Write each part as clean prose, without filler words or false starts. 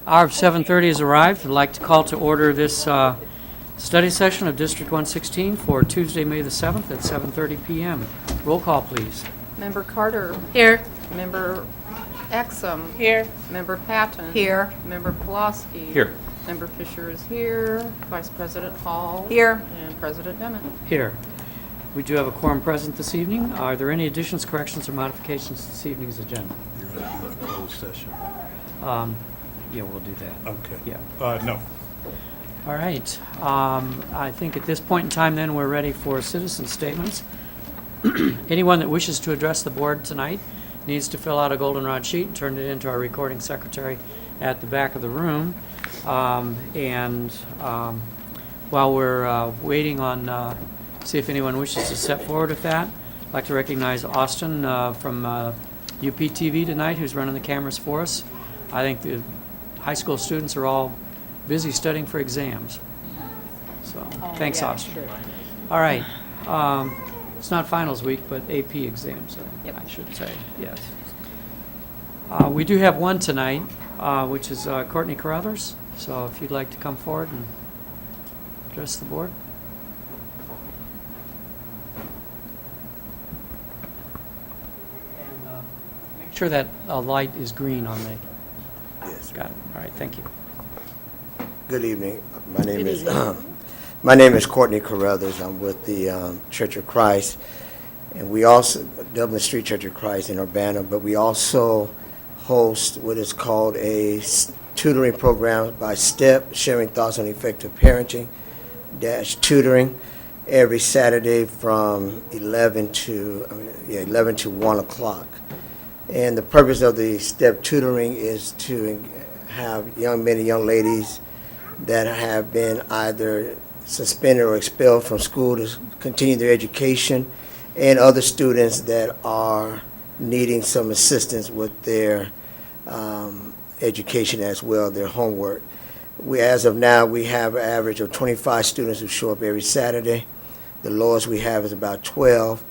Hour of 7:30 has arrived. I'd like to call to order this study session of District 116 for Tuesday, May the 7th at 7:30 p.m. Roll call, please. Member Carter. Here. Member Exum. Here. Member Patton. Here. Member Pulaski. Here. Member Fisher is here. Vice President Hall. Here. And President Demmett. Here. We do have a quorum present this evening. Are there any additions, corrections, or modifications to this evening's agenda? You're going to do a closed session. Yeah, we'll do that. Okay. Yeah. No. All right. I think at this point in time, then, we're ready for citizen statements. Anyone that wishes to address the board tonight needs to fill out a goldenrod sheet and turn it into our recording secretary at the back of the room. While we're waiting on, see if anyone wishes to step forward with that, I'd like to recognize Austin from UPTV tonight, who's running the cameras for us. I think the high school students are all busy studying for exams. So, thanks, yeah, Austin. sure. All right. It's not finals week, but AP exams, Yep. I should say, yes. We do have one tonight, which is Courtney Carruthers. So if you'd like to come forward and address the board. And make sure that light is green on the... Yes. Got it. All right, thank you. Good evening. My name is Courtney Carruthers. I'm with the Church of Christ, and we also Dublin Street Church of Christ in Urbana. But we also host what is called a tutoring program by STEP, sharing thoughts on effective parenting - tutoring, every Saturday from 11 to 1 o'clock. And the purpose of the STEP tutoring is to have young men and young ladies that have been either suspended or expelled from school to continue their education, and other students that are needing some assistance with their education as well, their homework. As of now, we have an average of 25 students who show up every Saturday. The lowest we have is about 12.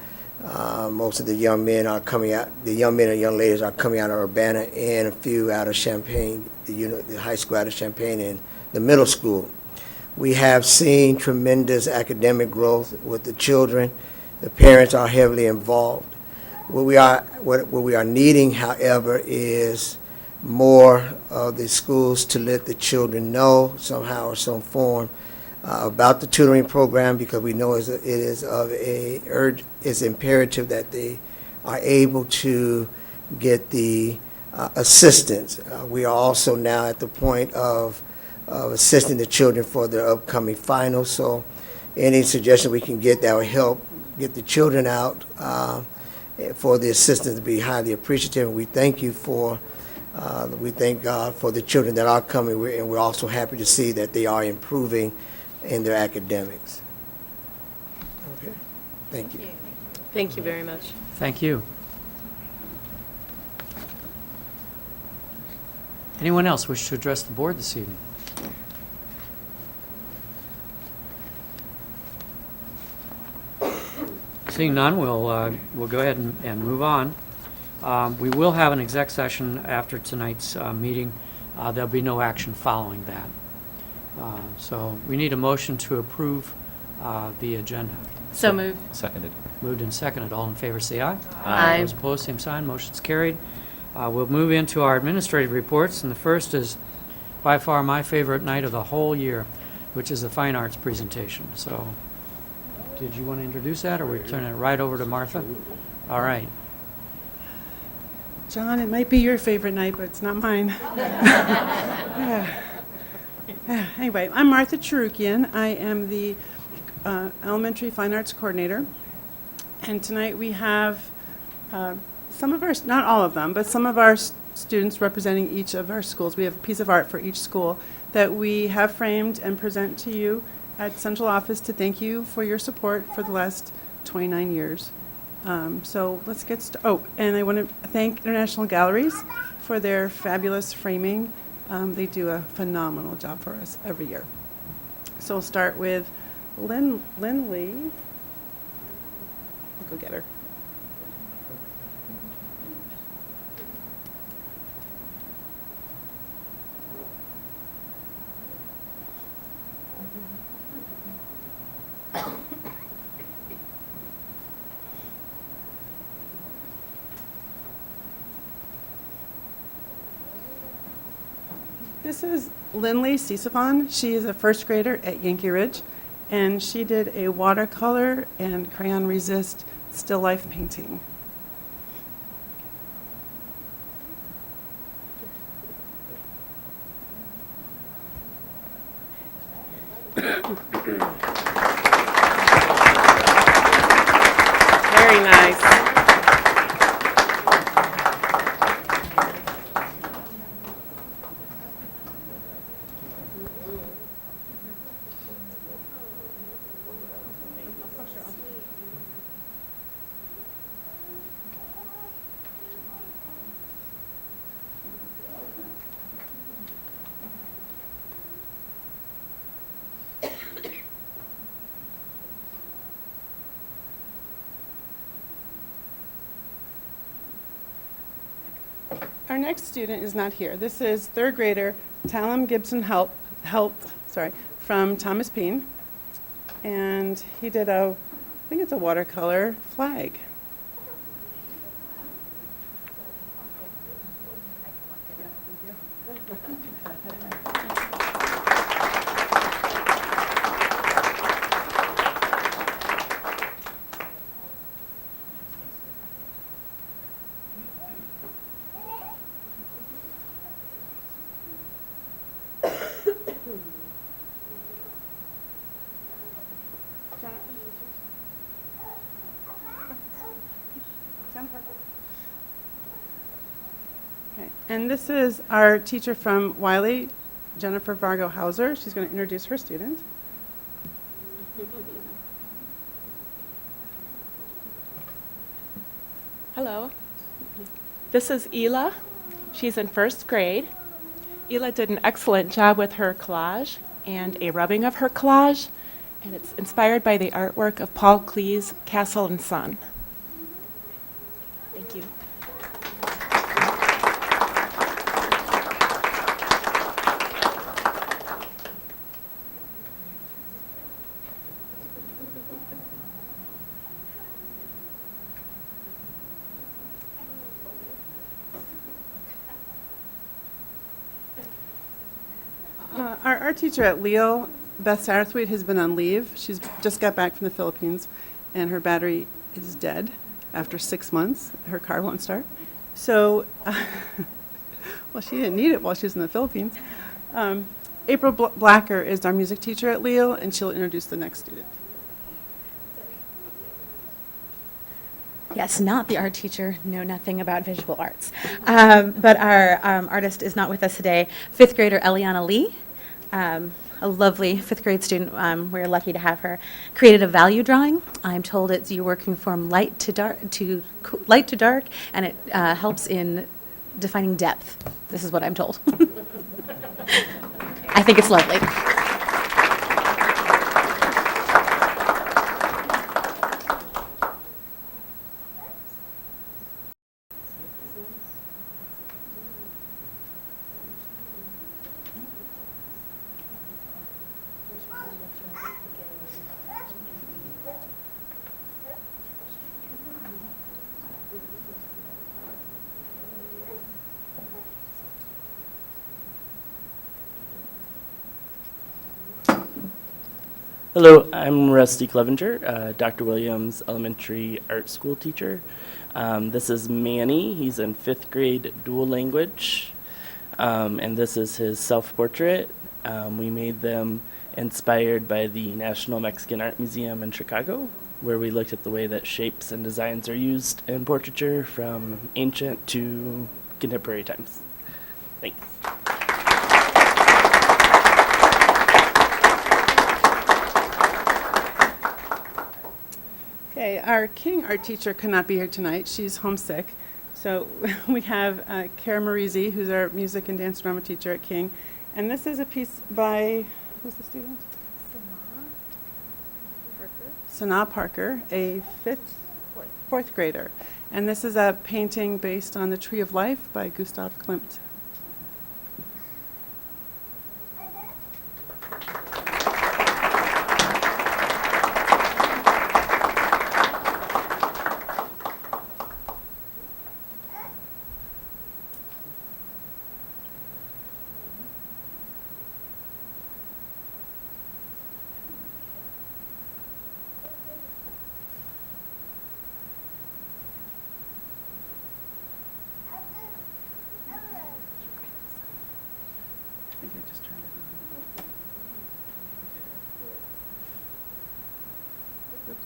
Most of the young men are coming out. The young men and young ladies are coming out of Urbana, and a few out of Champaign, the high school out of Champaign, and the middle school. We have seen tremendous academic growth with the children. The parents are heavily involved. What we are needing, however, is more of the schools to let the children know somehow or some form about the tutoring program, because we know it's imperative that they are able to get the assistance. We are also now at the point of assisting the children for their upcoming finals. So any suggestion we can get that will help get the children out for the assistance to be highly appreciative. And we thank you for, we thank God for the children that are coming, and we're also happy to see that they are improving in their academics. Okay, thank you. Thank you very much. Thank you. Anyone else wish to address the board this evening? Seeing none, we'll go ahead and move on. We will have an exec session after tonight's meeting. There'll be no action following that. So we need a motion to approve the agenda. So moved. Seconded. Moved and seconded. All in favor, say aye. Aye. Those opposed, same sign. Motion's carried. We'll move into our administrative reports, and the first is by far my favorite night of the whole year, which is the fine arts presentation. So did you want to introduce that, or we turn it right over to Martha? All right. John, it might be your favorite night, but it's not mine. Anyway, I'm Martha Charukian. I am the Elementary Fine Arts Coordinator. And tonight we have some of our, not all of them, but some of our students representing each of our schools. We have a piece of art for each school that we have framed and present to you at central office to thank you for your support for the last 29 years. So let's get started. Oh, and I want to thank International Galleries for their fabulous framing. They do a phenomenal job for us every year. So we'll start with Lindley. I'll go get her. This is Lindley Cesafon. She is a first grader at Yankee Ridge, and she did a watercolor and crayon resist still life painting. Very nice. Our next student is not here. This is third grader Talum Gibson Help, from Thomas Peen. And he did I think it's a watercolor flag. Okay. And this is our teacher from Wiley, Jennifer Vargo Hauser. She's going to introduce her student. Hello. This is Ela. She's in first grade. Ela did an excellent job with her collage and a rubbing of her collage, and it's inspired by the artwork of Paul Klee's Castle and Son. Thank you. Our art teacher at Leal, Beth Satterthwaite, has been on leave. She's just got back from the Philippines, and her battery is dead after 6 months. Her car won't start. So, well, she didn't need it while she was in the Philippines. April Blacker is our music teacher at Leal, and she'll introduce the next student. Yes, not the art teacher, know nothing about visual arts. But our artist is not with us today. Fifth grader Eliana Lee, a lovely fifth grade student. We're lucky to have her. Created a value drawing. I'm told it's you're working from light to dark, and it helps in defining depth. This is what I'm told. I think it's lovely. Hello, I'm Rusty Clevenger, Dr. Williams' elementary art school teacher. This is Manny. He's in fifth grade dual language, and this is his self-portrait. We made them inspired by the National Mexican Art Museum in Chicago, where we looked at the way that shapes and designs are used in portraiture from ancient to contemporary times. Thanks. Okay, our King art teacher could not be here tonight. She's homesick. So we have Kara Marizzi, who's our music and dance drama teacher at King. And this is a piece by, who's the student? Sanaa Parker, a fourth grader. And this is a painting based on the Tree of Life by Gustav Klimt. think I just turned it on. Oops.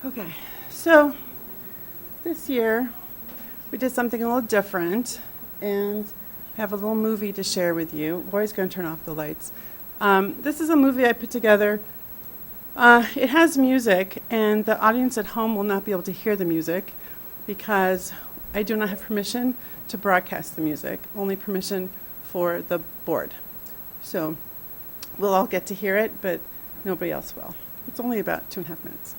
Okay, so this year we did something a little different and have a little movie to share with you. Lori's going to turn off the lights. This is a movie I put together. It has music, and the audience at home will not be able to hear the music because I do not have permission to broadcast the music, only permission for the board. So we'll all get to hear it, but nobody else will. It's only about 2.5 minutes.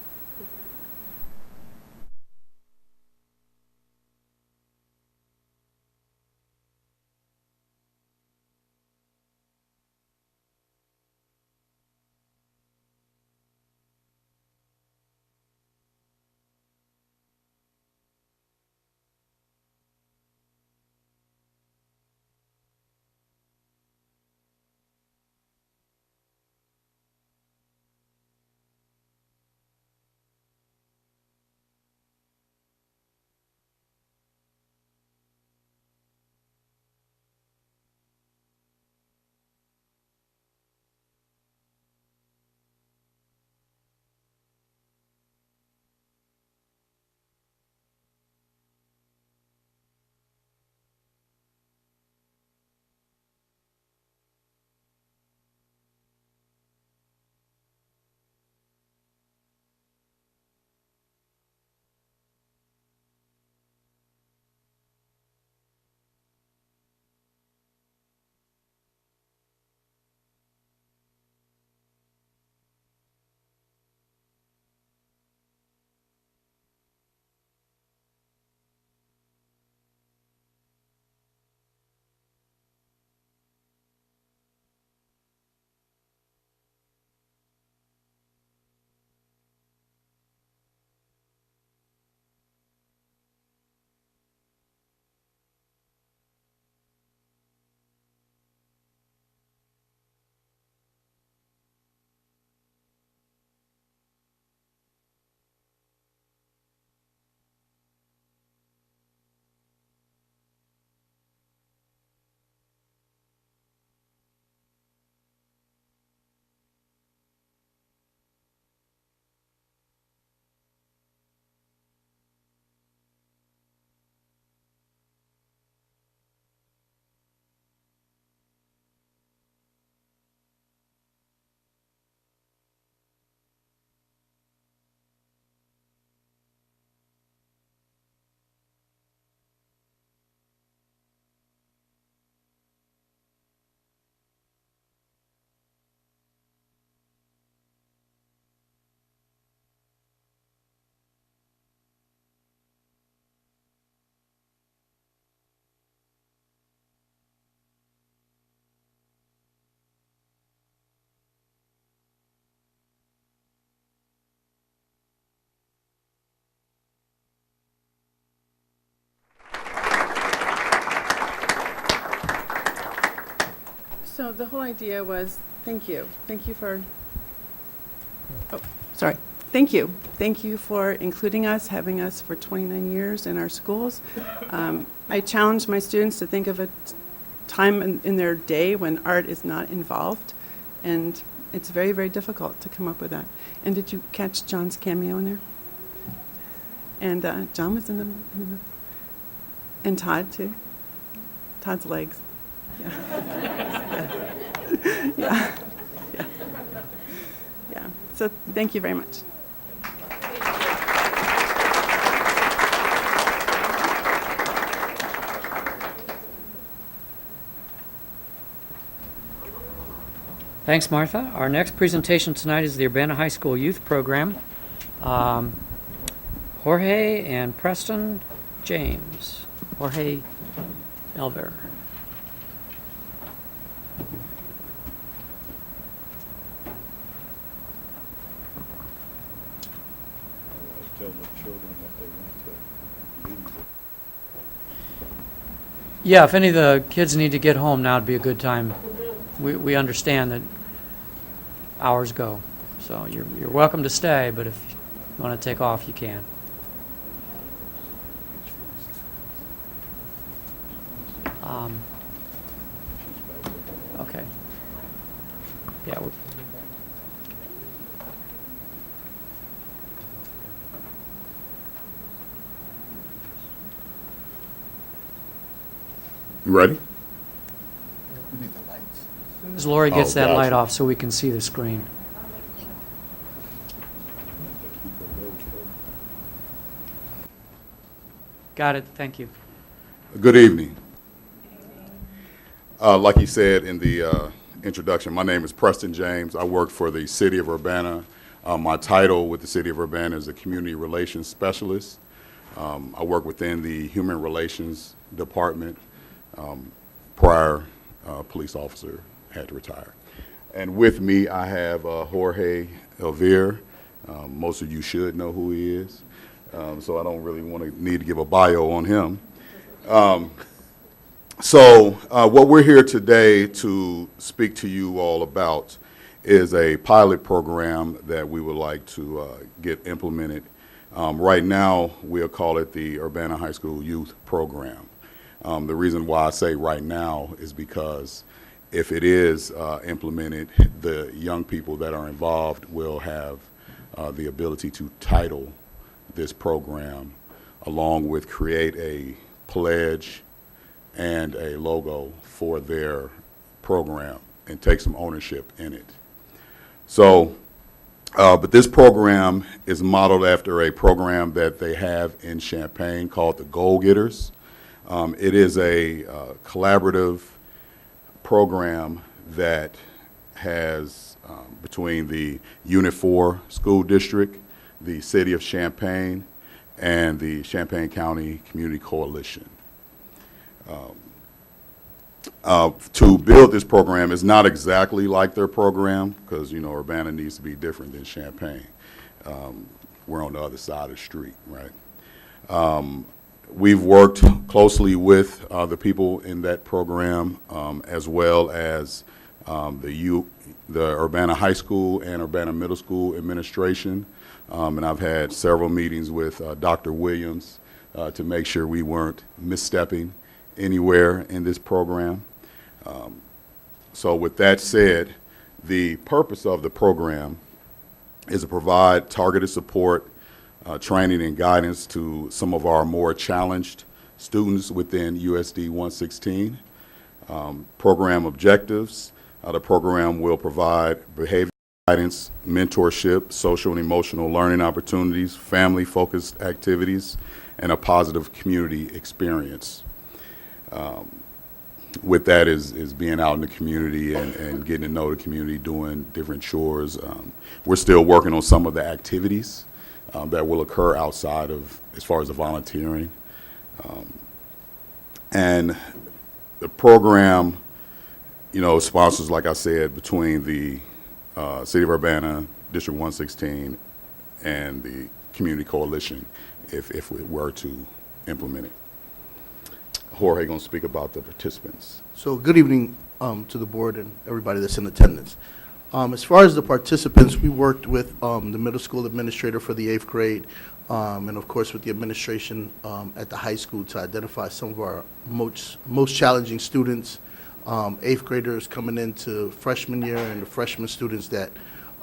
So the whole idea was, thank you. Thank you for, oh, sorry. Thank you. Thank you for including us, having us for 29 years in our schools. I challenge my students to think of a time in their day when art is not involved, and it's very, very difficult to come up with that. And did you catch John's cameo in there? And John was in the and Todd too. Todd's legs. Yeah. Yeah. Yeah. Yeah. Yeah. So thank you very much. Thanks, Martha. Our next presentation tonight is the Urbana High School Youth Program. Jorge and Preston James. Jorge Elver. Tell the children if they want to leave. Yeah, if any of the kids need to get home, now would be a good time. We understand that hours go. So you're welcome to stay, but if you want to take off, you can. Okay. Yeah. You ready? As Lori gets Oh, that light gotcha. off so we can see the screen. Got it, thank you. Good evening. Like he said in the introduction, my name is Preston James. I work for the City of Urbana. My title with the City of Urbana is a Community Relations Specialist. I work within the Human Relations Department. Prior police officer had to retire. And with me, I have Jorge Elvir. Most of you should know who he is, so I don't really need to give a bio on him. So what we're here today to speak to you all about is a pilot program that we would like to get implemented. Right now, we'll call it the Urbana High School Youth Program. The reason why I say right now is because if it is implemented, the young people that are involved will have the ability to title this program along with create a pledge and a logo for their program and take some ownership in it. So, but this program is modeled after a program that they have in Champaign called the Goal Getters. It is a collaborative program that has between the Unit 4 School District, the City of Champaign, and the Champaign County Community Coalition. To build this program is not exactly like their program because, you know, Urbana needs to be different than Champaign. We're on the other side of the street, right? We've worked closely with the people in that program as well as the Urbana High School and Urbana Middle School administration. And I've had several meetings with Dr. Williams to make sure we weren't misstepping anywhere in this program. So with that said, the purpose of the program is to provide targeted support, training and guidance to some of our more challenged students within USD 116. Program objectives, the program will provide behavior guidance, mentorship, social and emotional learning opportunities, family-focused activities, and a positive community experience. With that is being out in the community and getting to know the community, doing different chores. We're still working on some of the activities that will occur outside of, as far as the volunteering. And the program, you know, sponsors, like I said, between the City of Urbana, District 116, and the Community Coalition, if we were to implement it. Jorge going to speak about the participants. So good evening to the board and everybody that's in attendance. As far as the participants, we worked with the middle school administrator for the 8th grade and of course with the administration at the high school to identify some of our most challenging students, 8th graders coming into freshman year and the freshman students that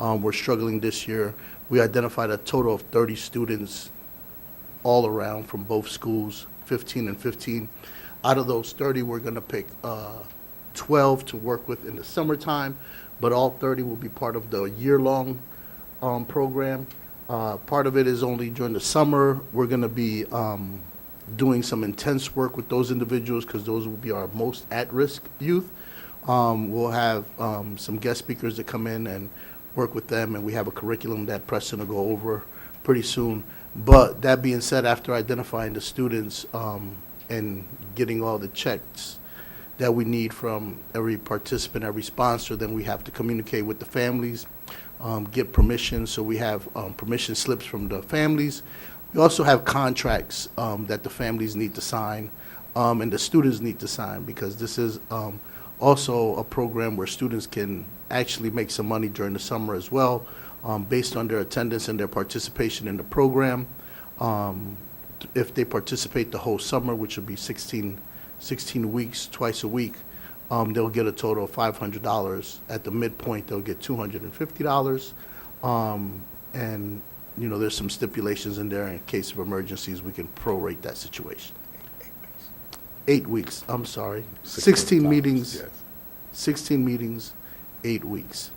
were struggling this year. We identified a total of 30 students all around from both schools, 15 and 15. Out of those 30, we're going to pick 12 to work with in the summertime, but all 30 will be part of the year-long program. Part of it is only during the summer. We're going to be doing some intense work with those individuals because those will be our most at-risk youth. We'll have some guest speakers that come in and work with them, and we have a curriculum that Preston will go over pretty soon. But that being said, after identifying the students and getting all the checks that we need from every participant, every sponsor, then we have to communicate with the families, get permission. So we have permission slips from the families. We also have contracts that the families need to sign and the students need to sign because this is also a program where students can actually make some money during the summer as well, based on their attendance and their participation in the program. If they participate the whole summer, which would be 16 weeks, twice a week, they'll get a total of $500. At the midpoint, they'll get $250. And, you know, there's some stipulations in there in case of emergencies, we can prorate that situation. 8 weeks, I'm sorry. 16 meetings, Yes. 16 meetings, 8 weeks.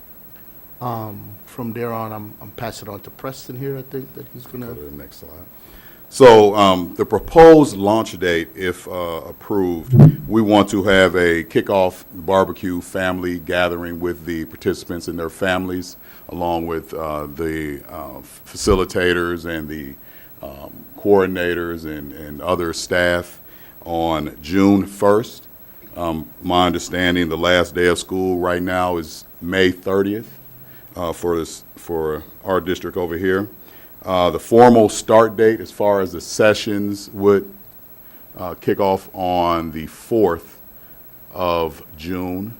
From there on, I'm passing it on to Preston here, I think, that he's Go gonna. to the next slide. So the proposed launch date, if approved, we want to have a kickoff barbecue family gathering with the participants and their families, along with the facilitators and the coordinators and other staff on June 1st. My understanding, the last day of school right now is May 30th for our district over here. The formal start date, as far as the sessions, would kick off on the 4th of June.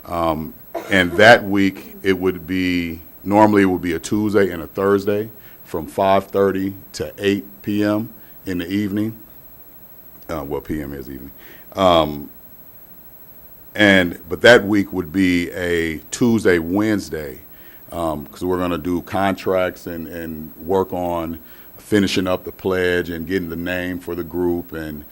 And that week, normally it would be a Tuesday and a Thursday from 5:30 to 8 p.m. in the evening. Well, p.m. is evening. But that week would be a Tuesday, Wednesday, because we're going to do contracts and work on finishing up the pledge and getting the name for the group and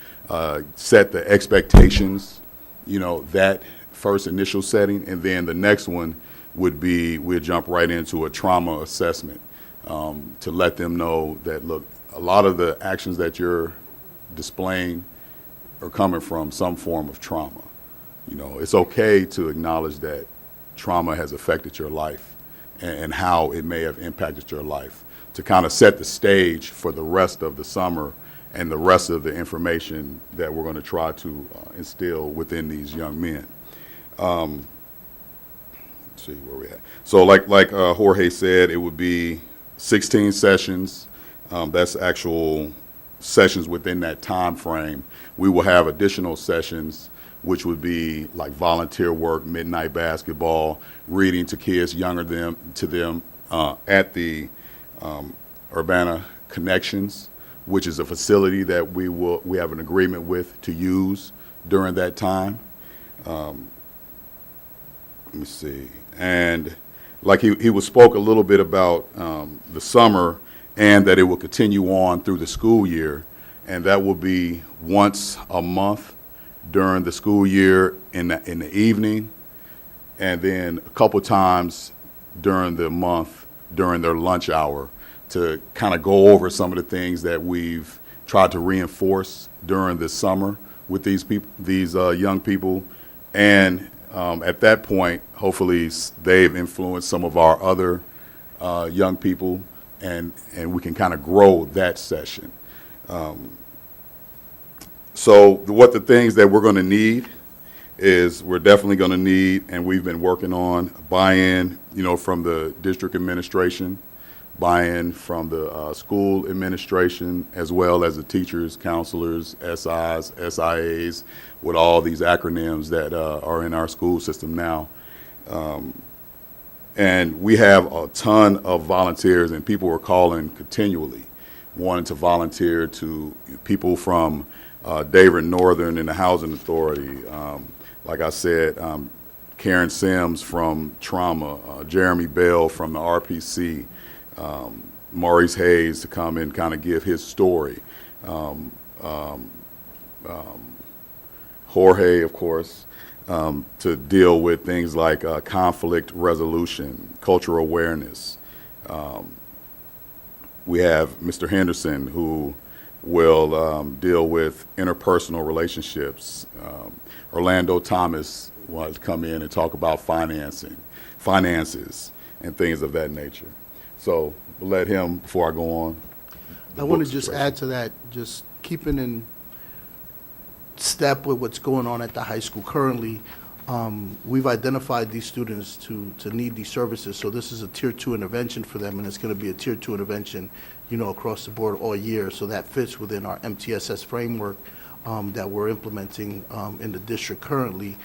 set the expectations, you know, that first initial setting. And then the next one would be, we'll jump right into a trauma assessment to let them know that, look, a lot of the actions that you're displaying are coming from some form of trauma. You know, it's okay to acknowledge that trauma has affected your life and how it may have impacted your life, to kind of set the stage for the rest of the summer and the rest of the information that we're going to try to instill within these young men. Let's see where we're at. So like Jorge said, it would be 16 sessions. That's actual sessions within that time frame. We will have additional sessions, which would be like volunteer work, midnight basketball, reading to kids younger than to them at the Urbana Connections, which is a facility that we have an agreement with to use during that time. Let me see. And like he spoke a little bit about the summer and that it will continue on through the school year, and that will be once a month during the school year in the evening, and then a couple times during the month during their lunch hour to kind of go over some of the things that we've tried to reinforce during the summer with these young people. And at that point, hopefully they've influenced some of our other young people, and we can kind of grow that session. So what the things that we're going to need is we're definitely going to need, and we've been working on, buy-in, you know, from the district administration, buy-in from the school administration, as well as the teachers, counselors, SIs, SIAs, with all these acronyms that are in our school system now. And we have a ton of volunteers, and people are calling continually, wanting to volunteer, to people from David Northern and the Housing Authority. Like I said, Karen Sims from Trauma, Jeremy Bell from the RPC, Maurice Hayes to come and kind of give his story. Jorge, of course, to deal with things like conflict resolution, cultural awareness. We have Mr. Henderson, who will deal with interpersonal relationships. Orlando Thomas will come in and talk about finances, and things of that nature. So we'll let him, before I go on. I want to just add to that, just keeping in step with what's going on at the high school currently. We've identified these students to need these services, so this is a Tier 2 intervention for them, and it's going to be a Tier 2 intervention, you know, across the board all year. So that fits within our MTSS framework that we're implementing in the district currently.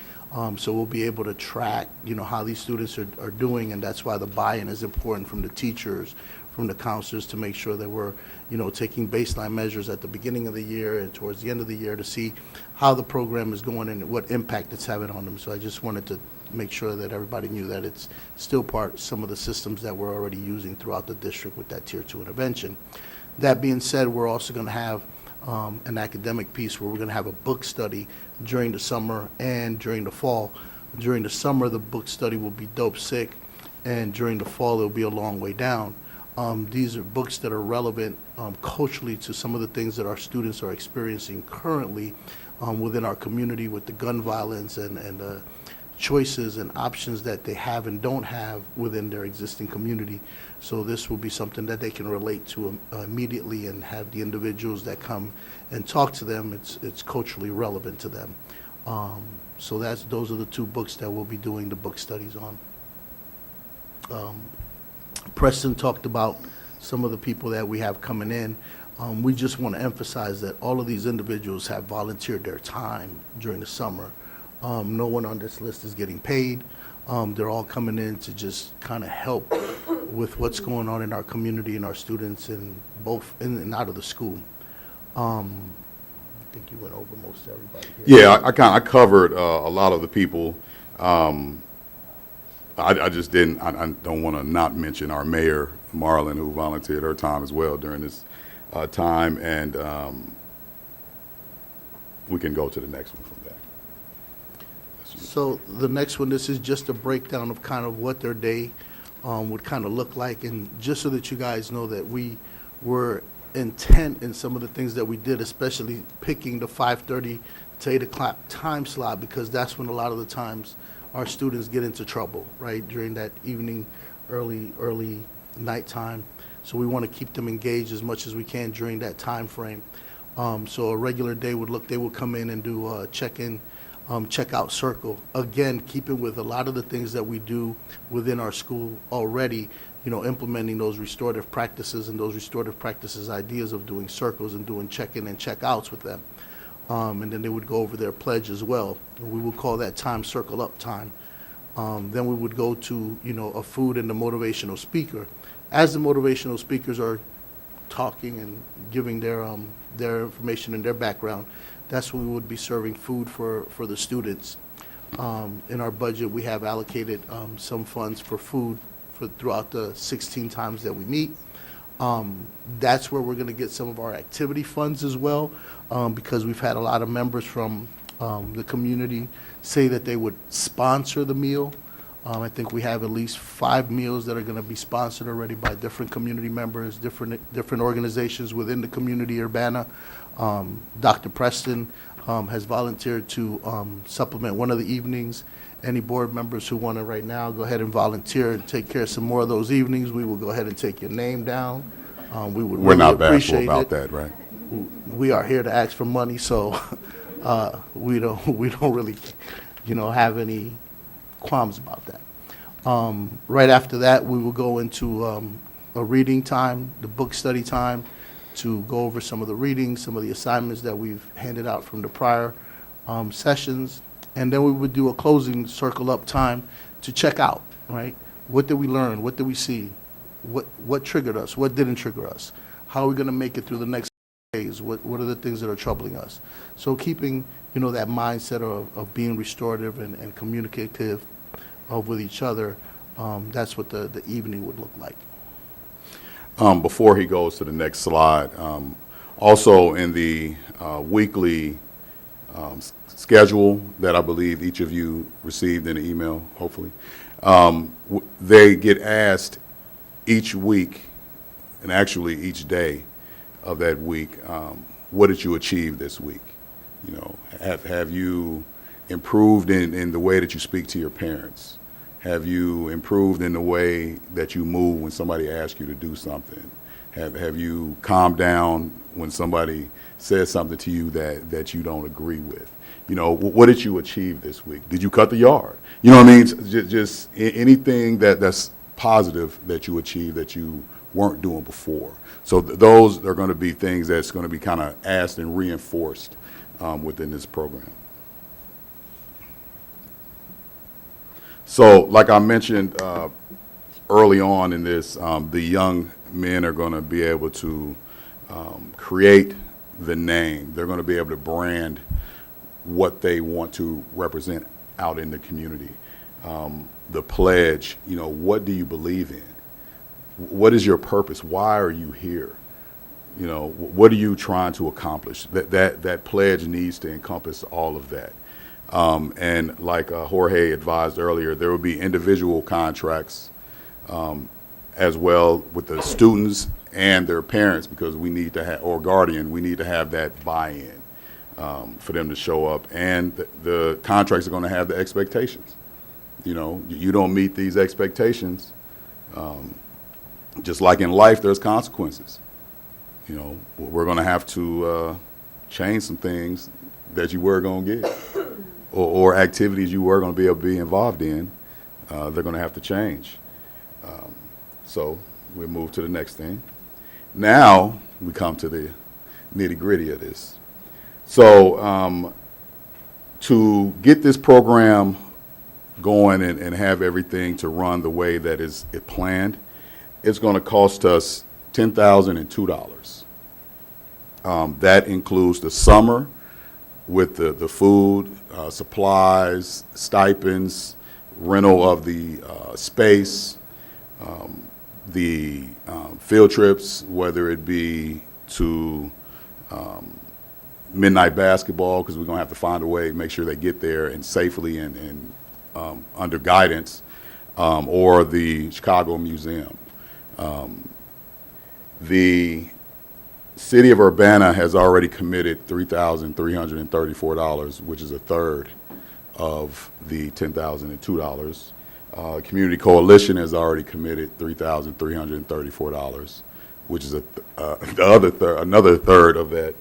So we'll be able to track, how these students are doing, and that's why the buy-in is important from the teachers, from the counselors, to make sure that we're, taking baseline measures at the beginning of the year and towards the end of the year to see how the program is going and what impact it's having on them. So I just wanted to make sure that everybody knew that it's still part of some of the systems that we're already using throughout the district with that Tier 2 intervention. That being said, we're also going to have an academic piece where we're going to have a book study during the summer and during the fall. During the summer, the book study will be Dope Sick, and during the fall, it'll be A Long Way Down. These are books that are relevant culturally to some of the things that our students are experiencing currently within our community with the gun violence and choices and options that they have and don't have within their existing community. So this will be something that they can relate to immediately and have the individuals that come and talk to them, it's culturally relevant to them. So those are the two books that we'll be doing the book studies on. Preston talked about some of the people that we have coming in. We just want to emphasize that all of these individuals have volunteered their time during the summer. No one on this list is getting paid. They're all coming in to just kind of help with what's going on in our community and our students in both in and out of the school. I think you went over most everybody here. Yeah, I covered a lot of the people. I just didn't. I don't want to not mention our mayor, Marlon, who volunteered her time as well during this time, and we can go to the next one from there. So the next one, this is just a breakdown of kind of what their day would kind of look like, and just so that you guys know that we were intent in some of the things that we did, especially picking the 5:30 to 8 o'clock time slot, because that's when a lot of the times our students get into trouble, right, during that evening, early nighttime. So we want to keep them engaged as much as we can during that time frame. So a regular day they would come in and do a check-in, check-out circle. Again, keeping with a lot of the things that we do within our school already, implementing those restorative practices and those restorative practices ideas of doing circles and doing check-in and check-outs with them. And then they would go over their pledge as well. We would call that time circle up time. Then we would go to, a food and the motivational speaker. As the motivational speakers are talking and giving their information and their background, that's when we would be serving food for the students. In our budget, we have allocated some funds for food throughout the 16 times that we meet. That's where we're going to get some of our activity funds as well, because we've had a lot of members from the community say that they would sponsor the meal. I think we have at least 5 meals that are going to be sponsored already by different community members, different organizations within the community, Urbana. Dr. Preston has volunteered to supplement one of the evenings. Any board members who want to right now go ahead and volunteer and take care of some more of those evenings, we will go ahead and take your name down. We would We're really not bashful appreciate about it. that, right? We are here to ask for money, so we don't really, have any qualms about that. Right after that, we will go into a reading time, the book study time, to go over some of the readings, some of the assignments that we've handed out from the prior sessions. And then we would do a closing circle up time to check out, right? What did we learn? What did we see? What triggered us? What didn't trigger us? How are we going to make it through the next days? What are the things that are troubling us? So keeping, that mindset of being restorative and communicative with each other, that's what the evening would look like. Before he goes to the next slide, also in the weekly schedule that I believe each of you received in an email, hopefully, they get asked each week, and actually each day of that week, what did you achieve this week? Have you improved in the way that you speak to your parents? Have you improved in the way that you move when somebody asks you to do something? Have you calmed down when somebody says something to you that you don't agree with? What did you achieve this week? Did you cut the yard? You know what I mean? Just anything that's positive that you achieved that you weren't doing before. So those are going to be things that's going to be kind of asked and reinforced within this program. So like I mentioned early on in this, the young men are going to be able to create the name. They're going to be able to brand what they want to represent out in the community. The pledge, you know, what do you believe in? What is your purpose? Why are you here? You know, what are you trying to accomplish? That pledge needs to encompass all of that. And like Jorge advised earlier, there will be individual contracts as well with the students and their parents, because we need to have, or guardian, we need to have that buy-in for them to show up. And the contracts are going to have the expectations. You know, you don't meet these expectations, just like in life, there's consequences. You know, we're going to have to change some things that you were going to get, or activities you were going to be able to be involved in. They're going to have to change. So we'll move to the next thing. Now we come to the nitty-gritty of this. So to get this program going and have everything to run the way that is it planned, it's going to cost us $10,002. That includes the summer with the food, supplies, stipends, rental of the space, the field trips, whether it be to midnight basketball, because we're going to have to find a way to make sure they get there and safely and under guidance, or the Chicago Museum. The City of Urbana has already committed $3,334, which is a third of the $10,002. Community Coalition has already committed $3,334, which is another third of that.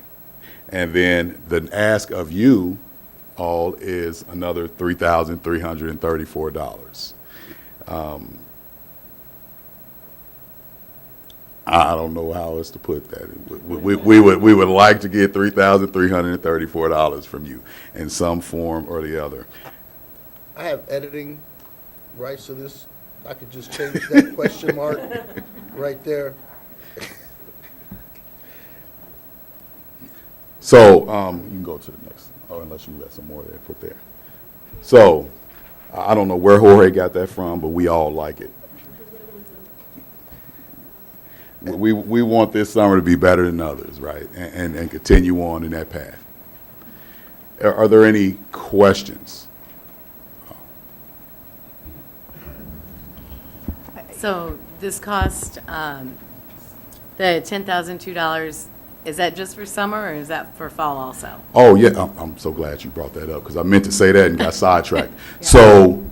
And then the ask of you all is another $3,334. I don't know how else to put that. We would like to get $3,334 from you in some form or the other. I have editing rights to this. I could just change that question mark right there. So you can go to the next, or unless you got some more there, put there. So I don't know where Jorge got that from, but we all like it. We want this summer to be better than others, right? And continue on in that path. Are there any questions? So this cost, the $10,002, is that just for summer or is that for fall also? Oh, yeah, I'm so glad you brought that up, because I meant to say that and got sidetracked. Yeah. So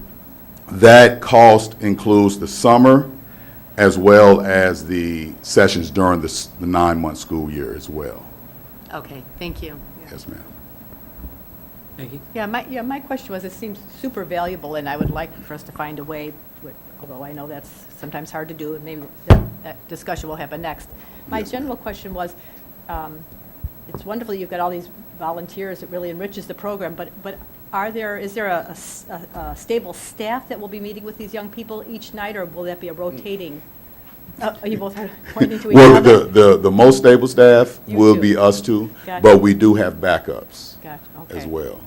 that cost includes the summer as well as the sessions during the 9-month school year as well. Okay, thank you. Yes, ma'am. Thank you. Yeah, my question was, it seems super valuable, and I would like for us to find a way, although I know that's sometimes hard to do, and maybe that discussion will happen next. My general question was, it's wonderful you've got all these volunteers, it really enriches the program, but is there a stable staff that will be meeting with these young people each night, or will that be a rotating? Are you both pointing to each other? Well, the most stable staff will be us two, gotcha. But we do have backups as well.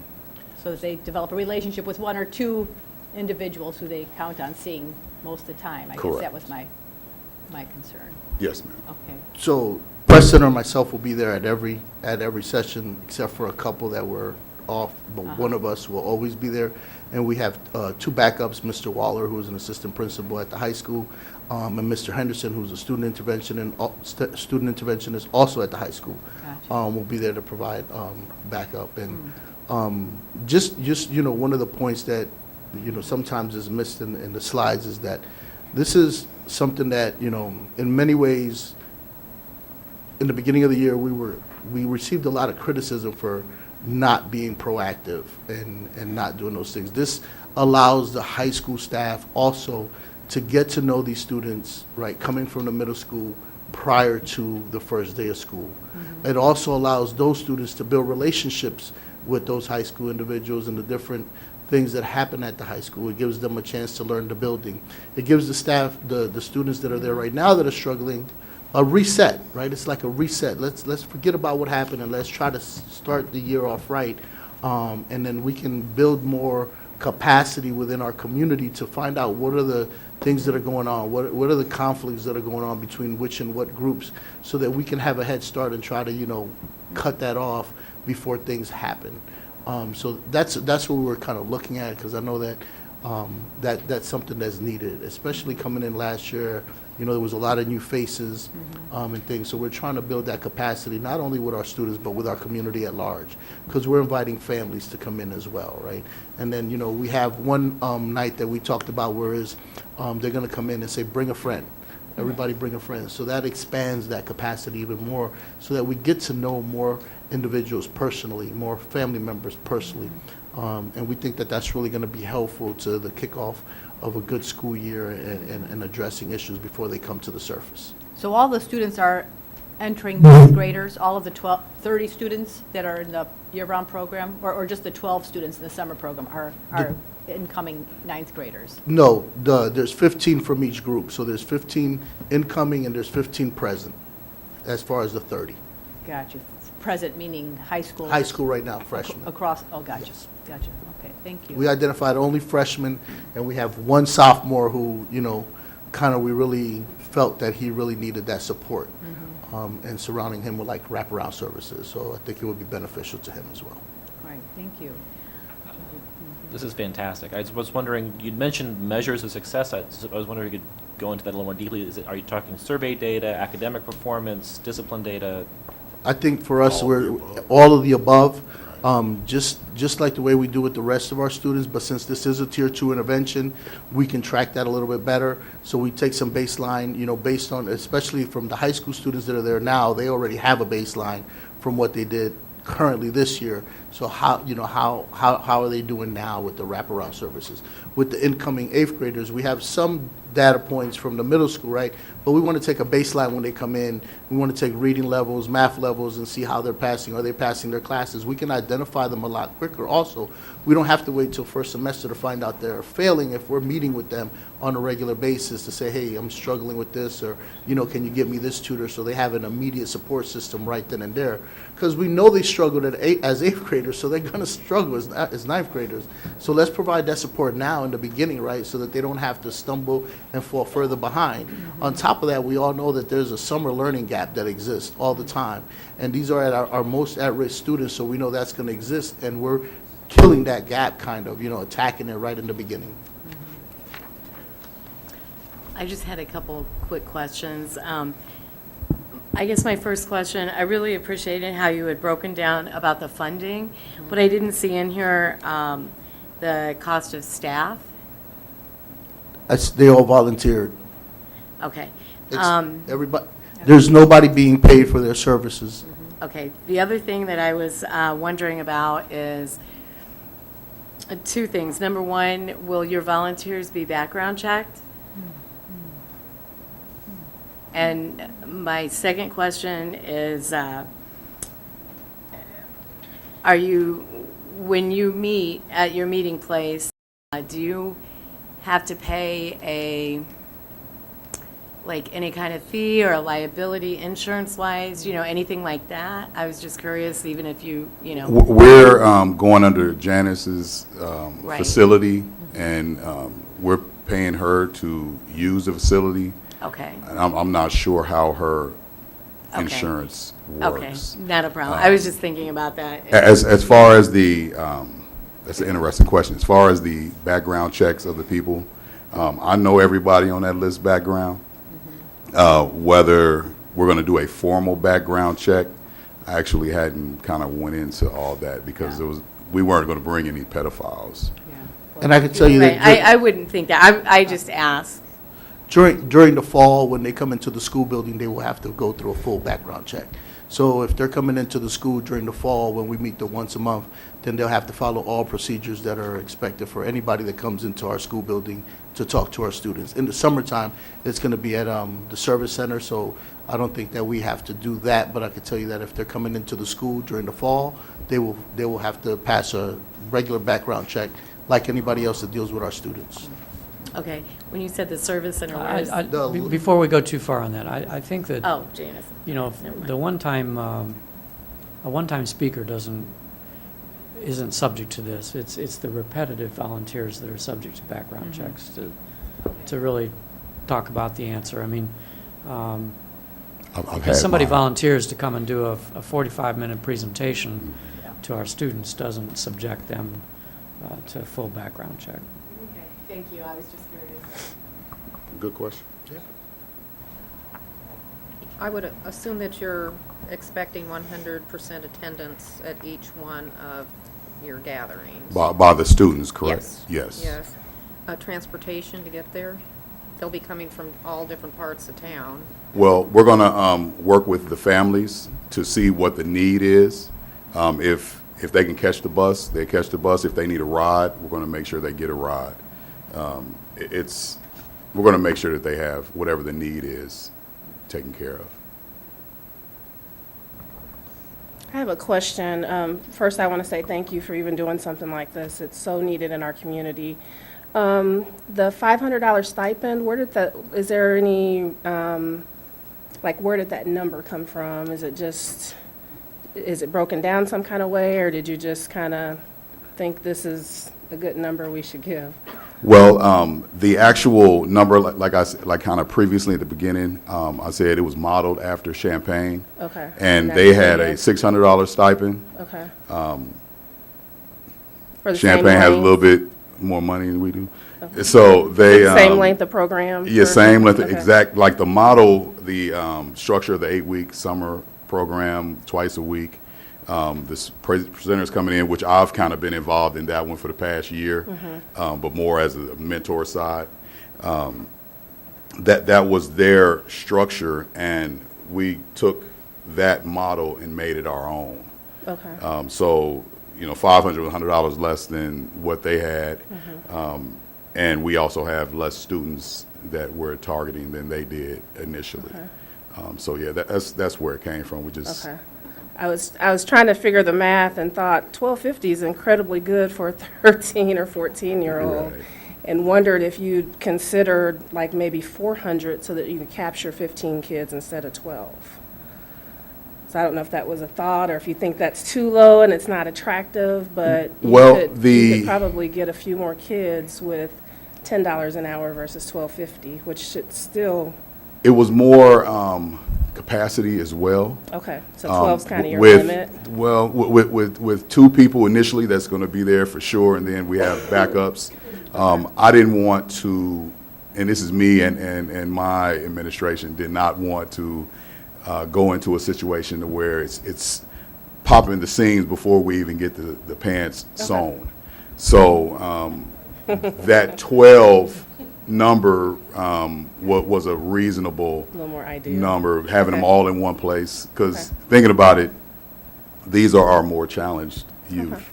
So that they develop a relationship with one or two individuals who they count on seeing most of the time. I guess that was my concern. Yes, ma'am. Okay. So Preston or myself will be there at every session, except for a couple that were off, but one of us will always be there. And we have two backups, Mr. Waller, who is an assistant principal at the high school, and Mr. Henderson, who's a student interventionist also at the high school. Gotcha. Will be there to provide backup. And just one of the points that sometimes is missed in the slides is that this is something that in many ways, in the beginning of the year, we received a lot of criticism for not being proactive and not doing those things. This allows the high school staff also to get to know these students, right, coming from the middle school prior to the first day of school. Mm-hmm. It also allows those students to build relationships with those high school individuals and the different things that happen at the high school. It gives them a chance to learn the building. It gives the staff, the students that are there right now that are struggling, a reset, right? It's like a reset. Let's forget about what happened and let's try to start the year off right. And then we can build more capacity within our community to find out what are the things that are going on, what are the conflicts that are going on between which and what groups, so that we can have a head start and try to, cut that off before things happen. So that's what we're kind of looking at, because I know that that's something that's needed, especially coming in last year. There was a lot of new faces and things, so we're trying to build that capacity, not only with our students, but with our community at large, because we're inviting families to come in as well, right? And then, we have one night that we talked about where they're going to come in and say, bring a friend. Everybody bring a friend. So that expands that capacity even more, so that we get to know more individuals personally, more family members personally. And we think that that's really going to be helpful to the kickoff of a good school year and addressing issues before they come to the surface. So all the students are entering ninth graders, all of the 30 students that are in the year-round program, or just the 12 students in the summer program are incoming ninth graders? No, there's 15 from each group. So there's 15 incoming and there's 15 present, as far as the 30. Gotcha. Present meaning high school? High school right now, freshmen. Across, gotcha. Yes. Gotcha. Okay, thank you. We identified only freshmen, and we have one sophomore who, we really felt that he really needed that support, and surrounding him with like wraparound services. So I think it would be beneficial to him as well. Great, thank you. This is fantastic. I was wondering, you'd mentioned measures of success. I was wondering if you could go into that a little more deeply. Are you talking survey data, academic performance, discipline data? I think for us, we're all of the above, just like the way we do with the rest of our students, but since this is a Tier 2 intervention, we can track that a little bit better. So we take some baseline, based on, especially from the high school students that are there now, they already have a baseline from what they did currently this year. So how are they doing now with the wraparound services? With the incoming 8th graders, we have some data points from the middle school, right? But we want to take a baseline when they come in. We want to take reading levels, math levels, and see how they're passing. Are they passing their classes? We can identify them a lot quicker also. We don't have to wait till first semester to find out they're failing if we're meeting with them on a regular basis to say, hey, I'm struggling with this, or, can you give me this tutor, so they have an immediate support system right then and there. Because we know they struggled as 8th graders, so they're going to struggle as 9th graders. So let's provide that support now in the beginning, right, so that they don't have to stumble and fall further behind. On top of that, we all know that there's a summer learning gap that exists all the time. And these are at our most at-risk students, so we know that's going to exist, and we're killing that gap, attacking it right in the beginning. I just had a couple quick questions. I guess my first question, I really appreciated how you had broken down about the funding, but I didn't see in here the cost of staff. They all volunteered. Okay. Everybody, there's nobody being paid for their services. Okay. The other thing that I was wondering about is two things. Number one, will your volunteers be background checked? And my second question is, when you meet at your meeting place, do you have to pay any kind of fee or a liability insurance-wise, anything like that? I was just curious, even if We're going under Janice's Right. facility, and we're paying her to use the facility. Okay. And I'm not sure how her Okay. insurance Okay, works. not a problem. I was just thinking about that. As far as that's an interesting question. As far as the background checks of the people, I know everybody on that list background. Whether we're going to do a formal background check, I actually hadn't kind of went into all that because we weren't going to bring any pedophiles. And I can tell you Right, that I wouldn't think that. I just asked. during the fall, when they come into the school building, they will have to go through a full background check. So if they're coming into the school during the fall, when we meet once a month, then they'll have to follow all procedures that are expected for anybody that comes into our school building to talk to our students. In the summertime, it's going to be at the service center, so I don't think that we have to do that, but I can tell you that if they're coming into the school during the fall, they will have to pass a regular background check like anybody else that deals with our students. Okay, when you said the service center, where is? Before we go too far on that, I think that, Oh, Janice. you know, Never mind. the a one-time speaker isn't subject to this. It's the repetitive volunteers that are subject to background Mhm. checks to really talk about the answer. I mean, I've if had somebody mine. volunteers to come and do a 45-minute presentation to our students doesn't subject them to a full background check. Okay, thank you, I was just curious. Good question. I would assume that you're expecting 100% attendance at each one of your gatherings. By the students, correct? Yes. Yes. Yes. Transportation to get there? They'll be coming from all different parts of town. Well, we're going to work with the families to see what the need is. If they can catch the bus, they catch the bus. If they need a ride, we're going to make sure they get a ride. We're going to make sure that they have whatever the need is taken care of. I have a question. First, I want to say thank you for even doing something like this. It's so needed in our community. The $500 stipend, is there any, where did that number come from? Is it broken down some kind of way, or did you just kind of think this is a good number we should give? Well, the actual number, like kind of previously at the beginning, I said it was modeled after Champaign. Okay. And that's they had a it. $600 stipend. Okay. For the Champaign same has a length? little bit more money than we do. Okay. So they. Same length of program? Yeah, for- same length, okay. exact, like the model, the structure of the 8-week summer program, twice a week. This presenter's coming in, which I've kind of been involved in that one for the past year, but more as a mentor side. That was their structure, and we took that model and made it our own. Okay. So, $500, $100 less than what they had. And we also have less students that we're targeting than they did initially. Okay. So yeah, that's where it came from. We just. Okay. I was trying to figure the math and thought $12.50 is incredibly good for a 13 or 14-year-old. Right. And wondered if you'd considered maybe 400 so that you could capture 15 kids instead of 12. So I don't know if that was a thought, or if you think that's too low and it's not attractive, but you could probably get a few more kids with $10 an hour versus $12.50, which should still. It was more capacity as well. Okay, so 12's kind of your with, limit. Well, with 2 people initially, that's going to be there for sure, and then we have backups. I didn't want to, and this is me and my administration did not want to go into a situation where it's popping the seams before we even get the pants sewn. So that 12 number was a reasonable A little more ideal. number, having them Okay. all in one place. Because thinking about it, these are our more challenged youth,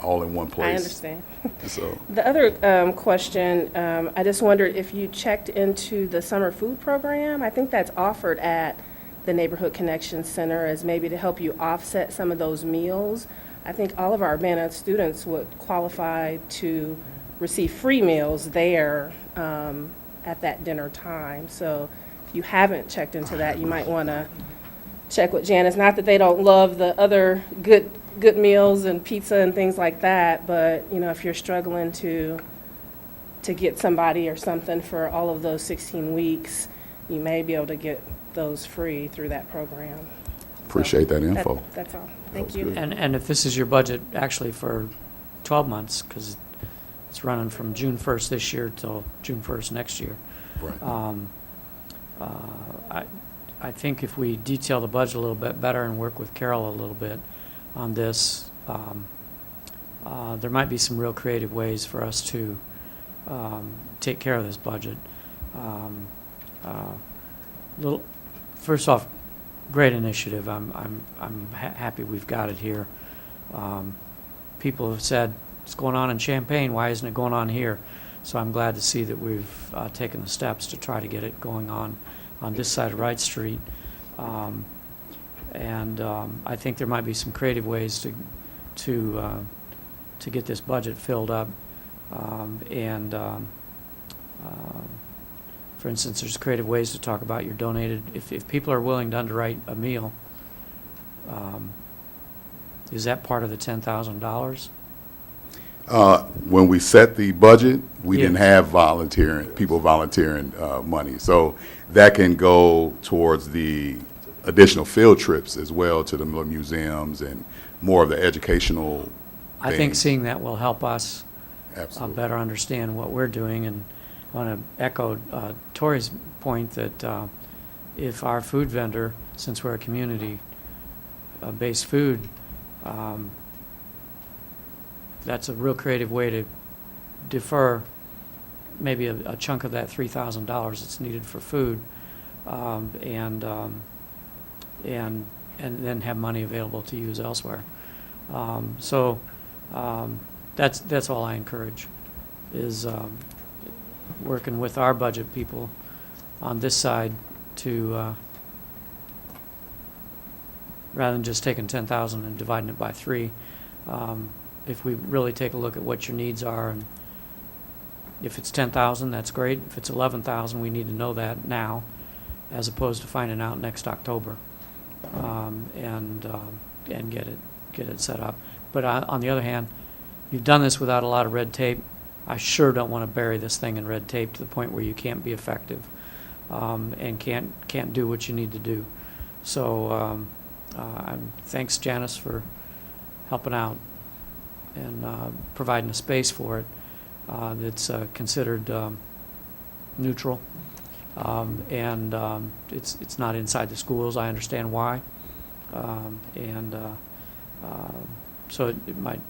all in one place. I understand. So The other question, I just wondered if you checked into the summer food program. I think that's offered at the Neighborhood Connection Center as maybe to help you offset some of those meals. I think all of our Urbana students would qualify to receive free meals there at that dinner time. So if you haven't checked into that, you might want to check with Janice. Not that they don't love the other good meals and pizza and things like that, but if you're struggling to get somebody or something for all of those 16 weeks, you may be able to get those free through that program. appreciate that info. That's all. That Thank was you. good. And if this is your budget actually for 12 months, because it's running from June 1st this year till June 1st next year. Right. I think if we detail the budget a little bit better and work with Carol a little bit on this, there might be some real creative ways for us to take care of this budget. First off, great initiative. I'm happy we've got it here. People have said, it's going on in Champaign, why isn't it going on here? So I'm glad to see that we've taken the steps to try to get it going on this side of Wright Street. I think there might be some creative ways to get this budget filled up For instance, there's creative ways to talk about your donated, if people are willing to underwrite a meal, is that part of the $10,000? When we set the budget, we Yeah. didn't have people volunteering money. So that can go towards the additional field trips as well to the museums and more of the educational I think things. seeing that will help us Absolutely. better understand what we're doing. And I want to echo Tori's point that if our food vendor, since we're a community-based food, that's a real creative way to defer maybe a chunk of that $3,000 that's needed for food, and then have money available to use elsewhere. That's all I encourage, is working with our budget people on this side to rather than just taking 10,000 and dividing it by 3. If we really take a look at what your needs are, and if it's 10,000, that's great. If it's 11,000, we need to know that now, as opposed to finding out next October, and get it set up. But on the other hand, you've done this without a lot of red tape. I sure don't want to bury this thing in red tape to the point where you can't be effective, and can't do what you need to do. So thanks, Janice, for helping out and providing a space for it that's considered neutral, and it's not inside the schools. I understand why, so it might.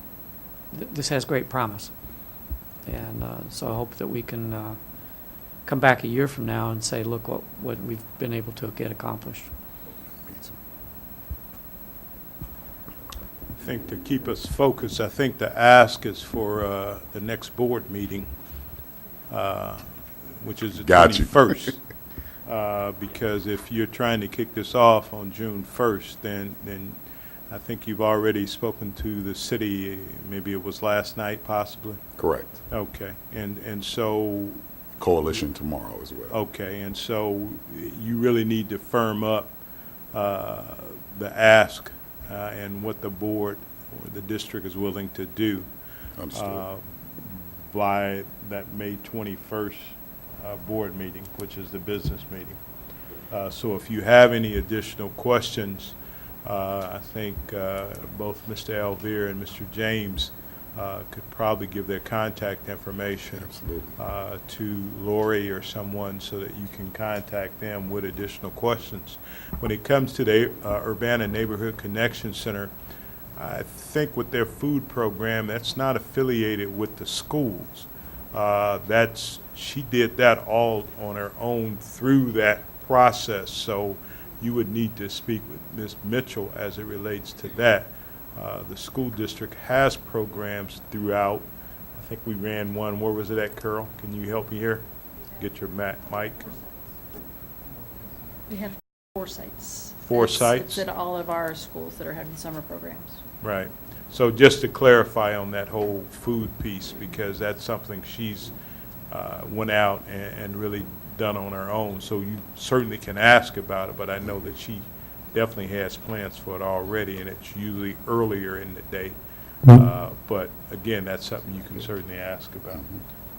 This has great promise, and so I hope that we can come back a year from now and say, look what we've been able to get accomplished. I think to keep us focused, I think the ask is for the next board meeting, which is the Got you. 21st. Because if you're trying to kick this off on June 1st, then I think you've already spoken to the city, maybe it was last night possibly? Correct. Okay, and so, Coalition tomorrow as well. okay, and so you really need to firm up the ask and what the board or the district is willing to do by that May 21st board meeting, which is the business meeting. So if you have any additional questions, I think both Mr. Alvear and Mr. James could probably give their contact information to Lori or someone so that you can contact them with additional questions. When it comes to the Urbana Neighborhood Connection Center, I think with their food program, that's not affiliated with the schools. She did that all on her own through that process, so you would need to speak with Ms. Mitchell as it relates to that. The school district has programs throughout. I think we ran one. Where was it at, Carol? Can you help me here? Get your mic. We have 4 sites. 4 It's sites? at all of our schools that are having summer programs. Right. So just to clarify on that whole food piece, because that's something she's went out and really done on her own. So you certainly can ask about it, but I know that she definitely has plans for it already, and it's usually earlier in the day. But again, that's something you can certainly ask about.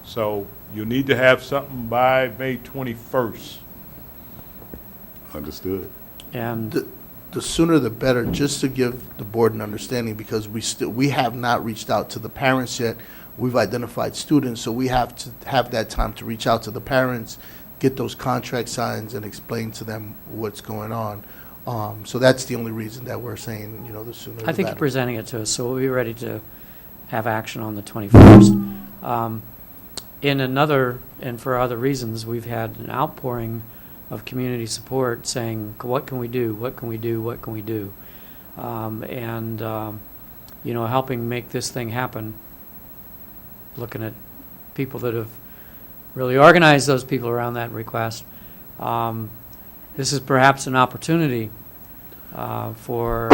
So you'll need to have something by May 21st. Understood. And The sooner the better, just to give the board an understanding, because we have not reached out to the parents yet. We've identified students, so we have to have that time to reach out to the parents, get those contract signs, and explain to them what's going on. So that's the only reason that we're saying, the sooner the better. I think you're presenting it to us, so we'll be ready to have action on the 21st. And for other reasons, we've had an outpouring of community support saying, what can we do, what can we do, what can we do? Helping make this thing happen, looking at people that have really organized those people around that request. This is perhaps an opportunity for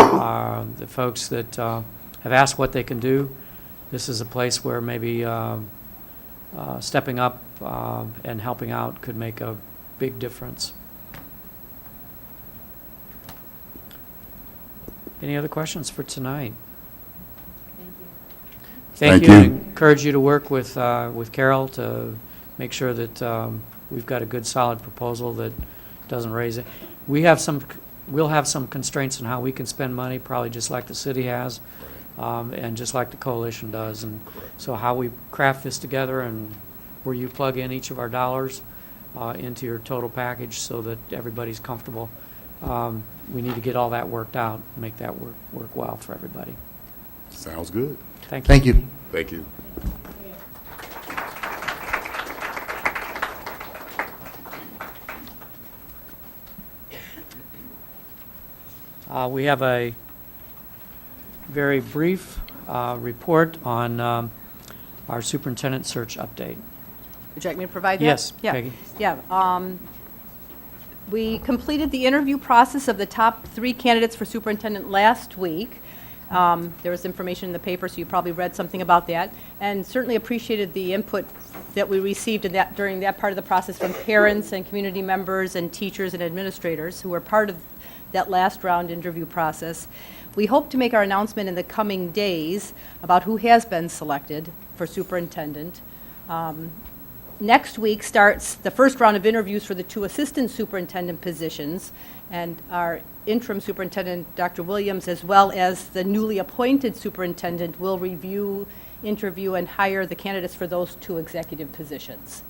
the folks that have asked what they can do. This is a place where maybe stepping up and helping out could make a big difference. Any other questions for tonight? Thank you. Thank And you. encourage you to work with Carol to make sure that we've got a good, solid proposal that doesn't raise it. We'll have some constraints on how we can spend money, probably just like the city has, and just like the coalition does. And so how we craft this together and where you plug in each of our dollars into your total package so that everybody's comfortable. We need to get all that worked out, make that work well for everybody. Sounds good. Thank you. Thank you. Thank you. We have a very brief report on our superintendent search update. Would you like me to provide that? Yes, Yeah. Peggy. Yeah. We completed the interview process of the top 3 candidates for superintendent last week. There was information in the paper, so you probably read something about that, and certainly appreciated the input that we received during that part of the process from parents and community members and teachers and administrators who were part of that last round interview process. We hope to make our announcement in the coming days about who has been selected for superintendent. Next week starts the first round of interviews for the 2 assistant superintendent positions, and our interim superintendent, Dr. Williams, as well as the newly appointed superintendent, will review, interview, and hire the candidates for those 2 executive positions.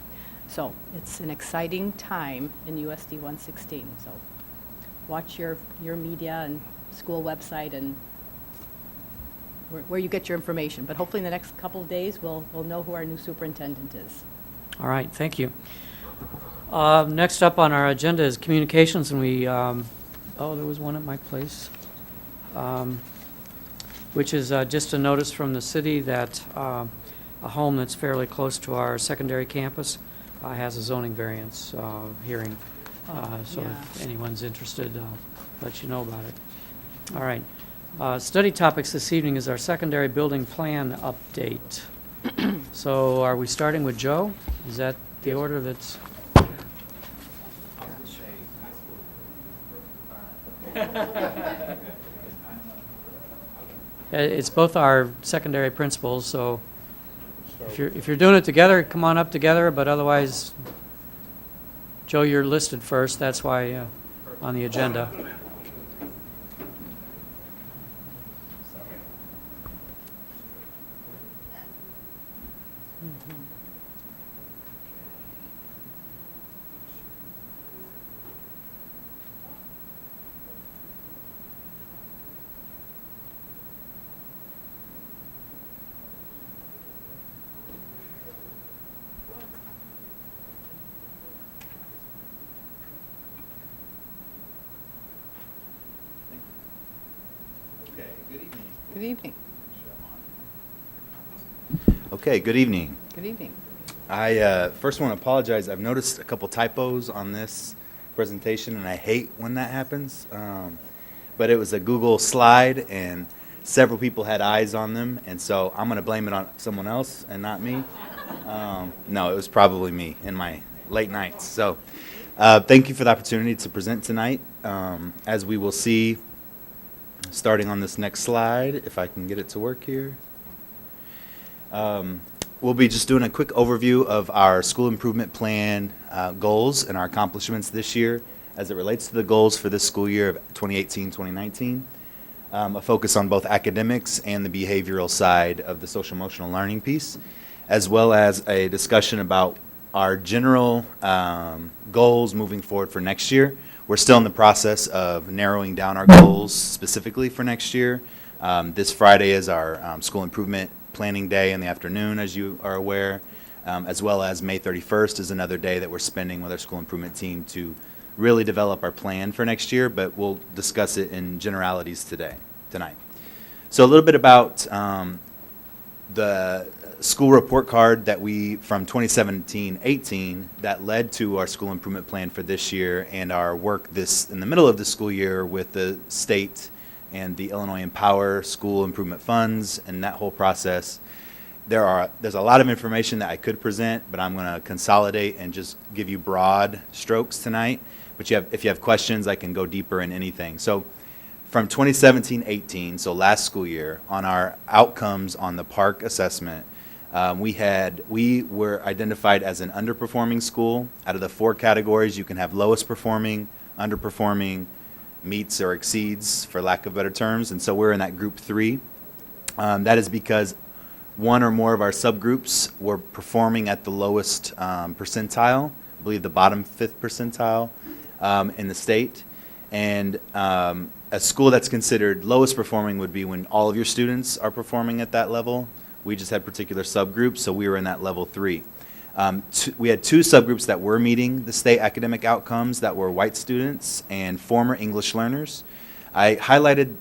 So it's an exciting time in USD 116. So watch your media and school website and where you get your information. But hopefully in the next couple of days, we'll know who our new superintendent is. All right, thank you. Next up on our agenda is communications, and we, there was one at my place, which is just a notice from the city that a home that's fairly close to our secondary campus has a zoning variance hearing. So if anyone's interested, I'll let you know about it. All right. Study topics this evening is our secondary building plan update. So are we starting with Joe? Is that the order that's? It's both our secondary principals, so if you're doing it together, come on up together, but otherwise, Joe, you're listed first, that's why on the agenda. Good evening. Okay, good evening. Good evening. I first want to apologize. I've noticed a couple typos on this presentation, and I hate when that happens. But it was a Google slide, and several people had eyes on them, and so I'm going to blame it on someone else and not me. No, it was probably me in my late nights. So thank you for the opportunity to present tonight. As we will see, starting on this next slide, if I can get it to work here. We'll be just doing a quick overview of our school improvement plan goals and our accomplishments this year as it relates to the goals for this school year of 2018-2019. A focus on both academics and the behavioral side of the social emotional learning piece, as well as a discussion about our general goals moving forward for next year. We're still in the process of narrowing down our goals specifically for next year. This Friday is our school improvement planning day in the afternoon, as you are aware, as well as May 31st is another day that we're spending with our school improvement team to really develop our plan for next year, but we'll discuss it in generalities tonight. So a little bit about the school report card that from 2017-18 that led to our school improvement plan for this year and our work in the middle of the school year with the state and the Illinois Empower School Improvement Funds and that whole process there's a lot of information that I could present, but I'm going to consolidate and just give you broad strokes tonight. But if you have questions, I can go deeper in anything. So from 2017-18, so last school year, on our outcomes on the PARC assessment, we were identified as an underperforming school. Out of the 4 categories, you can have lowest performing, underperforming, meets or exceeds, for lack of better terms, and so we're in that group 3. That is because one or more of our subgroups were performing at the lowest percentile, I believe the bottom 5th percentile in the state. And a school that's considered lowest performing would be when all of your students are performing at that level. We just had particular subgroups, so we were in that level 3. We had 2 subgroups that were meeting the state academic outcomes that were white students and former English learners. I highlighted,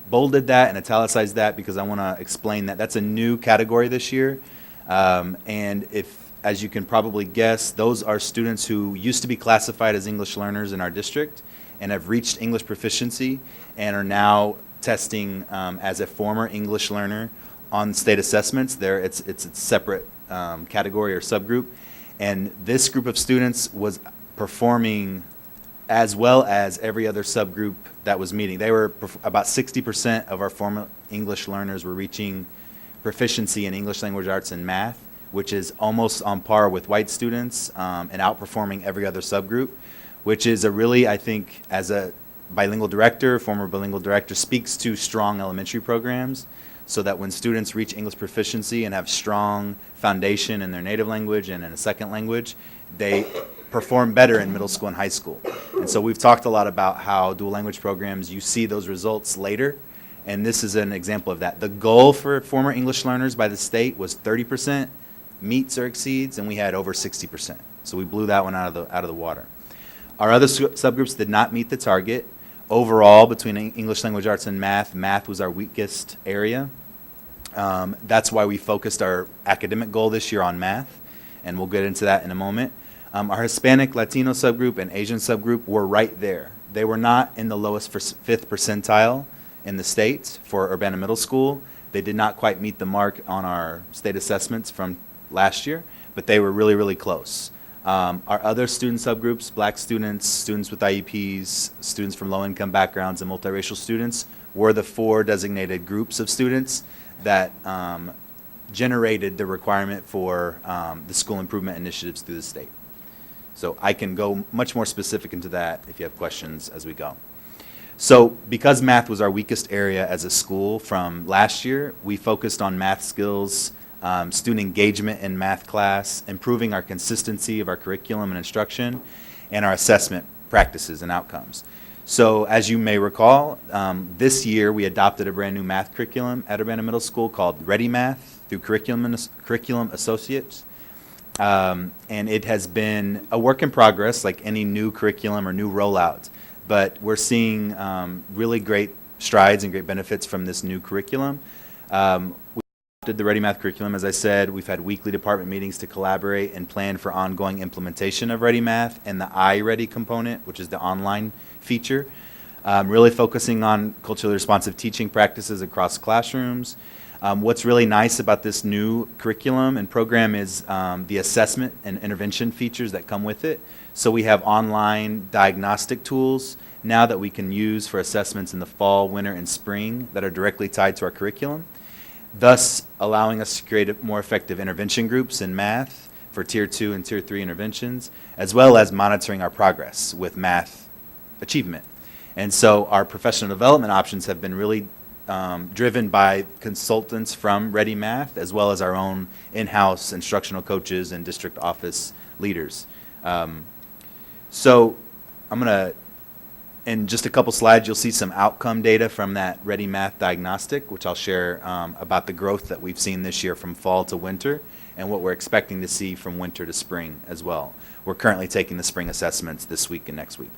bolded that and italicized that because I want to explain that that's a new category this year. And as you can probably guess, those are students who used to be classified as English learners in our district and have reached English proficiency and are now testing as a former English learner on state assessments. It's a separate category or subgroup. And this group of students was performing as well as every other subgroup that was meeting. They were about 60% of our former English learners were reaching proficiency in English language arts and math, which is almost on par with white students and outperforming every other subgroup, which is a really, I think, as a bilingual director, former bilingual director, speaks to strong elementary programs so that when students reach English proficiency and have strong foundation in their native language and in a second language, they perform better in middle school and high school. And so we've talked a lot about how dual language programs, you see those results later, and this is an example of that. The goal for former English learners by the state was 30% meets or exceeds, and we had over 60%. So we blew that one out of the water. Our other subgroups did not meet the target. Overall, between English language arts and math was our weakest area. That's why we focused our academic goal this year on math, and we'll get into that in a moment. Our Hispanic, Latino subgroup and Asian subgroup were right there. They were not in the lowest 5th percentile in the state for Urbana Middle School. They did not quite meet the mark on our state assessments from last year, but they were really, really close. Our other student subgroups, black students, students with IEPs, students from low-income backgrounds, and multiracial students were the 4 designated groups of students that generated the requirement for the school improvement initiatives through the state. So I can go much more specific into that if you have questions as we go. So because math was our weakest area as a school from last year, we focused on math skills, student engagement in math class, improving our consistency of our curriculum and instruction, and our assessment practices and outcomes. So as you may recall, this year we adopted a brand new math curriculum at Urbana Middle School called Ready Math through Curriculum Associates. And it has been a work in progress like any new curriculum or new rollout. But we're seeing really great strides and great benefits from this new curriculum. We adopted the Ready Math curriculum, as I said. We've had weekly department meetings to collaborate and plan for ongoing implementation of Ready Math and the iReady component, which is the online feature, really focusing on culturally responsive teaching practices across classrooms. What's really nice about this new curriculum and program is the assessment and intervention features that come with it. So we have online diagnostic tools now that we can use for assessments in the fall, winter, and spring that are directly tied to our curriculum, thus allowing us to create more effective intervention groups in math for Tier 2 and Tier 3 interventions, as well as monitoring our progress with math achievement. And so our professional development options have been really driven by consultants from Ready Math, as well as our own in-house instructional coaches and district office leaders. So I'm going to, in just a couple slides, you'll see some outcome data from that Ready Math diagnostic, which I'll share about the growth that we've seen this year from fall to winter and what we're expecting to see from winter to spring as well. We're currently taking the spring assessments this week and next week.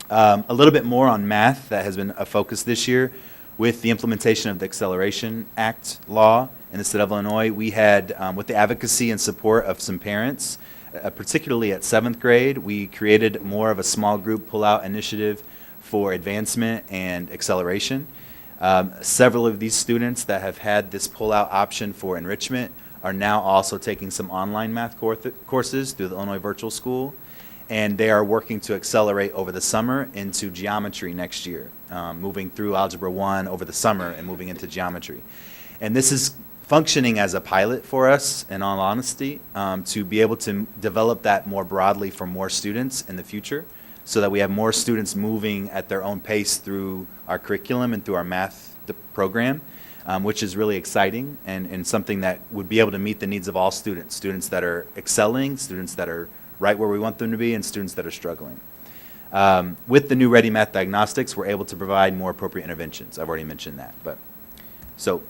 A little bit more on math that has been a focus this year. With the implementation of the Acceleration Act law in the state of Illinois, we had, with the advocacy and support of some parents, particularly at 7th grade, we created more of a small group pull-out initiative for advancement and acceleration. Several of these students that have had this pull-out option for enrichment are now also taking some online math courses through the Illinois Virtual School, and they are working to accelerate over the summer into geometry next year, moving through Algebra 1 over the summer and moving into geometry. And this is functioning as a pilot for us, in all honesty, to be able to develop that more broadly for more students in the future, so that we have more students moving at their own pace through our curriculum and through our math program, which is really exciting and something that would be able to meet the needs of all students, students that are excelling, students that are right where we want them to be, and students that are struggling. With the new Ready Math Diagnostics, we're able to provide more appropriate interventions. I've already mentioned that. So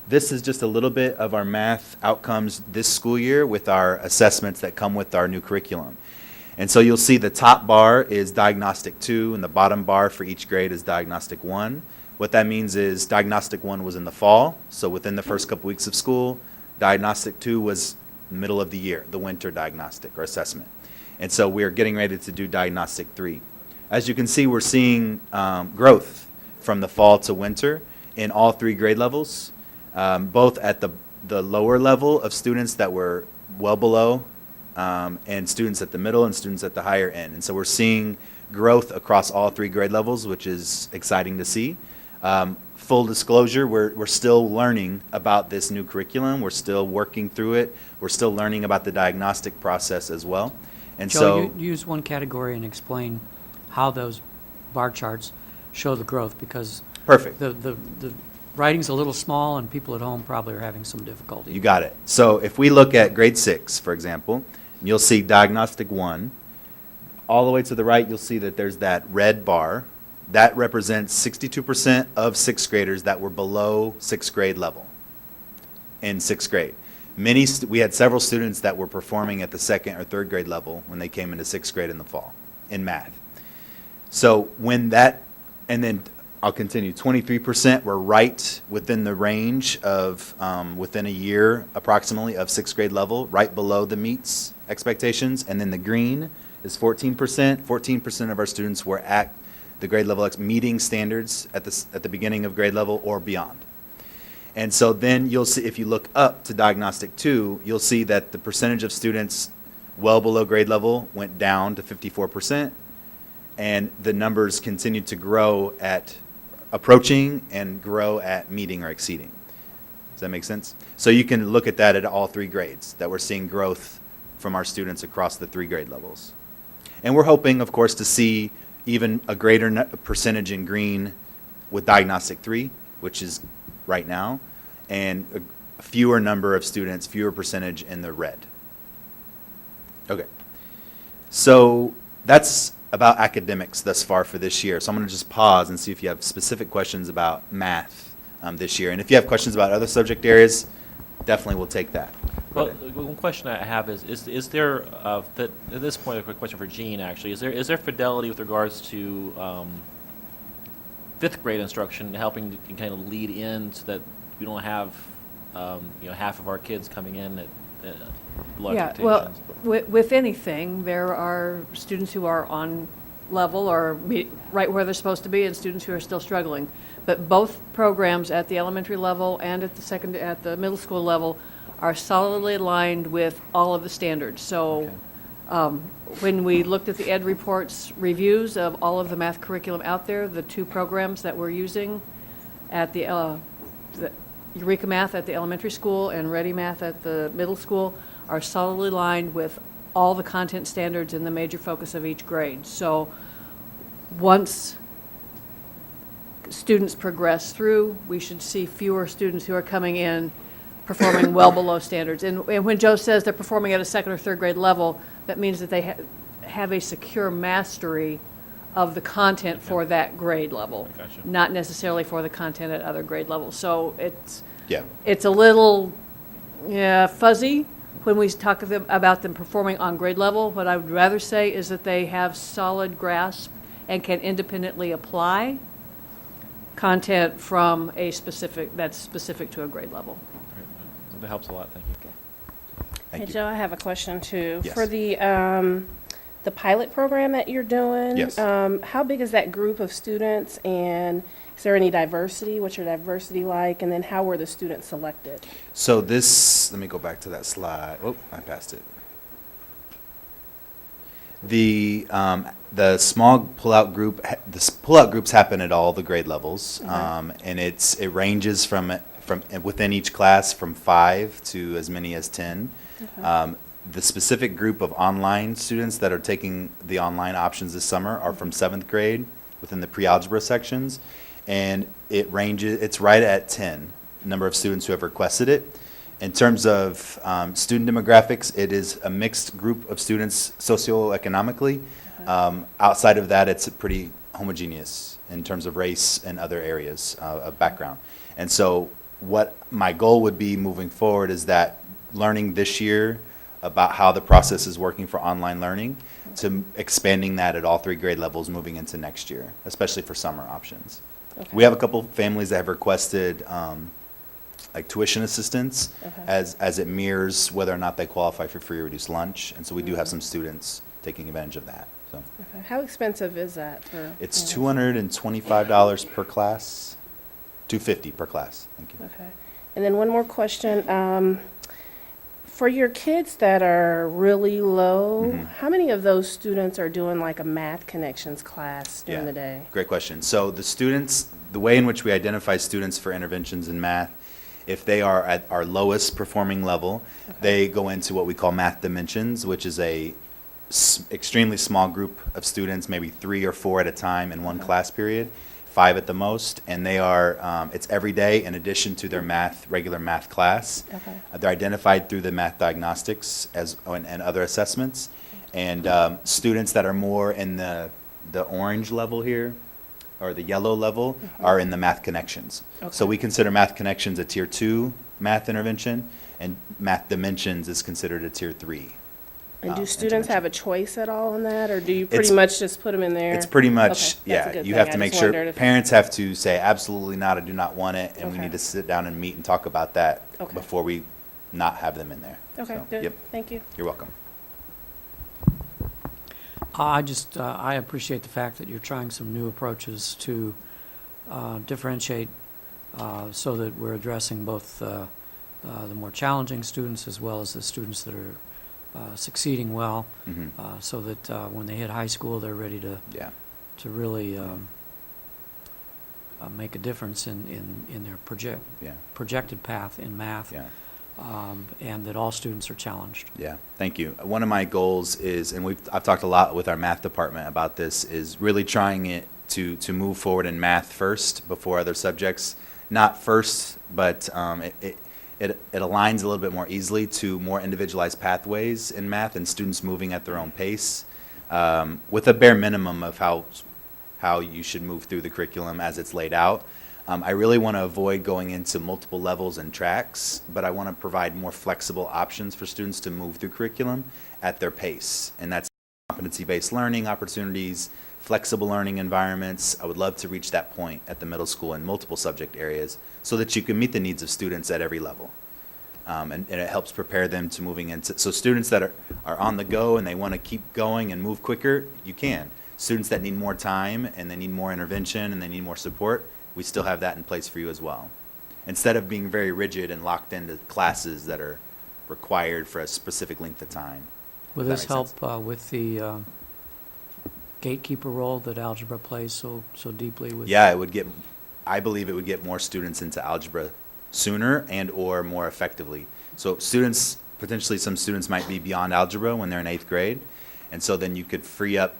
this is just a little bit of our math outcomes this school year with our assessments that come with our new curriculum. And so you'll see the top bar is Diagnostic 2, and the bottom bar for each grade is Diagnostic 1. What that means is Diagnostic 1 was in the fall, so within the first couple weeks of school. Diagnostic 2 was middle of the year, the winter diagnostic or assessment. And so we're getting ready to do Diagnostic 3. As you can see, we're seeing growth from the fall to winter in all 3 grade levels, both at the lower level of students that were well below, and students at the middle and students at the higher end. And so we're seeing growth across all 3 grade levels, which is exciting to see. Full disclosure, we're still learning about this new curriculum. We're still working through it. We're still learning about the diagnostic process as well. And Joe, so you use one category and explain how those bar charts show the growth, because perfect. The writing's a little small and people at home probably are having some difficulty. You got it. So if we look at grade 6, for example, you'll see Diagnostic 1. All the way to the right, you'll see that there's that red bar. That represents 62% of 6th graders that were below 6th grade level in 6th grade. We had several students that were performing at the 2nd or 3rd grade level when they came into 6th grade in the fall in math. So when that, and then I'll continue, 23% were right within the range of, within a year approximately of 6th grade level, right below the meets expectations. And then the green is 14%. 14% of our students were at the grade level meeting standards at the beginning of grade level or beyond. And so then you'll see, if you look up to Diagnostic 2, you'll see that the percentage of students well below grade level went down to 54%, and the numbers continued to grow at approaching and grow at meeting or exceeding. Does that make sense? So you can look at that at all 3 grades, that we're seeing growth from our students across the 3 grade levels. And we're hoping, of course, to see even a greater percentage in green with Diagnostic 3, which is right now, and a fewer number of students, fewer percentage in the red. Okay. So that's about academics thus far for this year. So I'm going to just pause and see if you have specific questions about math this year. And if you have questions about other subject areas, definitely we'll take that. Well, one question I have is there, at this point, a quick question for Jean, actually, is there fidelity with regards to 5th grade instruction, helping to kind of lead in so that we don't have, half of our kids coming in at low expectations? Well, with anything, there are students who are on level or right where they're supposed to be, and students who are still struggling. But both programs at the elementary level and at the middle school level are solidly aligned with all of the standards. So when we looked at the Ed Reports reviews of all of the math curriculum out there, the 2 programs that we're using at the Eureka Math at the elementary school and Ready Math at the middle school are solidly aligned with all the content standards and the major focus of each grade. So once students progress through, we should see fewer students who are coming in performing well below standards. And when Joe says they're performing at a 2nd or 3rd grade level, that means that they have a secure mastery of the content for that grade level, not necessarily for the content at other grade levels. So it's a little fuzzy when we talk about them performing on grade level. What I would rather say is that they have solid grasp and can independently apply content from that's specific to a grade level. That helps a lot. Thank you. Hey, Joe, I have a question too. Yes. For the the pilot program that you're doing. Yes. How big is that group of students, and is there any diversity? What's your diversity like? And then how were the students selected? So this, let me go back to that slide. Oh, I passed it. The small pullout group, the pullout groups happen at all the grade levels, and it ranges from within each class from 5 to as many as 10. Okay. The specific group of online students that are taking the online options this summer are from 7th grade within the pre-algebra sections, and it's right at 10 number of students who have requested it. In terms of student demographics, it is a mixed group of students socioeconomically. Outside of that, it's pretty homogeneous in terms of race and other areas of background. And so what my goal would be moving forward is that learning this year about how the process is working for online learning to expanding that at all 3 grade levels moving into next year, especially for summer options. Okay. We have a couple families that have requested like tuition assistance as it mirrors whether or not they qualify for free or reduced lunch. And so we do have some students taking advantage of that. So Okay. How expensive is that for? it's $225 per class, $250 per class. Thank you. Okay. And then one more question. For your kids that are really low, how many of those students are doing like a math connections class during the day? Great question. So the students, the way in which we identify students for interventions in math, if they are at our lowest performing level, they go into what we call math dimensions, which is a extremely small group of students, maybe 3 or 4 at a time in one class period, 5 at the most, and they are, it's every day in addition to their regular math class. Okay. They're identified through the math diagnostics and other assessments. And students that are more in the orange level here, or the yellow level, are in the math connections. So we consider math connections a tier 2 math intervention, and math dimensions is considered a tier 3. And do students have a choice at all in that, or do you It's- pretty much just put them in there? It's pretty much, Okay, that's a yeah, good you thing. have I to make just sure, wondered if- parents have to say, absolutely not, I do not want it, and we Okay. need to sit down and meet and talk about that Okay. before we not have them in there. Okay, So, good. Yep, Thank you. you're welcome. I appreciate the fact that you're trying some new approaches to differentiate so that we're addressing both the more challenging students as well as the students that are succeeding well, so that when they hit high school, they're ready to really make a difference in their projected path in math. And that all students are challenged. Yeah, thank you. One of my goals is, and I've talked a lot with our math department about this, is really trying it to move forward in math first before other subjects. Not first, but it aligns a little bit more easily to more individualized pathways in math and students moving at their own pace, with a bare minimum of how you should move through the curriculum as it's laid out. I really want to avoid going into multiple levels and tracks, but I want to provide more flexible options for students to move through curriculum at their pace. And that's competency-based learning opportunities, flexible learning environments. I would love to reach that point at the middle school in multiple subject areas so that you can meet the needs of students at every level. And it helps prepare them to moving into, so students that are on the go and they want to keep going and move quicker, you can. Students that need more time and they need more intervention and they need more support, we still have that in place for you as well. Instead of being very rigid and locked into classes that are required for a specific length of time. Will If that this makes help sense. with the gatekeeper role that algebra plays so deeply with? Yeah, I believe it would get more students into algebra sooner and or more effectively. So students, potentially some students might be beyond algebra when they're in 8th grade. And so then you could free up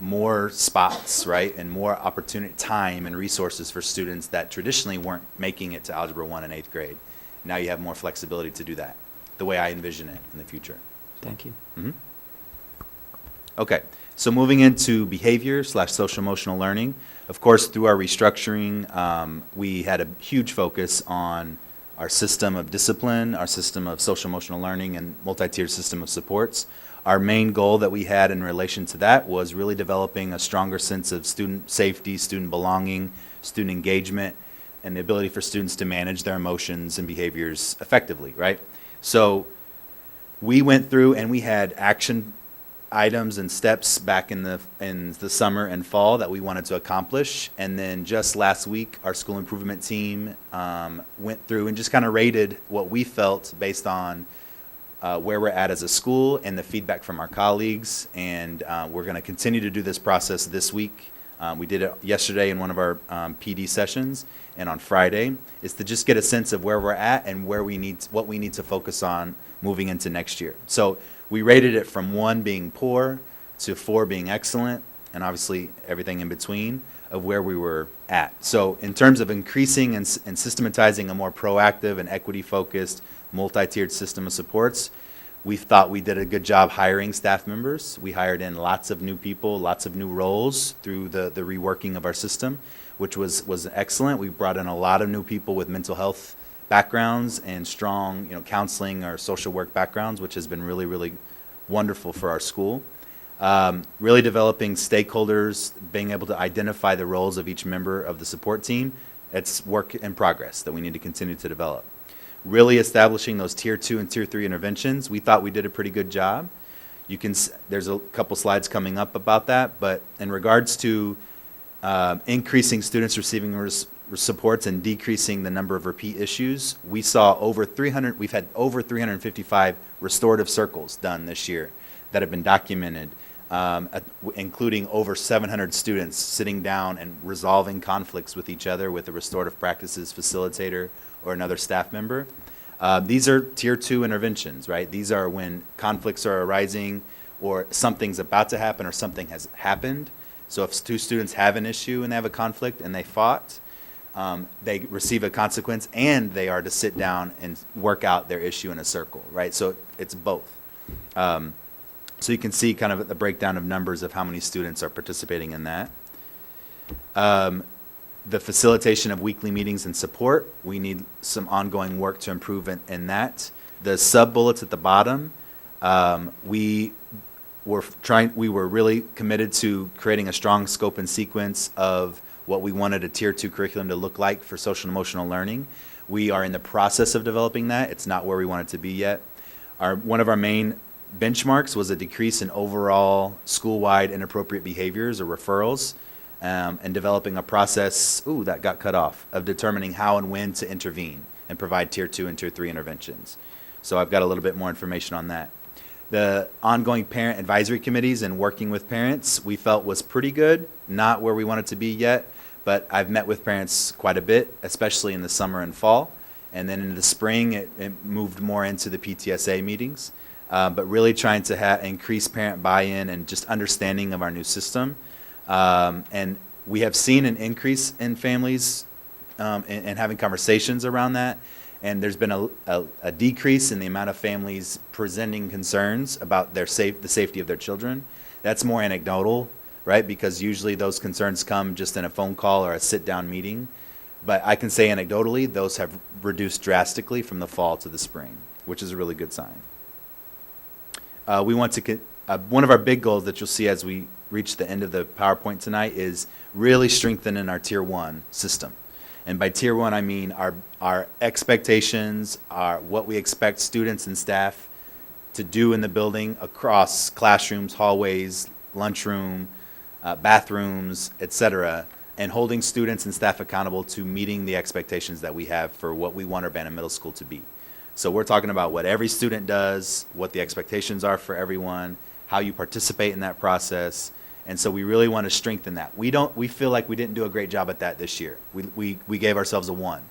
more spots, right, and more opportunity, time and resources for students that traditionally weren't making it to Algebra 1 in 8th grade. Now you have more flexibility to do that, the way I envision it in the future. Thank you. Okay, so moving into behavior/social emotional learning. Of course, through our restructuring, we had a huge focus on our system of discipline, our system of social emotional learning, and multi-tiered system of supports. Our main goal that we had in relation to that was really developing a stronger sense of student safety, student belonging, student engagement, and the ability for students to manage their emotions and behaviors effectively, right? So we went through and we had action items and steps back in the summer and fall that we wanted to accomplish. And then just last week, our school improvement team went through and just kind of rated what we felt based on where we're at as a school and the feedback from our colleagues. And we're going to continue to do this process this week. We did it yesterday in one of our PD sessions, and on Friday, is to just get a sense of where we're at and what we need to focus on moving into next year. So we rated it from 1 being poor to 4 being excellent, and obviously everything in between of where we were at. So in terms of increasing and systematizing a more proactive and equity-focused multi-tiered system of supports, we thought we did a good job hiring staff members. We hired in lots of new people, lots of new roles through the reworking of our system, which was excellent. We brought in a lot of new people with mental health backgrounds and strong, counseling or social work backgrounds, which has been really, really wonderful for our school. Really developing stakeholders, being able to identify the roles of each member of the support team. It's work in progress that we need to continue to develop. Really establishing those tier 2 and tier 3 interventions. We thought we did a pretty good job. There's a couple slides coming up about that, but in regards to increasing students receiving supports and decreasing the number of repeat issues, we've had over 355 restorative circles done this year that have been documented, including over 700 students sitting down and resolving conflicts with each other with a restorative practices facilitator or another staff member. These are tier 2 interventions, right? These are when conflicts are arising or something's about to happen or something has happened. So if 2 students have an issue and they have a conflict and they fought, they receive a consequence and they are to sit down and work out their issue in a circle, right? So it's both. So you can see kind of the breakdown of numbers of how many students are participating in that. The facilitation of weekly meetings and support, we need some ongoing work to improve in that. The sub-bullets at the bottom, we were really committed to creating a strong scope and sequence of what we wanted a tier 2 curriculum to look like for social and emotional learning. We are in the process of developing that. It's not where we want it to be yet. One of our main benchmarks was a decrease in overall school-wide inappropriate behaviors or referrals, and developing a process, that got cut off, of determining how and when to intervene and provide tier 2 and tier 3 interventions. So I've got a little bit more information on that. The ongoing parent advisory committees and working with parents we felt was pretty good, not where we want it to be yet, but I've met with parents quite a bit, especially in the summer and fall. And then in the spring, it moved more into the PTSA meetings, but really trying to increase parent buy-in and just understanding of our new system. And we have seen an increase in families and having conversations around that. And there's been a decrease in the amount of families presenting concerns about the safety of their children. That's more anecdotal, right? Because usually those concerns come just in a phone call or a sit-down meeting. But I can say anecdotally, those have reduced drastically from the fall to the spring, which is a really good sign. We want to one of our big goals that you'll see as we reach the end of the PowerPoint tonight is really strengthening our Tier 1 system. And by Tier 1, I mean our expectations, what we expect students and staff to do in the building across classrooms, hallways, lunchroom, bathrooms, etc., and holding students and staff accountable to meeting the expectations that we have for what we want Urbana Middle School to be. So we're talking about what every student does, what the expectations are for everyone, how you participate in that process, and so we really want to strengthen that. We feel like we didn't do a great job at that this year. We gave ourselves a 1.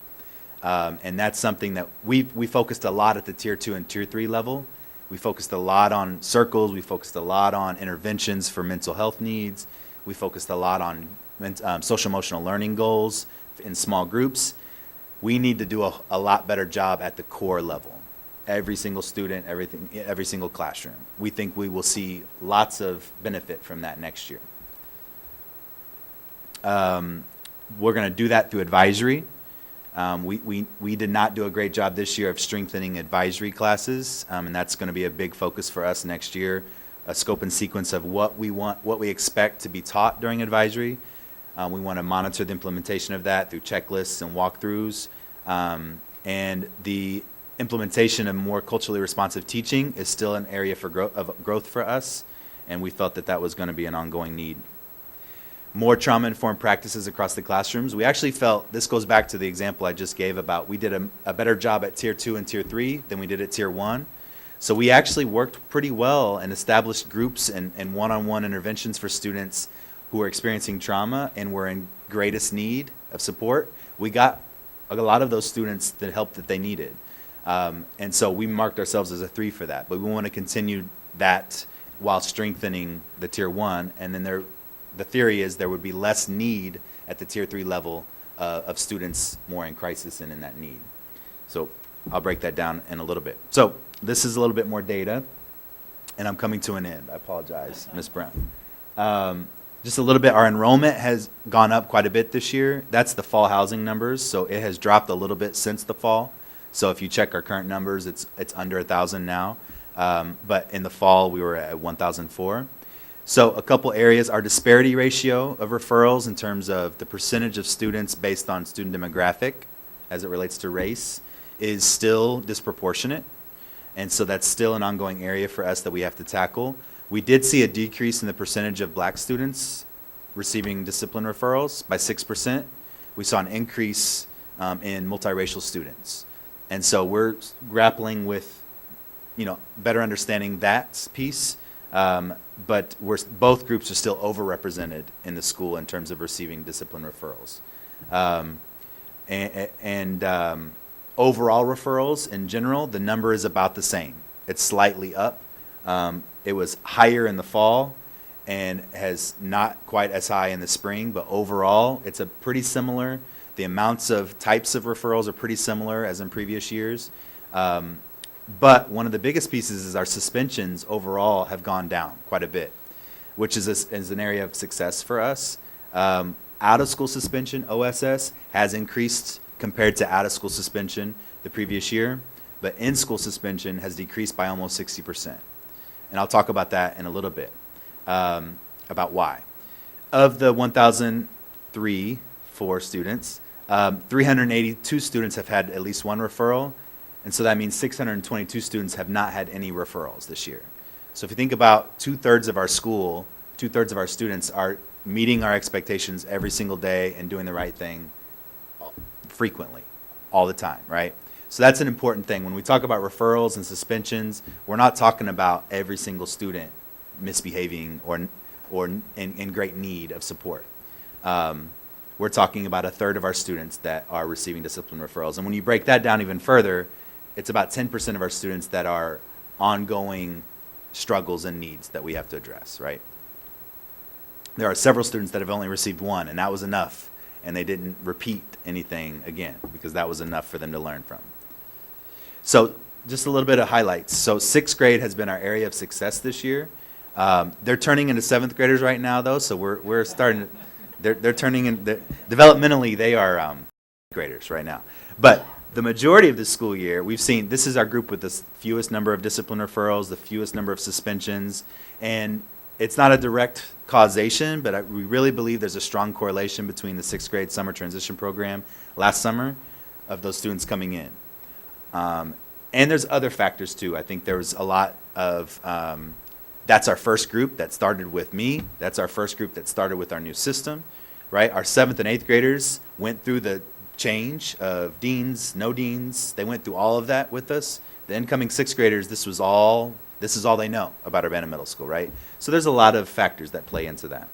And that's something that we focused a lot at the Tier 2 and Tier 3 level. We focused a lot on circles. We focused a lot on interventions for mental health needs. We focused a lot on social emotional learning goals in small groups. We need to do a lot better job at the core level. Every single student, every single classroom. We think we will see lots of benefit from that next year. We're going to do that through advisory. We did not do a great job this year of strengthening advisory classes, and that's going to be a big focus for us next year. A scope and sequence of what we expect to be taught during advisory. We want to monitor the implementation of that through checklists and walkthroughs. And the implementation of more culturally responsive teaching is still an area of growth for us. and we felt that that was going to be an ongoing need. More trauma-informed practices across the classrooms. We actually felt, this goes back to the example I just gave about we did a better job at Tier 2 and Tier 3 than we did at Tier 1. So we actually worked pretty well and established groups and one-on-one interventions for students who were experiencing trauma and were in greatest need of support. We got a lot of those students the help that they needed. And so we marked ourselves as a 3 for that. But we want to continue that while strengthening the Tier 1. And then the theory is there would be less need at the Tier 3 level of students more in crisis and in that need. So I'll break that down in a little bit. So this is a little bit more data, and I'm coming to an end. I apologize, Ms. Brown. Just a little bit, our enrollment has gone up quite a bit this year. That's the fall housing numbers, so it has dropped a little bit since the fall. So if you check our current numbers, it's under 1,000 now. But in the fall, we were at 1,004. So a couple areas, our disparity ratio of referrals in terms of the percentage of students based on student demographic as it relates to race is still disproportionate. And so that's still an ongoing area for us that we have to tackle. We did see a decrease in the percentage of black students receiving discipline referrals by 6%. We saw an increase in multiracial students. And so we're grappling with, better understanding that piece. But both groups are still overrepresented in the school in terms of receiving discipline referrals. Overall referrals in general, the number is about the same. It's slightly up. It was higher in the fall and has not quite as high in the spring, but overall it's a pretty similar. The amounts of types of referrals are pretty similar as in previous years. But one of the biggest pieces is our suspensions overall have gone down quite a bit, which is an area of success for us. Out-of-school suspension, OSS, has increased compared to out-of-school suspension the previous year, but in-school suspension has decreased by almost 60%. And I'll talk about that in a little bit, about why. Of the 1,003 for students, 382 students have had at least one referral, and so that means 622 students have not had any referrals this year. So if you think about 2/3 of our school, 2/3 of our students are meeting our expectations every single day and doing the right thing frequently, all the time, right? So that's an important thing. When we talk about referrals and suspensions, we're not talking about every single student misbehaving or in great need of support. We're talking about 1/3 of our students that are receiving discipline referrals. And when you break that down even further, it's about 10% of our students that are ongoing struggles and needs that we have to address, right? There are several students that have only received one, and that was enough, and they didn't repeat anything again because that was enough for them to learn from. So just a little bit of highlights. So 6th grade has been our area of success this year. They're turning into 7th graders right now, though, so we're starting. They're turning in. Developmentally, they are graders right now. But the majority of the school year, we've seen this is our group with the fewest number of discipline referrals, the fewest number of suspensions, and it's not a direct causation, but we really believe there's a strong correlation between the 6th grade summer transition program last summer of those students coming in. And there's other factors too. I think there was a lot of, that's our first group that started with me. That's our first group that started with our new system, right? Our 7th and 8th graders went through the change of deans, no deans. They went through all of that with us. The incoming 6th graders, this is all they know about Urbana Middle School, right? So there's a lot of factors that play into that.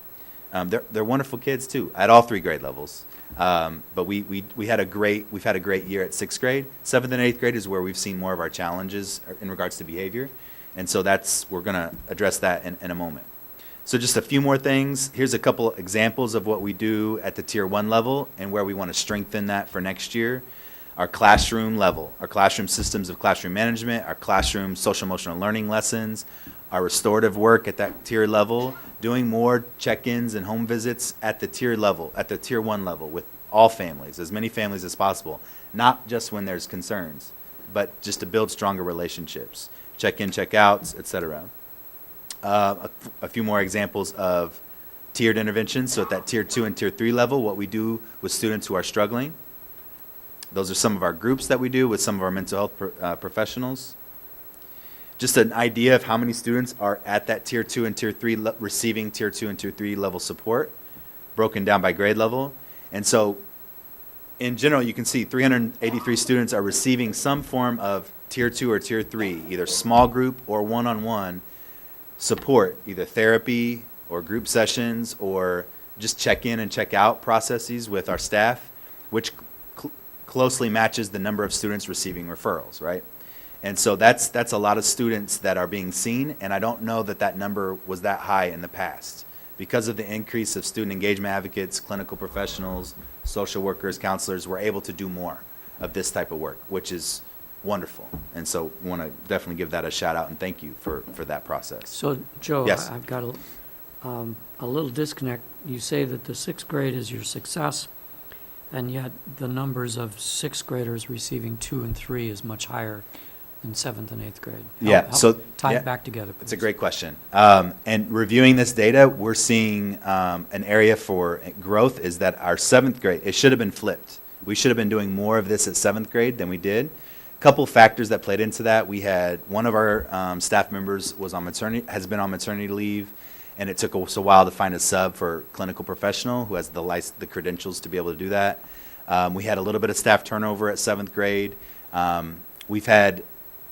They're wonderful kids too, at all 3 grade levels. But we've had a great year at 6th grade. 7th and 8th grade is where we've seen more of our challenges in regards to behavior. And so we're gonna address that in a moment. So just a few more things. Here's a couple examples of what we do at the Tier 1 level and where we want to strengthen that for next year. Our classroom level, our classroom systems of classroom management, our classroom social emotional learning lessons, our restorative work at that tier level, doing more check-ins and home visits at the tier level, at the Tier 1 level with all families, as many families as possible, not just when there's concerns, but just to build stronger relationships, check-in, check-outs, etc. A few more examples of tiered interventions. So at that Tier 2 and Tier 3 level, what we do with students who are struggling. Those are some of our groups that we do with some of our mental health professionals. just an idea of how many students are at that Tier 2 and Tier 3 receiving Tier 2 and Tier 3 level support, broken down by grade level. And so in general, you can see 383 students are receiving some form of Tier 2 or Tier 3, either small group or one-on-one support, either therapy or group sessions or just check-in and check-out processes with our staff, which closely matches the number of students receiving referrals, right? And so that's a lot of students that are being seen, and I don't know that that number was that high in the past. Because of the increase of student engagement advocates, clinical professionals, social workers, counselors, we're able to do more of this type of work, which is wonderful. And so we want to definitely give that a shout out and thank you for that process. So, Joe, Yes. I've got a little disconnect. You say that the sixth grade is your success, and yet the numbers of sixth graders receiving 2 and 3 is much higher in seventh and eighth grade. Tie it back together, It's a please. great question. And reviewing this data, we're seeing an area for growth is that our seventh grade, it should have been flipped. We should have been doing more of this at seventh grade than we did. A couple factors that played into that. We had one of our staff members has been on maternity leave, and it took us a while to find a sub for clinical professional who has the credentials to be able to do that. We had a little bit of staff turnover at seventh grade. We've had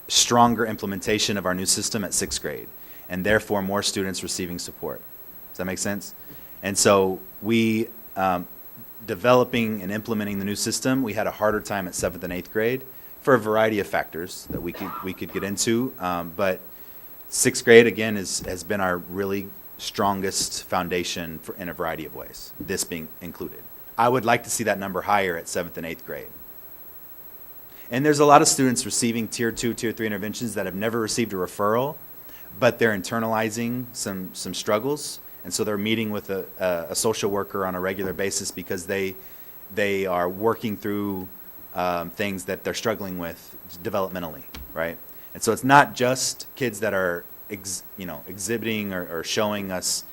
stronger implementation of our new system at sixth grade, and therefore more students receiving support. Does that make sense? And so we, developing and implementing the new system, we had a harder time at seventh and eighth grade for a variety of factors that we could get into. But sixth grade, again, has been our really strongest foundation in a variety of ways, this being included. I would like to see that number higher at seventh and eighth grade. And there's a lot of students receiving Tier 2, Tier 3 interventions that have never received a referral, but they're internalizing some struggles. And so they're meeting with a social worker on a regular basis because they are working through things that they're struggling with developmentally, right? And so it's not just kids that are exhibiting or showing us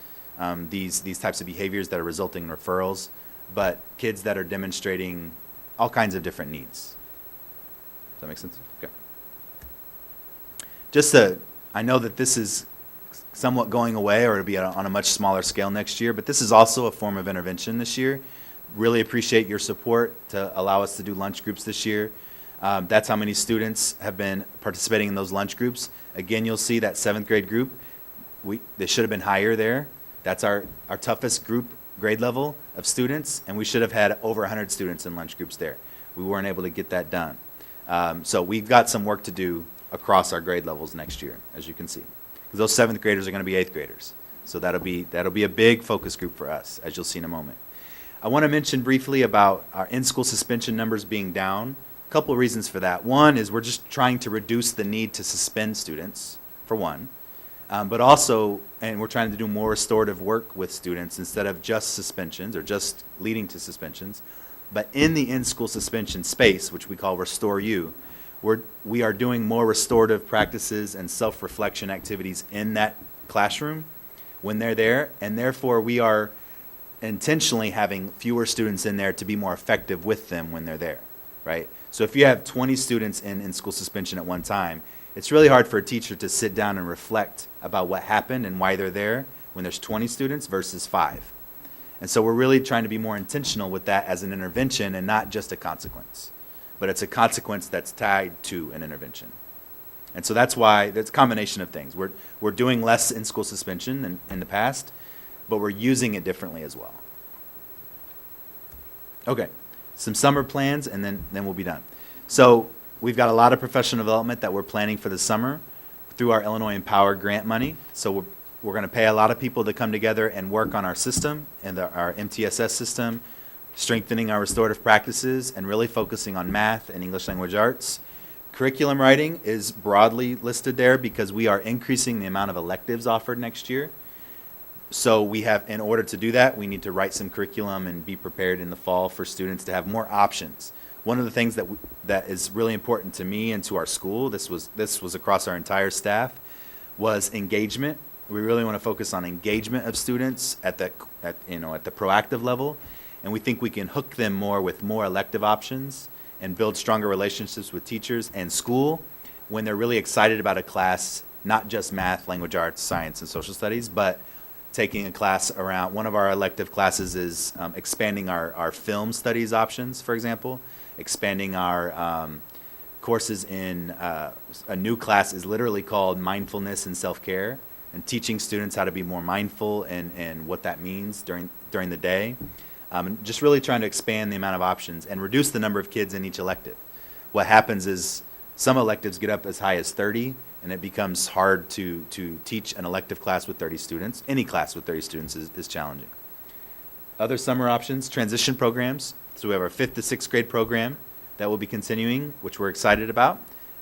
these types of behaviors that are resulting in referrals, but kids that are demonstrating all kinds of different needs. Does that make sense? Okay. I know that this is somewhat going away, or it'll be on a much smaller scale next year, but this is also a form of intervention this year. Really appreciate your support to allow us to do lunch groups this year. That's how many students have been participating in those lunch groups. Again, you'll see that seventh grade group, they should have been higher there. That's our toughest group grade level of students, and we should have had over 100 students in lunch groups there. We weren't able to get that done. So we've got some work to do across our grade levels next year, as you can see. Because those seventh graders are going to be eighth graders. So that'll be a big focus group for us, as you'll see in a moment. I want to mention briefly about our in-school suspension numbers being down. A couple of reasons for that. One is we're just trying to reduce the need to suspend students, for one. But also, and we're trying to do more restorative work with students instead of just suspensions or just leading to suspensions. But in the in-school suspension space, which we call Restore You, we are doing more restorative practices and self-reflection activities in that classroom when they're there, and therefore we are intentionally having fewer students in there to be more effective with them when they're there, right? So if you have 20 students in school suspension at one time, it's really hard for a teacher to sit down and reflect about what happened and why they're there when there's 20 students versus 5. And so we're really trying to be more intentional with that as an intervention and not just a consequence. But it's a consequence that's tied to an intervention. And so that's why, that's a combination of things. We're doing less in-school suspension than in the past, but we're using it differently as well. Okay, some summer plans, and then we'll be done. So we've got a lot of professional development that we're planning for the summer through our Illinois Empower grant money. So we're going to pay a lot of people to come together and work on our system and our MTSS system, strengthening our restorative practices, and really focusing on math and English language arts. Curriculum writing is broadly listed there because we are increasing the amount of electives offered next year. So we have, in order to do that, we need to write some curriculum and be prepared in the fall for students to have more options. One of the things that is really important to me and to our school, this was across our entire staff, was engagement. We really want to focus on engagement of students at the proactive level, and we think we can hook them more with more elective options and build stronger relationships with teachers and school when they're really excited about a class, not just math, language arts, science, and social studies, but taking a class around, one of our elective classes is expanding our film studies options, for example, expanding our courses in, a new class is literally called Mindfulness and Self-Care, and teaching students how to be more mindful and what that means during the day. And just really trying to expand the amount of options and reduce the number of kids in each elective. What happens is some electives get up as high as 30, and it becomes hard to teach an elective class with 30 students. Any class with 30 students is challenging. Other summer options, transition programs. So we have our 5th to 6th grade program that will be continuing, which we're excited about.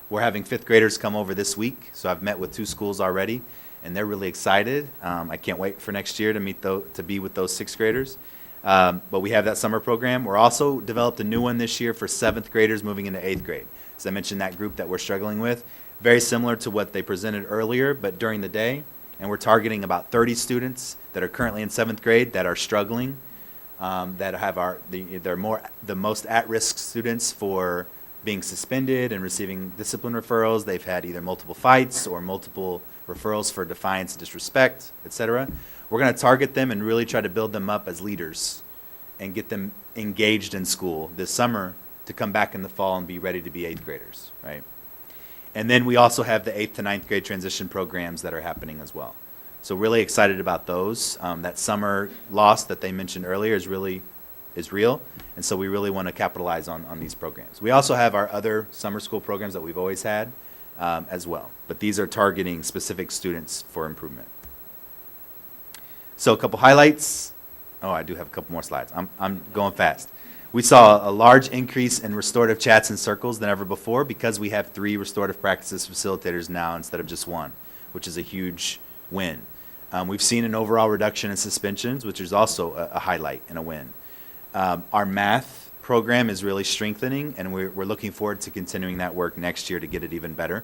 We're having 5th graders come over this week, so I've met with 2 schools already, and they're really excited. I can't wait for next year to be with those 6th graders. But we have that summer program. We're also developed a new one this year for 7th graders moving into 8th grade. As I mentioned, that group that we're struggling with, very similar to what they presented earlier, but during the day. And we're targeting about 30 students that are currently in 7th grade that are struggling, that have they're the most at-risk students for being suspended and receiving discipline referrals. They've had either multiple fights or multiple referrals for defiance, disrespect, etc. We're going to target them and really try to build them up as leaders and get them engaged in school this summer to come back in the fall and be ready to be 8th graders, right? And then we also have the 8th to 9th grade transition programs that are happening as well. So really excited about those. That summer loss that they mentioned earlier is real, and so we really want to capitalize on these programs. We also have our other summer school programs that we've always had as well, but these are targeting specific students for improvement. So a couple highlights. Oh, I do have a couple more slides. I'm going fast. We saw a large increase in restorative chats and circles than ever before because we have 3 restorative practices facilitators now instead of just 1, which is a huge win. We've seen an overall reduction in suspensions, which is also a highlight and a win. Our math program is really strengthening, and we're looking forward to continuing that work next year to get it even better.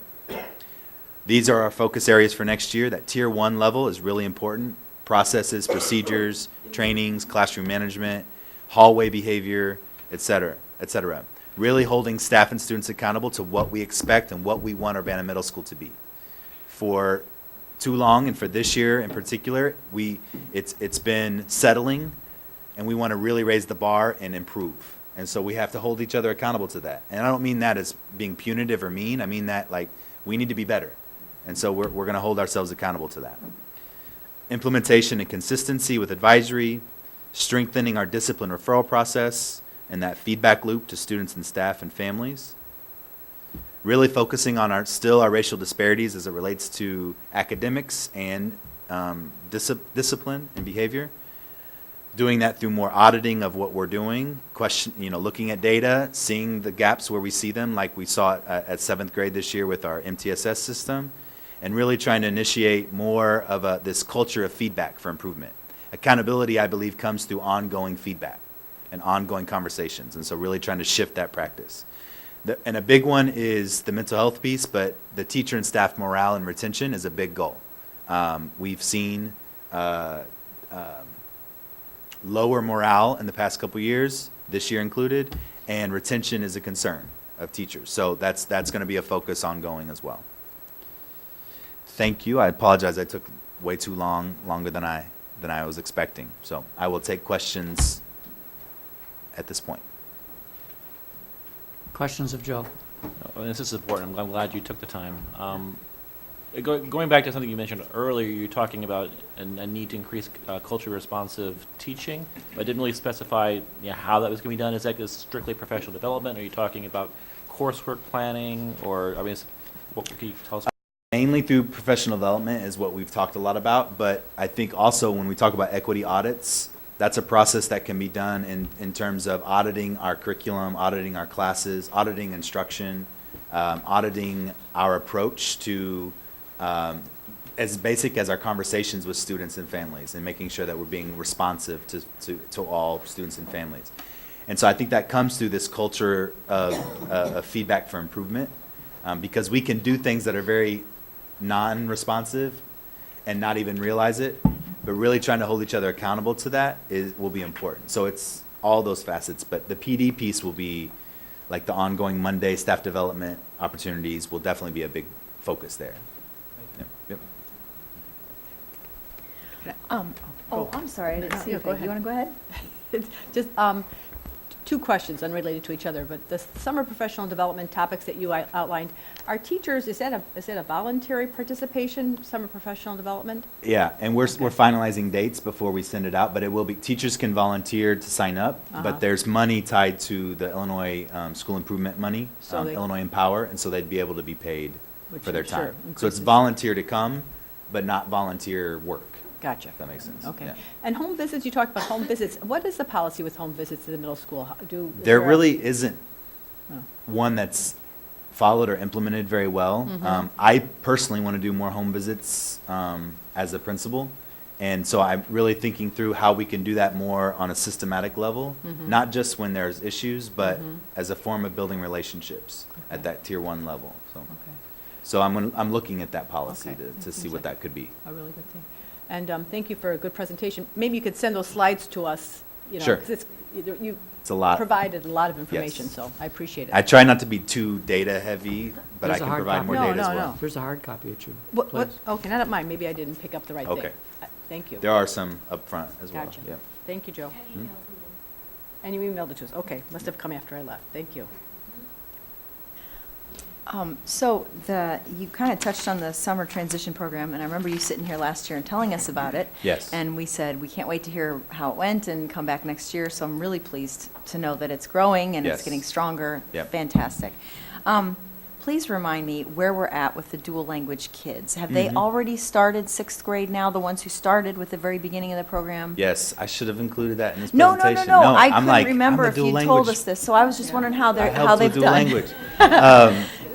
These are our focus areas for next year. That Tier 1 level is really important. Processes, procedures, trainings, classroom management, hallway behavior, et cetera, et cetera. Really holding staff and students accountable to what we expect and what we want Urbana Middle School to be. For too long, and for this year in particular, it's been settling, and we want to really raise the bar and improve. And so we have to hold each other accountable to that. And I don't mean that as being punitive or mean. I mean that like we need to be better. And so we're going to hold ourselves accountable to that. Implementation and consistency with advisory, strengthening our discipline referral process and that feedback loop to students and staff and families. Really focusing on our racial disparities as it relates to academics and discipline and behavior. Doing that through more auditing of what we're doing, looking at data, seeing the gaps where we see them, like we saw at 7th grade this year with our MTSS system, and really trying to initiate more of this culture of feedback for improvement. Accountability, I believe, comes through ongoing feedback and ongoing conversations, and so really trying to shift that practice. And a big one is the mental health piece, but the teacher and staff morale and retention is a big goal. We've seen lower morale in the past couple years, this year included, and retention is a concern of teachers. So that's going to be a focus ongoing as well. Thank you. I apologize. I took way too longer than I was expecting. So I will take questions at this point. Questions of Joe? This is important. I'm glad you took the time. Going back to something you mentioned earlier, you're talking about a need to increase culturally responsive teaching. I didn't really specify how that was going to be done. Is that just strictly professional development? Are you talking about coursework planning? Or, what can you tell us? Mainly through professional development is what we've talked a lot about, but I think also when we talk about equity audits, that's a process that can be done in terms of auditing our curriculum, auditing our classes, auditing instruction, auditing our approach to as basic as our conversations with students and families, and making sure that we're being responsive to all students and families. And so I think that comes through this culture of feedback for improvement, because we can do things that are very non-responsive and not even realize it, but really trying to hold each other accountable to that will be important. So it's all those facets, but the PD piece will be like the ongoing Monday staff development opportunities will definitely be a big focus there. Yep. I'm sorry, I didn't see Yeah, it. go You ahead. want to go ahead? Just two questions unrelated to each other, but the summer professional development topics that you outlined, are teachers, is that a voluntary participation, summer professional development? Yeah, and we're finalizing dates before we send it out, but it will be, teachers can volunteer to sign up, but there's money tied to the Illinois school improvement money, So they- Illinois Empower, and so they'd be able to be paid Which for their I'm sure time. So it's increases- volunteer to come, but not volunteer work, Gotcha. if that makes sense. Okay. Yeah. And home visits, you talked about home visits. What is the policy with home visits to the middle school? Is There a- really isn't Oh. one that's followed or implemented very well. Mhm. I personally want to do more home visits as a principal. And so I'm really thinking through how we can do that more on a systematic level, Mhm. not just when there's issues, but Mhm. as a form of building relationships Okay. at that tier 1 level. So, Okay. so I'm looking at that policy Okay. to see Seems what like that could be. A really good thing. And thank you for a good presentation. Maybe you could send those slides to us, you know, Sure. 'cause you It's a lot. provided a lot of information, Yes. so I appreciate it. I try not to be too data heavy, but There's I a can hard provide copy. more No, data as no, well. no. There's a hard copy at you. What, Please. okay, not at mine, maybe I didn't pick up the right thing. Okay. Thank you. There are some up front as well. Gotcha. Yeah. Thank you, Joe. Mhm. And you emailed it to us. Okay, must have come after I left. Thank you. So you kind of touched on the summer transition program, and I remember you sitting here last year and telling us about it. Yes. And we said, we can't wait to hear how it went and come back next year, so I'm really pleased to know that it's growing and Yes. it's getting stronger. Yep. Fantastic. Please remind me where we're at with the dual language kids. Have they Mhm. already started 6th grade now, the ones who started with the very beginning of the program? Yes, I should have included that in this No, presentation. no. I I'm couldn't like, remember I'm a if you dual told language. us this, so I was just wondering how I they're, helped how with they've dual done. language.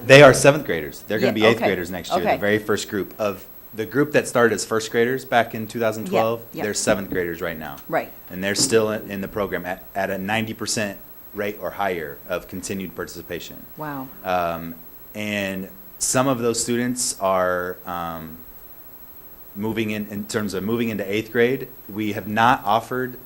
They are 7th graders. They're going to Yeah, be 8th okay. graders next year. Okay. The very first group of the group that started as 1st graders back in 2012. Yeah, yeah. They're 7th graders right now. Right. And they're still in the program at a 90% rate or higher of continued participation. Wow. And some of those students are moving in terms of moving into 8th grade. We have not offered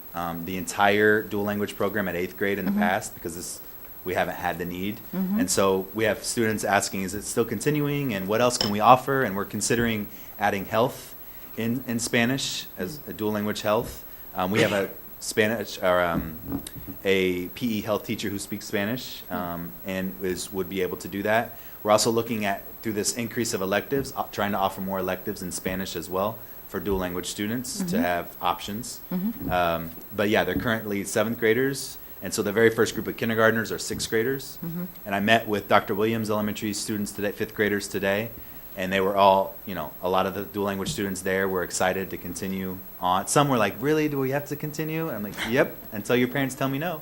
the entire dual language program at 8th grade in the Mhm. past because we haven't had the need. Mhm. And so we have students asking, is it still continuing and what else can we offer? And we're considering adding health in Spanish as a dual language health. We have a Spanish or a PE health teacher who speaks Spanish and would be able to do that. We're also looking at, through this increase of electives, trying to offer more electives in Spanish as well for dual language students to Mhm. have options. Mhm. But yeah, they're currently 7th graders, and so the very first group of kindergartners are 6th graders. Mhm. And I met with Dr. Williams elementary students today, 5th graders today, and they were all, a lot of the dual language students there were excited to continue on. Some were like, really, do we have to continue? I'm like, yep, until your parents tell me no.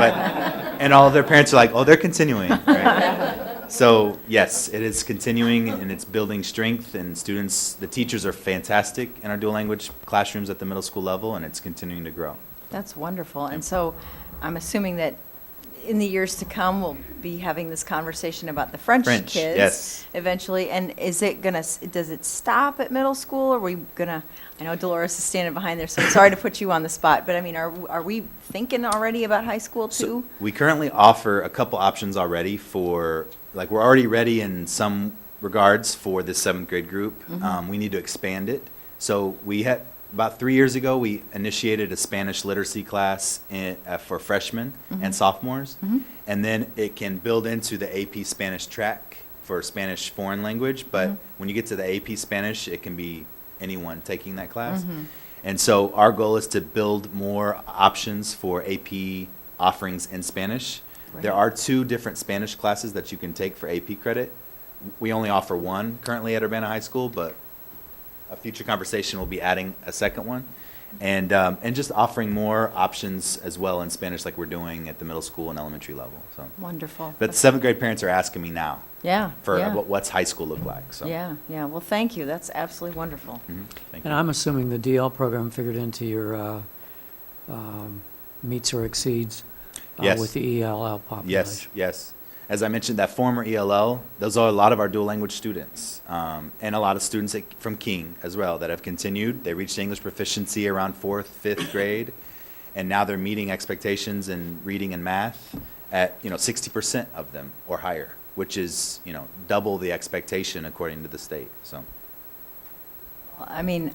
And all of their parents are like, oh, they're continuing, right? So yes, it is continuing and it's building strength and students, the teachers are fantastic in our dual language classrooms at the middle school level and it's continuing to grow. That's wonderful. And so I'm assuming that in the years to come, we'll be having this conversation about the French French, kids yes. eventually. And is it gonna, does it stop at middle school? Or are we gonna, I know Dolores is standing behind there, so I'm sorry to put you on the spot, but I mean, are we thinking already about high school too? We currently offer a couple options already for, like, we're already ready in some regards for the 7th grade group. Mhm. We need to expand it. So we had, about 3 years ago, we initiated a Spanish literacy class for freshmen Mhm. and sophomores. Mhm. And then it can build into the AP Spanish track for Spanish foreign language. But Mhm. when you get to the AP Spanish, it can be anyone taking that class. Mhm. And so our goal is to build more options for AP offerings in Spanish. There Right. are 2 different Spanish classes that you can take for AP credit. We only offer one currently at Urbana High School, but a future conversation will be adding a second one. And just offering more options as well in Spanish like we're doing at the middle school and elementary level. So. Wonderful. But 7th grade parents are asking me now Yeah. for yeah. what's high school look like. So. Yeah, yeah. Well, thank you. That's absolutely wonderful. Mhm. Thank And you. I'm assuming the DL program figured into your meets or exceeds Yes. with the ELL population. Yes, yes. As I mentioned, that former ELL, those are a lot of our dual language students, and a lot of students from King as well that have continued. They reached English proficiency around 4th, 5th grade, and now they're meeting expectations in reading and math. at, 60% of them or higher, which is, double the expectation according to the state, so. I mean,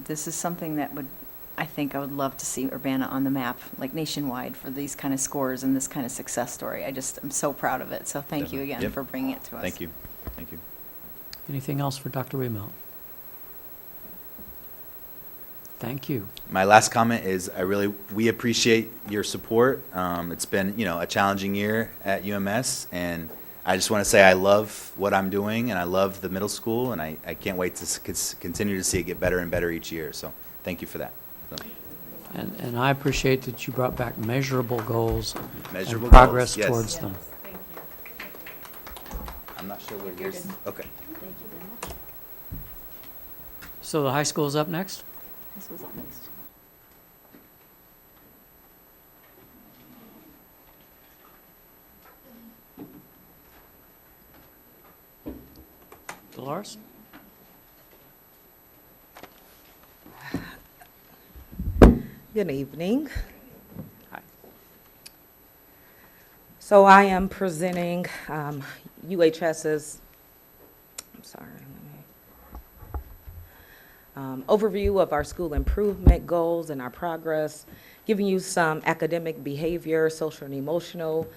this is something that I think I would love to see Urbana on the map, like nationwide, for these kind of scores and this kind of success story. I'm so proud of it, so thank you Definitely. again Yep. for bringing it to us. Thank you. Thank you. Anything else for Dr. Wehmelt? Thank you. My last comment is we appreciate your support. It's been, a challenging year at UMS, and I just want to say I love what I'm doing, and I love the middle school, and I can't wait to continue to see it get better and better each year. So thank you for that. So. And I appreciate that you brought back measurable goals Measurable and progress goals, yes. towards them. I'm not sure what yours. Okay. So the high school is up next? This was up next. Dolores? Good evening. So I am presenting UHS's, overview of our school improvement goals and our progress, giving you some academic behavior, social and emotional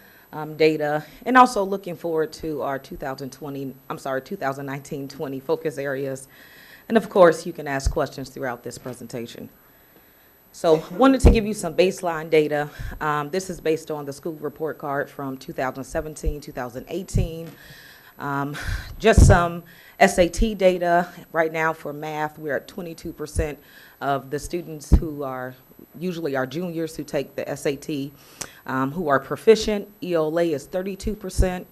data, and also looking forward to our 2019-20 focus areas. And of course, you can ask questions throughout this presentation. So wanted to give you some baseline data. This is based on the school report card from 2017, 2018. Just some SAT data. Right now for math, we're at 22% of the students who are usually our juniors who take the SAT who are proficient. ELA is 32%.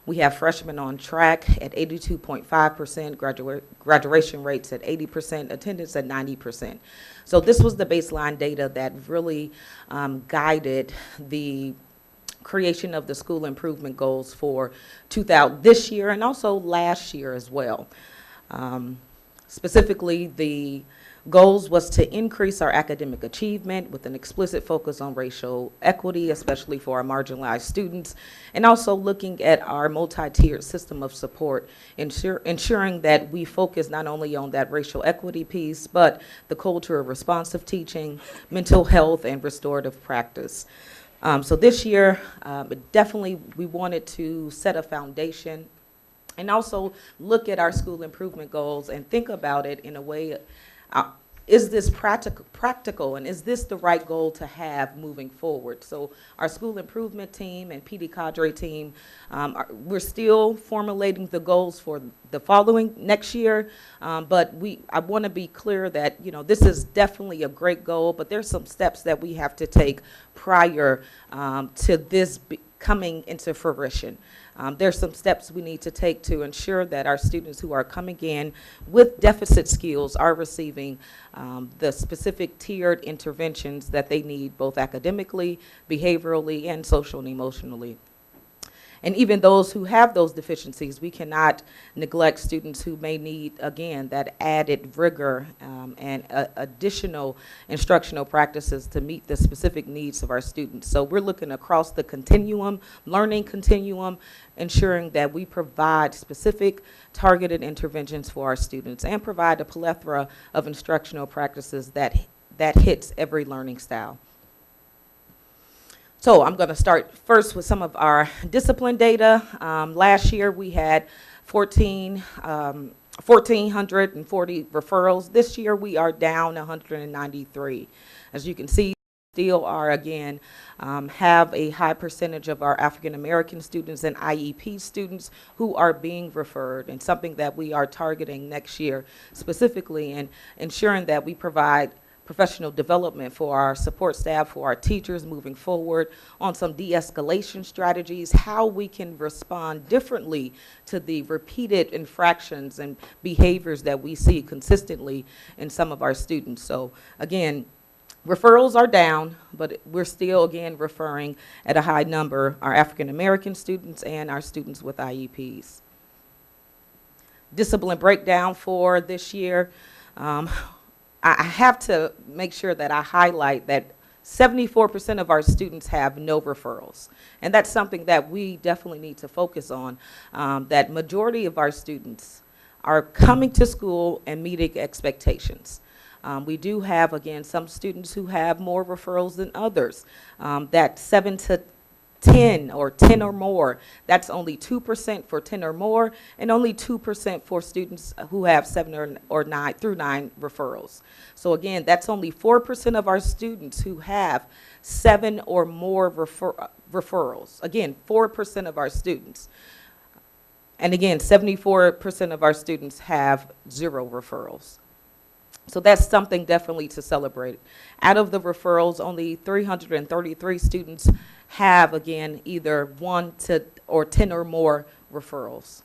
We have freshmen on track at 82.5%, graduation rates at 80%, attendance at 90%. So this was the baseline data that really guided the creation of the school improvement goals for this year and also last year as well. Specifically, the goals was to increase our academic achievement with an explicit focus on racial equity, especially for our marginalized students, and also looking at our multi-tiered system of support, ensuring that we focus not only on that racial equity piece, but the culture of responsive teaching, mental health, and restorative practice. So this year, definitely we wanted to set a foundation and also look at our school improvement goals and think about it in a way, is this practical and is this the right goal to have moving forward? So our school improvement team and PD Cadre team, we're still formulating the goals for the following next year, but I want to be clear that, this is definitely a great goal, but there's some steps that we have to take prior to this coming into fruition. There's some steps we need to take to ensure that our students who are coming in with deficit skills are receiving the specific tiered interventions that they need, both academically, behaviorally, and social and emotionally. And even those who have those deficiencies, we cannot neglect students who may need, again, that added rigor and additional instructional practices to meet the specific needs of our students. So we're looking across the continuum, learning continuum, ensuring that we provide specific targeted interventions for our students and provide a plethora of instructional practices that hits every learning style. So I'm going to start first with some of our discipline data. Last year we had 1,440 referrals. This year we are down 193. As you can see, still are, again, have a high percentage of our African American students and IEP students who are being referred, and something that we are targeting next year specifically, and ensuring that we provide professional development for our support staff, for our teachers moving forward on some de-escalation strategies, how we can respond differently to the repeated infractions and behaviors that we see consistently in some of our students. So again, referrals are down, but we're still, again, referring at a high number, our African American students and our students with IEPs. Discipline breakdown for this year. I have to make sure that I highlight that 74% of our students have no referrals. And that's something that we definitely need to focus on, that majority of our students are coming to school and meeting expectations. We do have, again, some students who have more referrals than others. That 7 to 10 or 10 or more, that's only 2% for 10 or more, and only 2% for students who have 7 or 9 through 9 referrals. So again, that's only 4% of our students who have 7 or more referrals. Again, 4% of our students. And again, 74% of our students have 0 referrals. So that's something definitely to celebrate. Out of the referrals, only 333 students have, again, either 1 to or 10 or more referrals.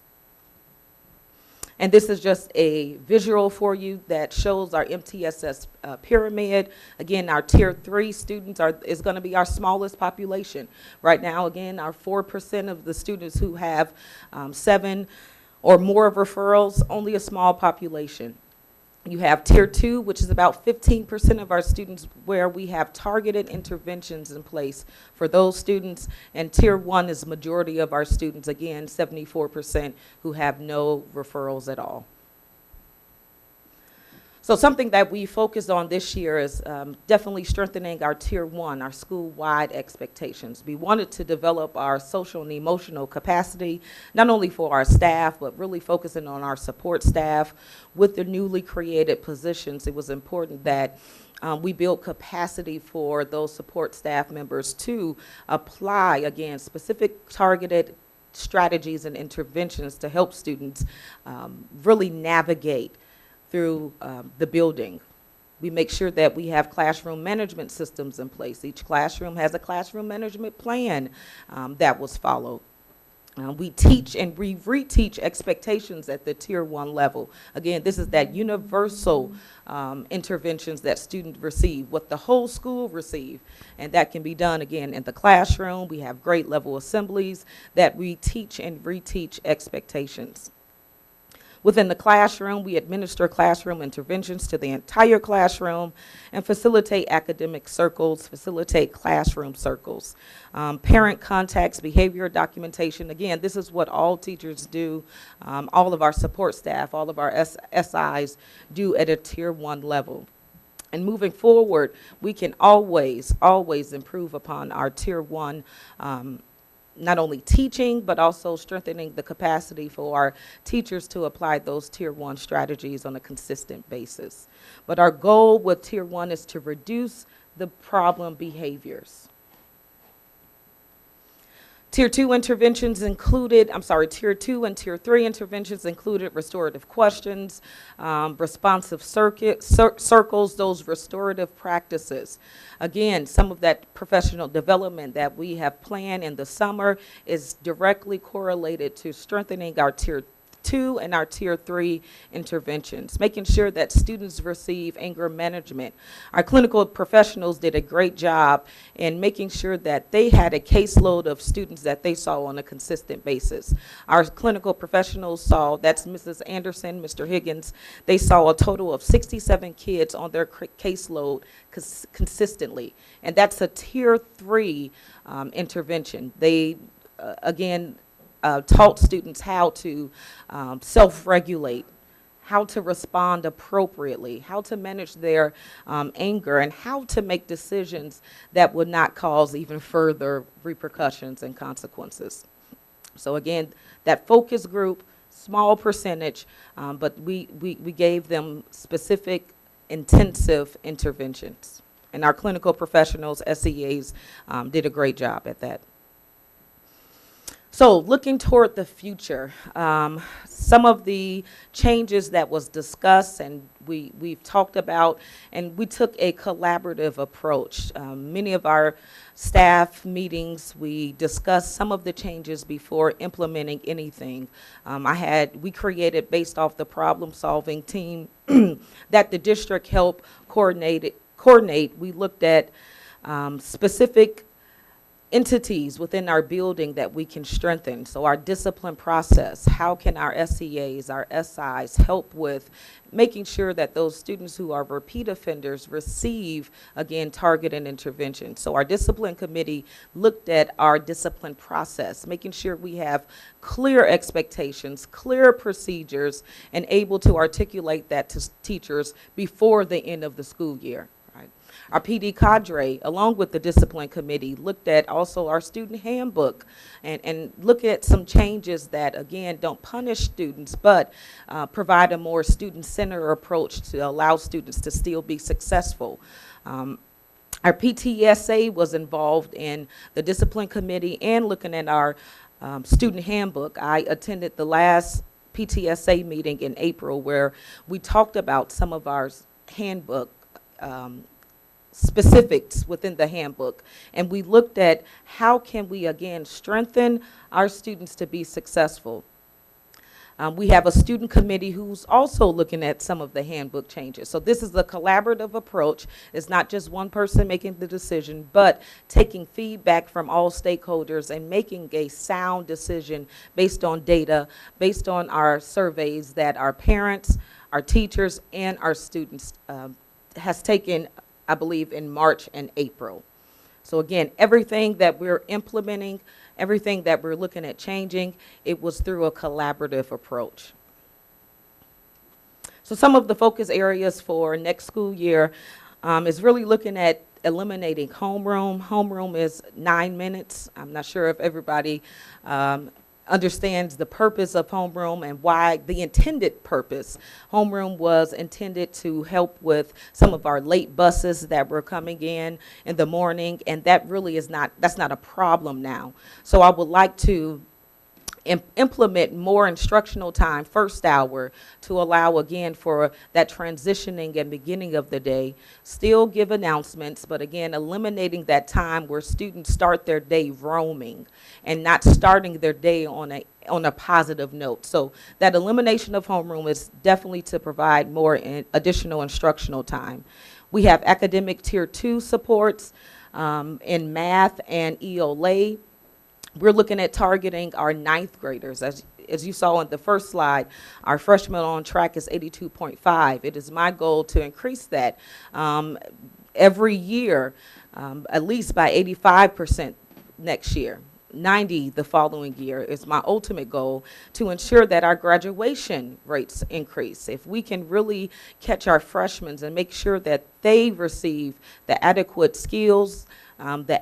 And this is just a visual for you that shows our MTSS pyramid. Again, our tier 3 students is going to be our smallest population. Right now, again, our 4% of the students who have 7 or more referrals, only a small population. You have tier 2, which is about 15% of our students where we have targeted interventions in place for those students. And tier 1 is the majority of our students, again, 74% who have no referrals at all. So something that we focused on this year is definitely strengthening our tier 1, our school-wide expectations. We wanted to develop our social and emotional capacity, not only for our staff, but really focusing on our support staff. With the newly created positions, it was important that we build capacity for those support staff members to apply, again, specific targeted strategies and interventions to help students really navigate through the building. We make sure that we have classroom management systems in place. Each classroom has a classroom management plan that was followed. We teach and we reteach expectations at the tier 1 level. Again, this is that universal interventions that students receive, what the whole school receive. And that can be done, again, in the classroom. We have grade level assemblies that we teach and reteach expectations. Within the classroom, we administer classroom interventions to the entire classroom and facilitate academic circles, facilitate classroom circles. Parent contacts, behavior documentation. Again, this is what all teachers do, all of our support staff, all of our SIs do at a tier 1 level. And moving forward, we can always improve upon our tier 1 not only teaching, but also strengthening the capacity for our teachers to apply those tier 1 strategies on a consistent basis. But our goal with tier 1 is to reduce the problem behaviors. Tier 2 interventions included, tier 2 and tier 3 interventions included restorative questions, responsive circles, those restorative practices. Again, some of that professional development that we have planned in the summer is directly correlated to strengthening our tier 2 and our tier 3 interventions, making sure that students receive anger management. Our clinical professionals did a great job in making sure that they had a caseload of students that they saw on a consistent basis. Our clinical professionals saw, that's Mrs. Anderson, Mr. Higgins, they saw a total of 67 kids on their caseload consistently. And that's a tier 3 intervention. They, again, taught students how to self-regulate, how to respond appropriately, how to manage their anger, and how to make decisions that would not cause even further repercussions and consequences. So again, that focus group, small percentage, but we gave them specific intensive interventions. And our clinical professionals, SEAs, did a great job at that. So looking toward the future, some of the changes that was discussed and we've talked about, and we took a collaborative approach. Many of our staff meetings, we discussed some of the changes before implementing anything. We created, based off the problem-solving team that the district helped coordinate. We looked at specific entities within our building that we can strengthen. So our discipline process, how can our SEAs, our SIs help with making sure that those students who are repeat offenders receive, again, targeted intervention. So our discipline committee looked at our discipline process, making sure we have clear expectations, clear procedures, and able to articulate that to teachers before the end of the school year. Our PD cadre, along with the discipline committee, looked at also our student handbook and look at some changes that, again, don't punish students, but provide a more student-centered approach to allow students to still be successful. Our PTSA was involved in the discipline committee and looking at our student handbook. I attended the last PTSA meeting in April where we talked about some of our handbook specifics within the handbook, and we looked at how can we again strengthen our students to be successful. We have a student committee who's also looking at some of the handbook changes. So this is a collaborative approach. It's not just one person making the decision, but taking feedback from all stakeholders and making a sound decision based on data, based on our surveys that our parents, our teachers, and our students has taken, I believe, in March and April. So again, everything that we're implementing, everything that we're looking at changing, it was through a collaborative approach. So some of the focus areas for next school year is really looking at eliminating homeroom. Homeroom is 9 minutes. I'm not sure if everybody understands the purpose of homeroom and why the intended purpose. Homeroom was intended to help with some of our late buses that were coming in the morning, and that really is not, that's not a problem now. So I would like to implement more instructional time, first hour, to allow again for that transitioning and beginning of the day. Still give announcements, but again, eliminating that time where students start their day roaming and not starting their day on a positive note. So that elimination of homeroom is definitely to provide more additional instructional time. We have academic tier 2 supports in math and EOLA. We're looking at targeting our 9th graders. As you saw in the first slide, our freshman on track is 82.5. It is my goal to increase that every year, at least by 85% next year. 90 the following year is my ultimate goal, to ensure that our graduation rates increase. If we can really catch our freshmen and make sure that they receive the adequate skills, the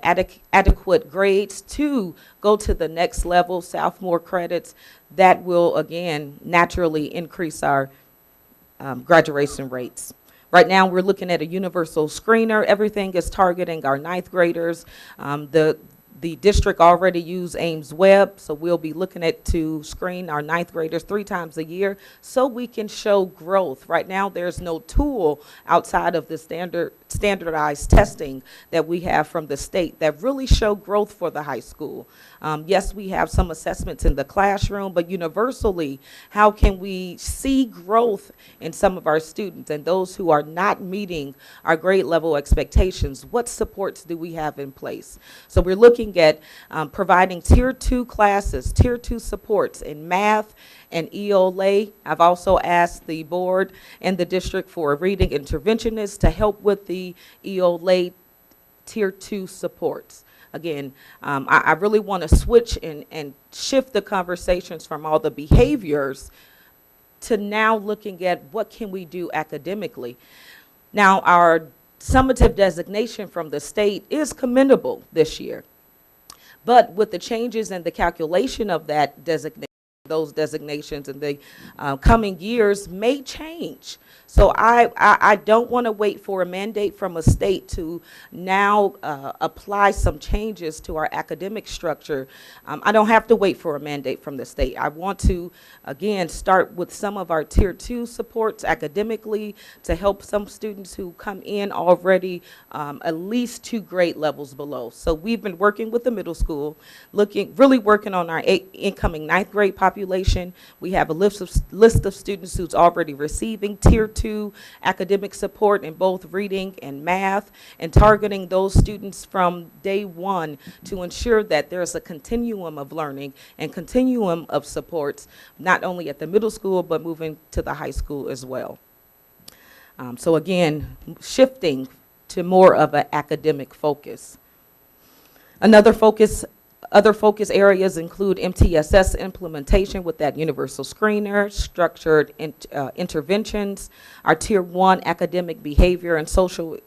adequate grades to go to the next level, sophomore credits, that will again naturally increase our graduation rates. Right now we're looking at a universal screener. Everything is targeting our 9th graders. The district already use Ames Web, so we'll be looking at to screen our 9th graders 3 times a year so we can show growth. Right now there's no tool outside of the standardized testing that we have from the state that really show growth for the high school. Yes, we have some assessments in the classroom, but universally, how can we see growth in some of our students and those who are not meeting our grade level expectations? What supports do we have in place? So we're looking at providing tier 2 classes, tier 2 supports in math and EOLA. I've also asked the board and the district for a reading interventionist to help with the EOLA tier 2 supports. Again, I really want to switch and shift the conversations from all the behaviors to now looking at what can we do academically. Now, our summative designation from the state is commendable this year, but with the changes in the calculation of that designation, those designations in the coming years may change. So I don't want to wait for a mandate from a state to now apply some changes to our academic structure. I don't have to wait for a mandate from the state. I want to, again, start with some of our tier 2 supports academically to help some students who come in already at least 2 grade levels below. So we've been working with the middle school, really working on our incoming 9th grade population. We have a list of students who's already receiving tier 2 academic support in both reading and math, and targeting those students from day one to ensure that there's a continuum of learning and continuum of supports, not only at the middle school, but moving to the high school as well. So again, shifting to more of an academic focus. Other focus areas include MTSS implementation with that universal screener, structured interventions, our Tier 1 academic behavior and social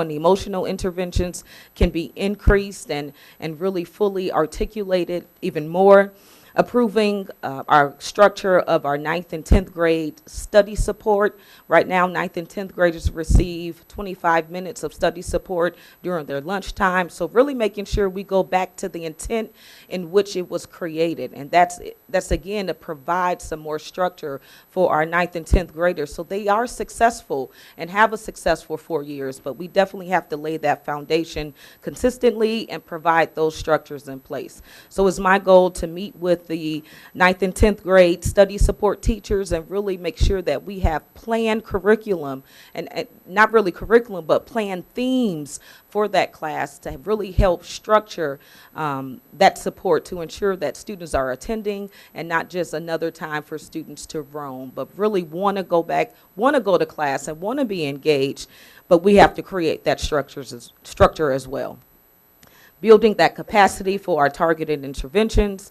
and emotional interventions can be increased and really fully articulated even more. Approving our structure of our 9th and 10th grade study support. Right now, 9th and 10th graders receive 25 minutes of study support during their lunchtime. So really making sure we go back to the intent in which it was created. And that's again to provide some more structure for our 9th and 10th graders so they are successful and have a successful 4 years. But we definitely have to lay that foundation consistently and provide those structures in place. So it's my goal to meet with the 9th and 10th grade study support teachers and really make sure that we have planned curriculum and not really curriculum, but planned themes for that class to really help structure that support to ensure that students are attending and not just another time for students to roam, but really want to go back, want to go to class and want to be engaged, but we have to create that structure as well. Building that capacity for our targeted interventions,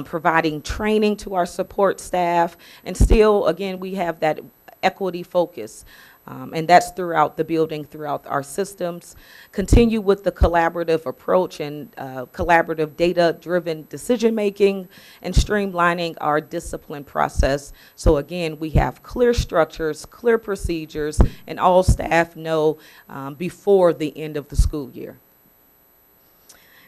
providing training to our support staff, and still, again, we have that equity focus. And that's throughout the building, throughout our systems. Continue with the collaborative approach and collaborative data-driven decision-making and streamlining our discipline process. So again, we have clear structures, clear procedures, and all staff know before the end of the school year.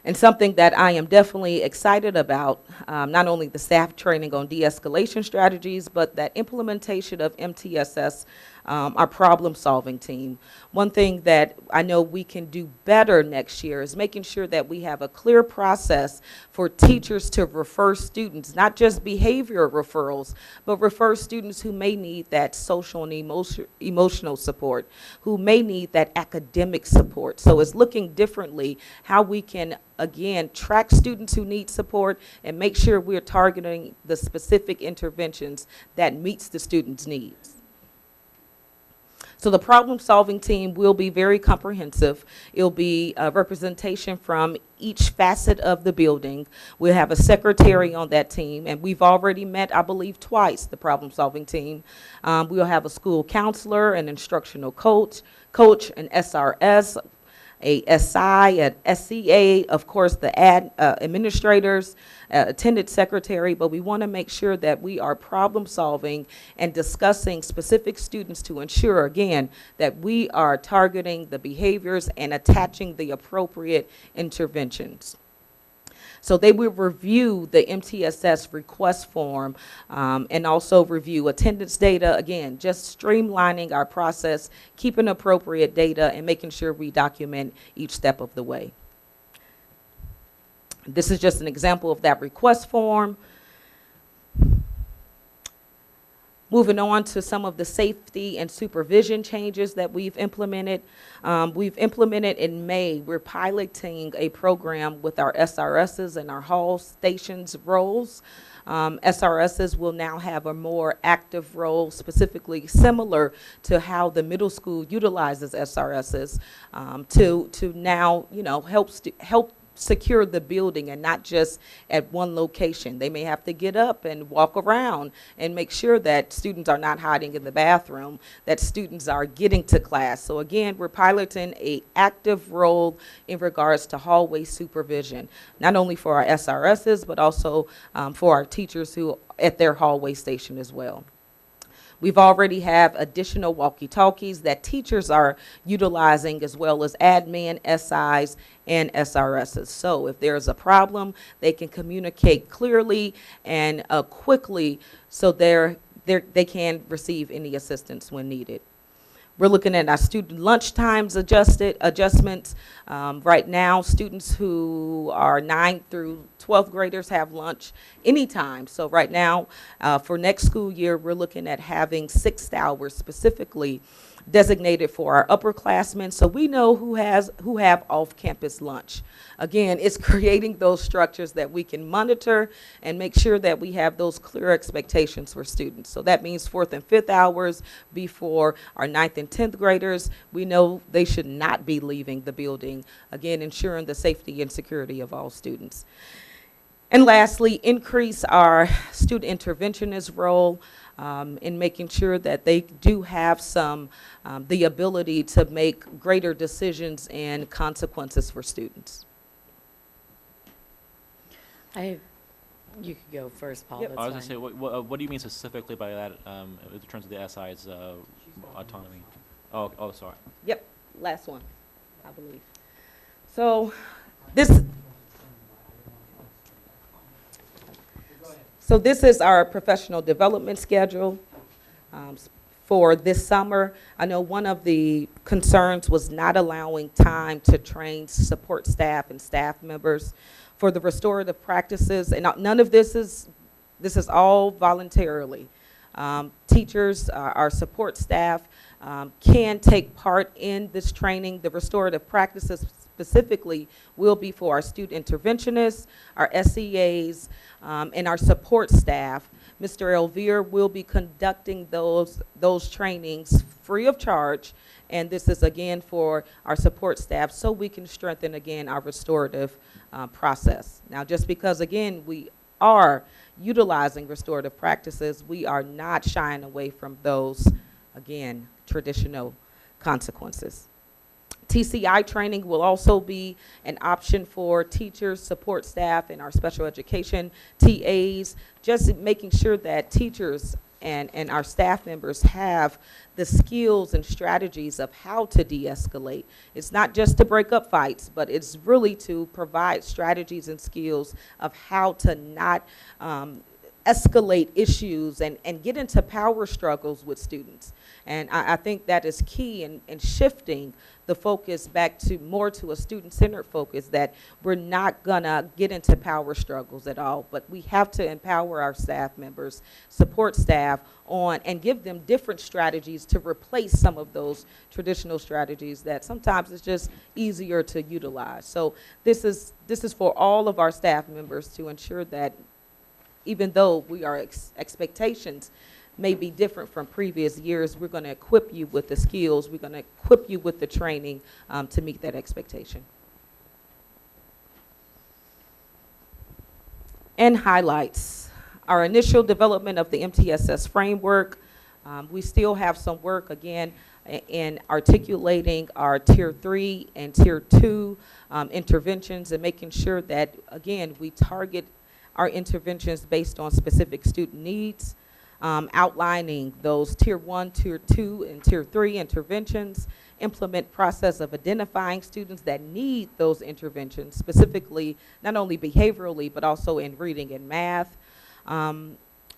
And something that I am definitely excited about, not only the staff training on de-escalation strategies, but that implementation of MTSS, our problem-solving team. One thing that I know we can do better next year is making sure that we have a clear process for teachers to refer students, not just behavior referrals, but refer students who may need that social and emotional support, who may need that academic support. So it's looking differently how we can, again, track students who need support and make sure we're targeting the specific interventions that meets the student's needs. So the problem-solving team will be very comprehensive. It'll be a representation from each facet of the building. We'll have a secretary on that team, and we've already met, I believe, twice, the problem-solving team. We'll have a school counselor, an instructional coach, an SRS, a SI, an SCA, of course, the administrators, attendant secretary, but we want to make sure that we are problem solving and discussing specific students to ensure, again, that we are targeting the behaviors and attaching the appropriate interventions. So they will review the MTSS request form and also review attendance data. Again, just streamlining our process, keeping appropriate data, and making sure we document each step of the way. This is just an example of that request form. Moving on to some of the safety and supervision changes that we've implemented. In May, we're piloting a program with our SRSs and our hall stations roles. SRSs will now have a more active role, specifically similar to how the middle school utilizes SRSs to now, help secure the building and not just at one location. They may have to get up and walk around and make sure that students are not hiding in the bathroom, that students are getting to class. So again, we're piloting an active role in regards to hallway supervision, not only for our SRSs, but also for our teachers who at their hallway station as well. We've already have additional walkie-talkies that teachers are utilizing, as well as admin, SIs, and SRSs. So if there's a problem, they can communicate clearly and quickly so they can receive any assistance when needed. We're looking at our student lunch times adjustments. Right now, students who are 9th through 12th graders have lunch anytime. So right now, for next school year, we're looking at having 6 hours specifically designated for our upperclassmen, so we know who have off-campus lunch. Again, it's creating those structures that we can monitor and make sure that we have those clear expectations for students. So that means 4th and 5th hours before our 9th and 10th graders. We know they should not be leaving the building, again, ensuring the safety and security of all students. And lastly, increase our student interventionist role in making sure that they do have the ability to make greater decisions and consequences for students. You could go first, Paul. Yep. That's I was going to fine. say, what do you mean specifically by that in terms of the SI's autonomy? Oh, sorry. Yep, last one, I believe. So this is our professional development schedule for this summer. I know one of the concerns was not allowing time to train support staff and staff members for the restorative practices, and none of this is all voluntarily. Teachers, our support staff can take part in this training. The restorative practices specifically will be for our student interventionists, our SEAs, and our support staff. Mr. Elvire will be conducting those trainings free of charge, and this is again for our support staff so we can strengthen again our restorative process. Now, just because again we are utilizing restorative practices, we are not shying away from those, again, traditional consequences. TCI training will also be an option for teachers, support staff, and our special education TAs, just making sure that teachers and our staff members have the skills and strategies of how to de-escalate. It's not just to break up fights, but it's really to provide strategies and skills of how to not escalate issues and get into power struggles with students. And I think that is key in shifting the focus back to more to a student-centered focus, that we're not gonna get into power struggles at all, but we have to empower our staff members, support staff on, and give them different strategies to replace some of those traditional strategies that sometimes it's just easier to utilize. So this is for all of our staff members to ensure that even though expectations may be different from previous years, we're going to equip you with the skills, we're going to equip you with the training to meet that expectation. And highlights. Our initial development of the MTSS framework, we still have some work, again, in articulating our Tier 3 and Tier 2 interventions and making sure that, again, we target our interventions based on specific student needs, outlining those Tier 1, Tier 2, and Tier 3 interventions, implement process of identifying students that need those interventions, specifically not only behaviorally, but also in reading and math.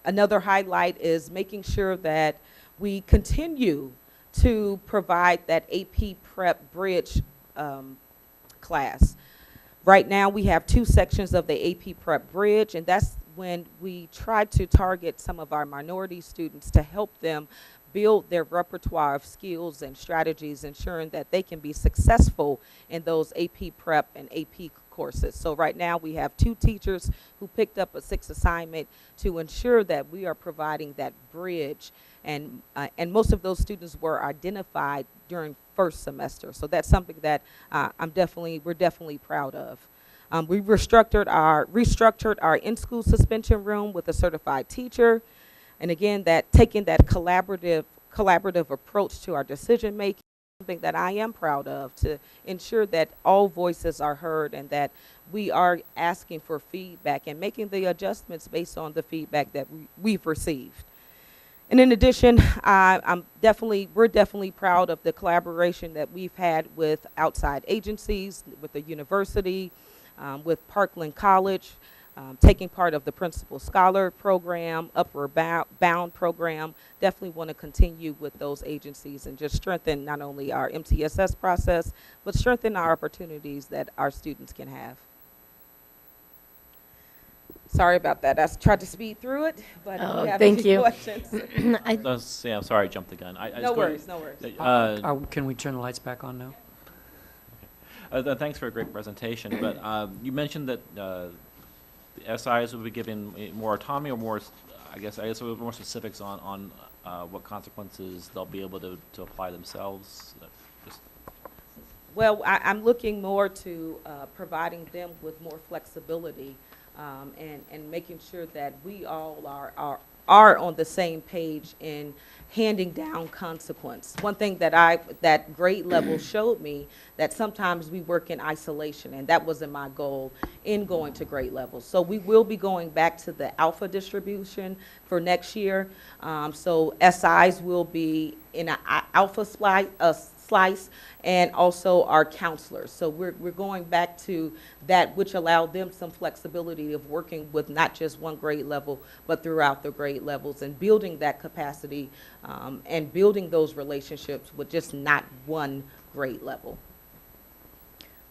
Another highlight is making sure that we continue to provide that AP Prep Bridge class. Right now, we have 2 sections of the AP Prep Bridge, and that's when we try to target some of our minority students to help them build their repertoire of skills and strategies, ensuring that they can be successful in those AP Prep and AP courses. So right now, we have 2 teachers who picked up a 6th assignment to ensure that we are providing that bridge, and most of those students were identified during first semester. So that's something that we're definitely proud of. We restructured our in-school suspension room with a certified teacher, and again, taking that collaborative approach to our decision making, something that I am proud of, to ensure that all voices are heard and that we are asking for feedback and making the adjustments based on the feedback that we've received. And in addition, we're definitely proud of the collaboration that we've had with outside agencies, with the university, with Parkland College, taking part of the Principal Scholar Program, Upward Bound Program. Definitely want to continue with those agencies and just strengthen not only our MTSS process, but strengthen our opportunities that our students can have. Sorry about that. I tried to speed through it, but if you have thank any you. questions. Yeah, I'm sorry, I jumped the gun. No worries. Can we turn the lights back on now? Thanks for a great presentation, but you mentioned that the SIs will be given more autonomy or more, I guess a little more specifics on what consequences they'll be able to apply themselves. Well, I'm looking more to providing them with more flexibility and making sure that we all are on the same page in handing down consequence. One thing that grade level showed me that sometimes we work in isolation, and that wasn't my goal in going to grade level. So we will be going back to the alpha distribution for next year. So SIs will be in an alpha slice, and also our counselors. So we're going back to that, which allowed them some flexibility of working with not just one grade level, but throughout the grade levels, and building that capacity and building those relationships with just not one grade level.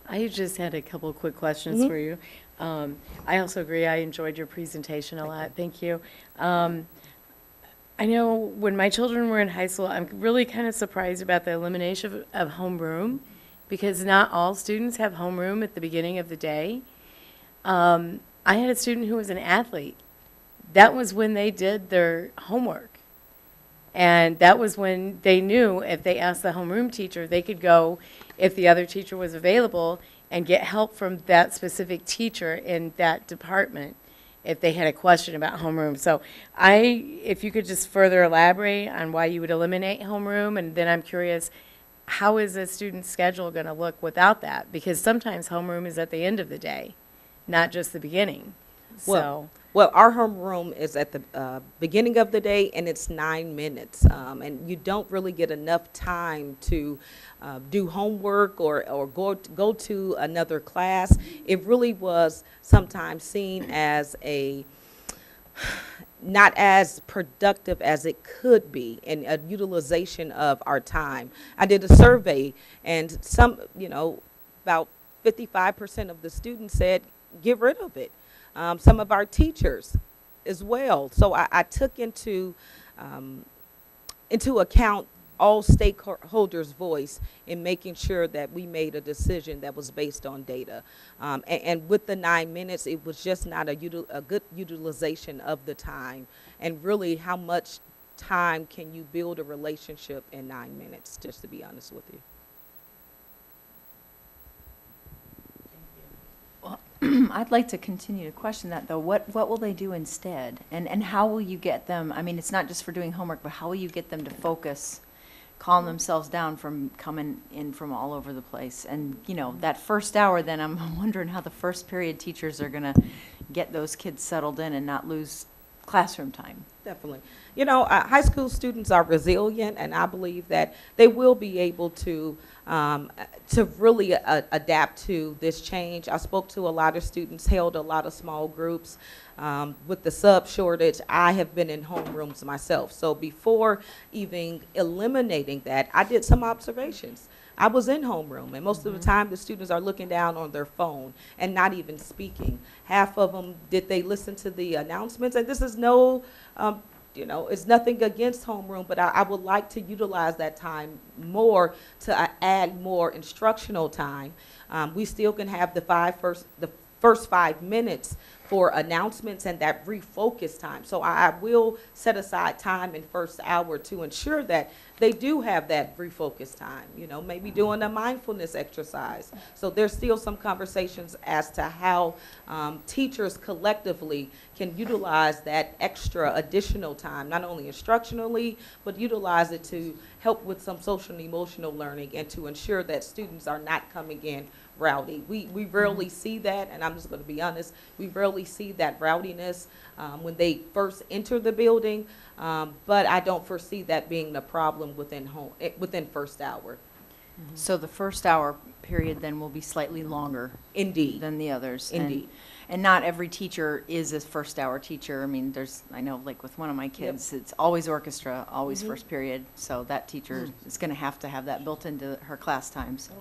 I just had a couple of quick questions for you. I also agree, I enjoyed your presentation a lot. Thank you. I know when my children were in high school, I'm really kind of surprised about the elimination of homeroom, because not all students have homeroom at the beginning of the day. I had a student who was an athlete. That was when they did their homework. And that was when they knew if they asked the homeroom teacher, they could go, if the other teacher was available, and get help from that specific teacher in that department if they had a question about homeroom. So if you could just further elaborate on why you would eliminate homeroom, and then I'm curious, how is a student's schedule going to look without that? Because sometimes homeroom is at the end of the day, not just the beginning. Well, our homeroom is at the beginning of the day, and it's 9 minutes. And you don't really get enough time to do homework or go to another class. It really was sometimes seen as not as productive as it could be in a utilization of our time. I did a survey, and about 55% of the students said, get rid of it. Some of our teachers as well. So I took into account all stakeholders' voice in making sure that we made a decision that was based on data. And with the 9 minutes, it was just not a good utilization of the time. And really, how much time can you build a relationship in 9 minutes, just to be honest with you. I'd like to continue to question that, though. What will they do instead? And how will you get them, I mean, it's not just for doing homework, but how will you get them to focus, calm themselves down from coming in from all over the place? And, that first hour, then I'm wondering how the first period teachers are going to get those kids settled in and not lose classroom time. Definitely. High school students are resilient, and I believe that they will be able to really adapt to this change. I spoke to a lot of students, held a lot of small groups. With the sub shortage, I have been in homerooms myself. So before even eliminating that, I did some observations. I was in homeroom, and most of the time the students are looking down on their phone and not even speaking. Half of them, did they listen to the announcements? And this is it's nothing against homeroom, but I would like to utilize that time more to add more instructional time. We still can have the first 5 minutes for announcements and that refocus time. So I will set aside time in first hour to ensure that they do have that refocus time, maybe doing a mindfulness exercise. So there's still some conversations as to how teachers collectively can utilize that extra additional time, not only instructionally, but utilize it to help with some social and emotional learning and to ensure that students are not coming in rowdy. We rarely see that, and I'm just going to be honest, we rarely see that rowdiness when they first enter the building, but I don't foresee that being the problem within first hour. So the first hour, period then will be slightly longer. Indeed. Than the others. Indeed. And not every teacher is a first hour teacher. I mean, I know like with one of my kids, it's always orchestra, always first period. So that teacher is going to have that built into her class time, so.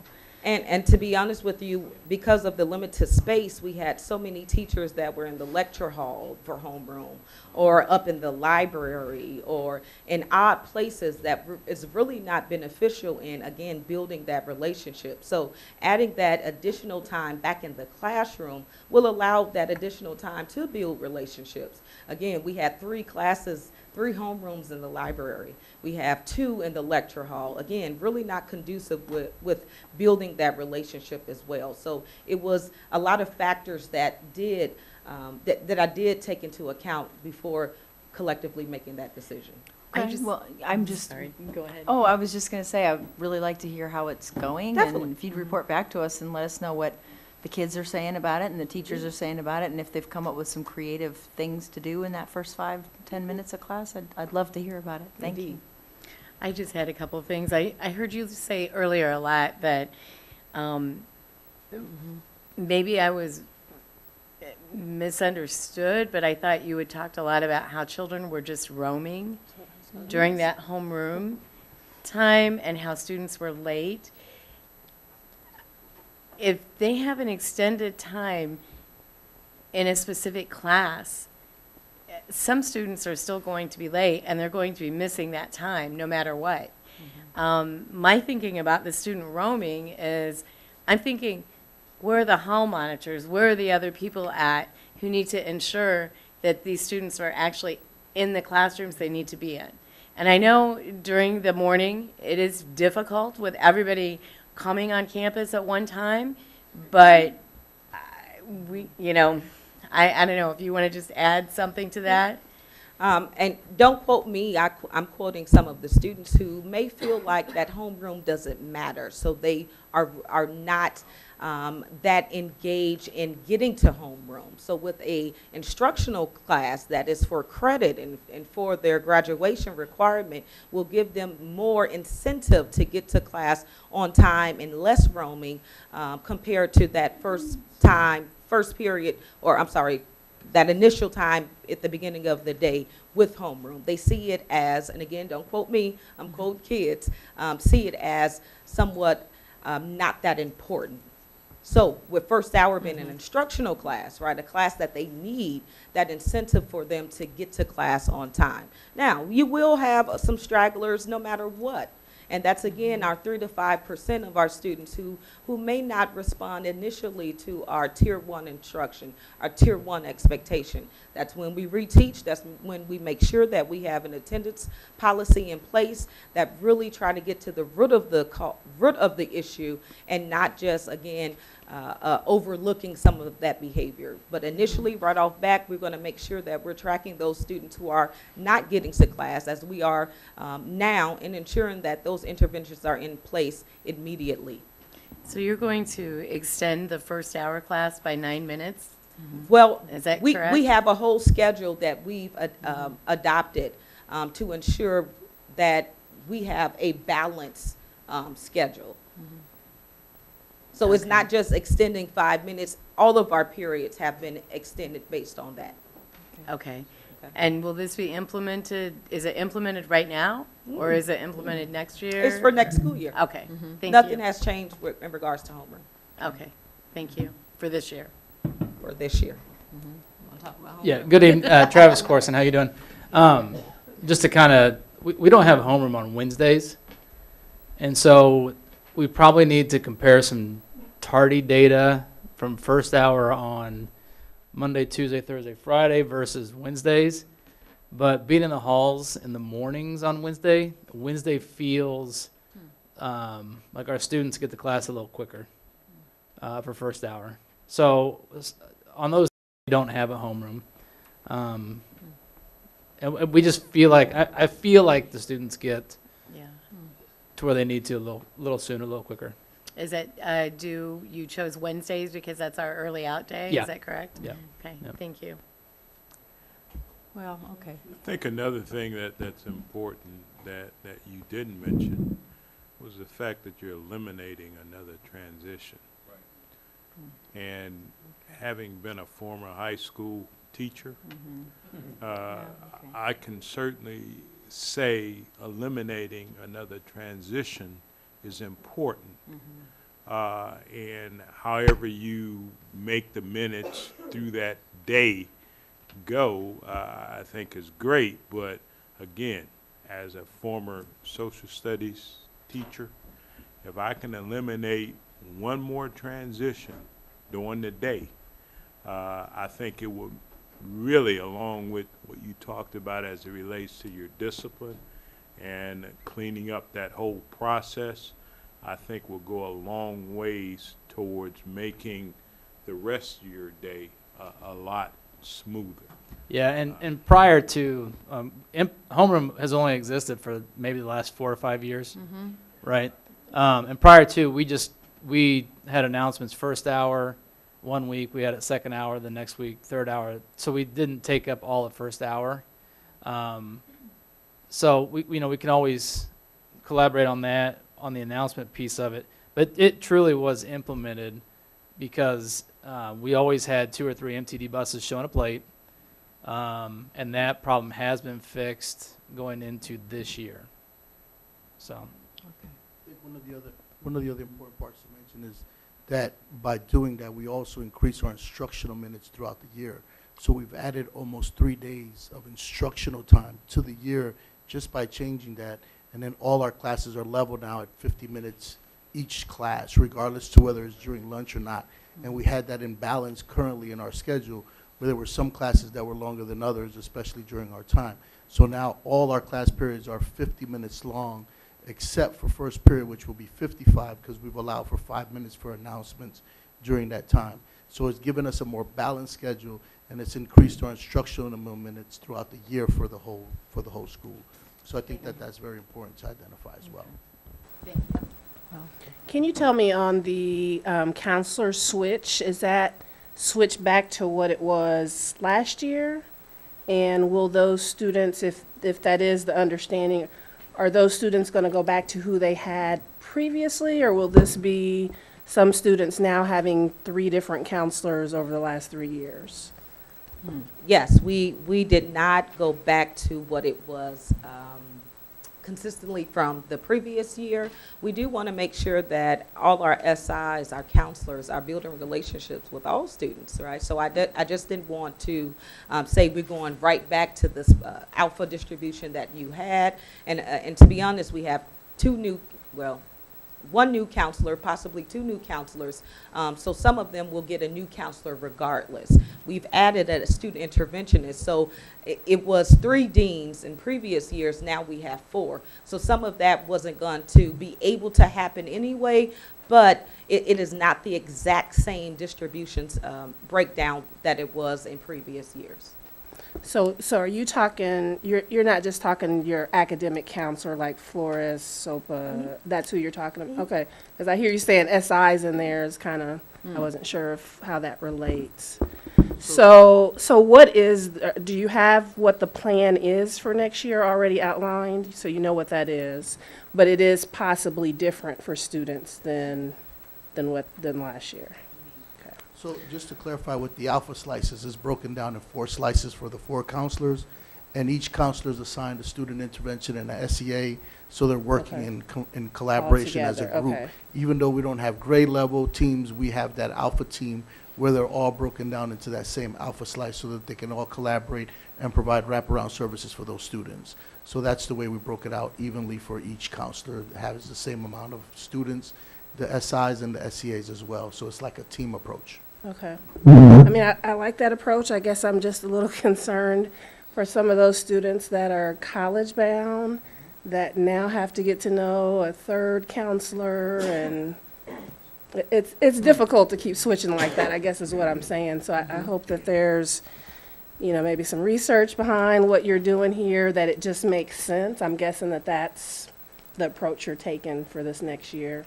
And to be honest with you, because of the limited space, we had so many teachers that were in the lecture hall for homeroom, or up in the library, or in odd places that is really not beneficial in, again, building that relationship. So adding that additional time back in the classroom will allow that additional time to build relationships. Again, we had 3 classes, 3 homerooms in the library. We have 2 in the lecture hall. Again, really not conducive with building that relationship as well. So it was a lot of factors that that I did take into account before collectively making that decision. I'm just sorry. Go ahead. Oh, I was just going to say, I'd really like to hear how it's going. Definitely. And if you'd report back to us and let us know what the kids are saying about it and the teachers are saying about it, and if they've come up with some creative things to do in that first 5-10 minutes of class, I'd love to hear about it. Thank you. I just had a couple of things. I heard you say earlier a lot that maybe I was misunderstood, but I thought you had talked a lot about how children were just roaming during that homeroom time and how students were late. If they have an extended time in a specific class, some students are still going to be late and they're going to be missing that time no matter what. My thinking about the student roaming is, I'm thinking, where are the hall monitors? Where are the other people at who need to ensure that these students are actually in the classrooms they need to be in? And I know during the morning it is difficult with everybody coming on campus at one time, but I don't know if you want to just add something to that. And don't quote me, I'm quoting some of the students who may feel like that homeroom doesn't matter, so they are not that engaged in getting to homeroom. So with a instructional class that is for credit and for their graduation requirement, will give them more incentive to get to class on time and less roaming compared to that that initial time at the beginning of the day with homeroom. They see it as, and again, don't quote me, I'm quoting kids, see it as somewhat not that important. So with first hour being an instructional class, right, a class that they need that incentive for them to get to class on time. Now, you will have some stragglers no matter what. And that's, again, our 3 to 5% of our students who may not respond initially to our Tier 1 instruction, our Tier 1 expectation. That's when we reteach. That's when we make sure that we have an attendance policy in place that really try to get to the root of the issue and not just, again, overlooking some of that behavior. But initially, right off back, we're going to make sure that we're tracking those students who are not getting to class as we are now, and ensuring that those interventions are in place immediately. So you're going to extend the first hour class by 9 minutes? Well, is that correct? We have a whole schedule that we've adopted to ensure that we have a balanced schedule. So it's not just extending 5 minutes. All of our periods have been extended based on that. Okay. And will this be implemented, is it implemented right now, or is it implemented next year? It's for next school year. Okay, thank you. Nothing has changed in regards to homeroom. Okay, thank you, for this year. For this year. Yeah, good evening, Travis Corson, how you doing? Just to kind of, we don't have homeroom on Wednesdays, and so we probably need to compare some tardy data from first hour on Monday, Tuesday, Thursday, Friday versus Wednesdays. But being in the halls in the mornings on Wednesday feels like our students get to class a little quicker for first hour. So on those, we don't have a homeroom. And we just feel like, I feel like the students get to where they need to a little sooner, a little quicker. Is that, you chose Wednesdays because that's our early out day? Yeah. Is that correct? Yeah. Okay, Yep. thank you. Well, okay. I think another thing that's important that you didn't mention was the fact that you're eliminating another transition. And having been a former high school teacher, I can certainly say eliminating another transition is important. And however you make the minutes through that day go, I think is great. But again, as a former social studies teacher, if I can eliminate one more transition during the day, I think it will really, along with what you talked about as it relates to your discipline and cleaning up that whole process, I think will go a long ways towards making the rest of your day a lot smoother. Yeah, and prior to, homeroom has only existed for maybe the last 4 or 5 years, right? And prior to, we had announcements first hour, 1 week, we had it second hour, the next week, third hour. So we didn't take up all of first hour. So we can always collaborate on that, on the announcement piece of it. But it truly was implemented because we always had 2 or 3 MTD buses showing up late. And that problem has been fixed going into this year. So. I think one of the other important parts to mention is that by doing that, we also increase our instructional minutes throughout the year. So we've added almost 3 days of instructional time to the year just by changing that. And then all our classes are level now at 50 minutes each class, regardless to whether it's during lunch or not. And we had that imbalance currently in our schedule, where there were some classes that were longer than others, especially during our time. So now all our class periods are 50 minutes long, except for first period, which will be 55, because we've allowed for 5 minutes for announcements during that time. So it's given us a more balanced schedule, and it's increased our instructional minutes throughout the year for the whole school. So I think that that's very important to identify as well. Can you tell me on the counselor switch, is that switch back to what it was last year? And will those students, if that is the understanding, are those students going to go back to who they had previously, or will this be some students now having 3 different counselors over the last 3 years? Yes, we did not go back to what it was consistently from the previous year. We do want to make sure that all our SIs, our counselors, are building relationships with all students, right? So I just didn't want to say we're going right back to this alpha distribution that you had. And to be honest, we have 1 new counselor, possibly 2 new counselors. So some of them will get a new counselor regardless. We've added a student interventionist. So it was 3 deans in previous years. Now we have 4. So some of that wasn't going to be able to happen anyway, but it is not the exact same distributions breakdown that it was in previous years. So are you talking, you're not just talking your academic counselor like Flores, SOPA, that's who you're talking about? Okay, because I hear you saying SIs in there is kind of, I wasn't sure how that relates. So what is, do you have what the plan is for next year already outlined? So you know what that is, but it is possibly different for students than last year. So just to clarify, with the alpha slices, is broken down in 4 slices for the 4 counselors, and each counselor is assigned a student intervention and a SEA, so they're working in collaboration as a group. Okay. Even though we don't have grade level teams, we have that alpha team where they're all broken down into that same alpha slice so that they can all collaborate and provide wraparound services for those students. So that's the way we broke it out evenly for each counselor. It has the same amount of students, the SIs and the SEAs as well. So it's like a team approach. Okay. I mean, I like that approach. I guess I'm just a little concerned for some of those students that are college bound that now have to get to know a 3rd counselor, and it's difficult to keep switching like that, I guess is what I'm saying. So I hope that there's, maybe some research behind what you're doing here, that it just makes sense. I'm guessing that that's the approach you're taking for this next year.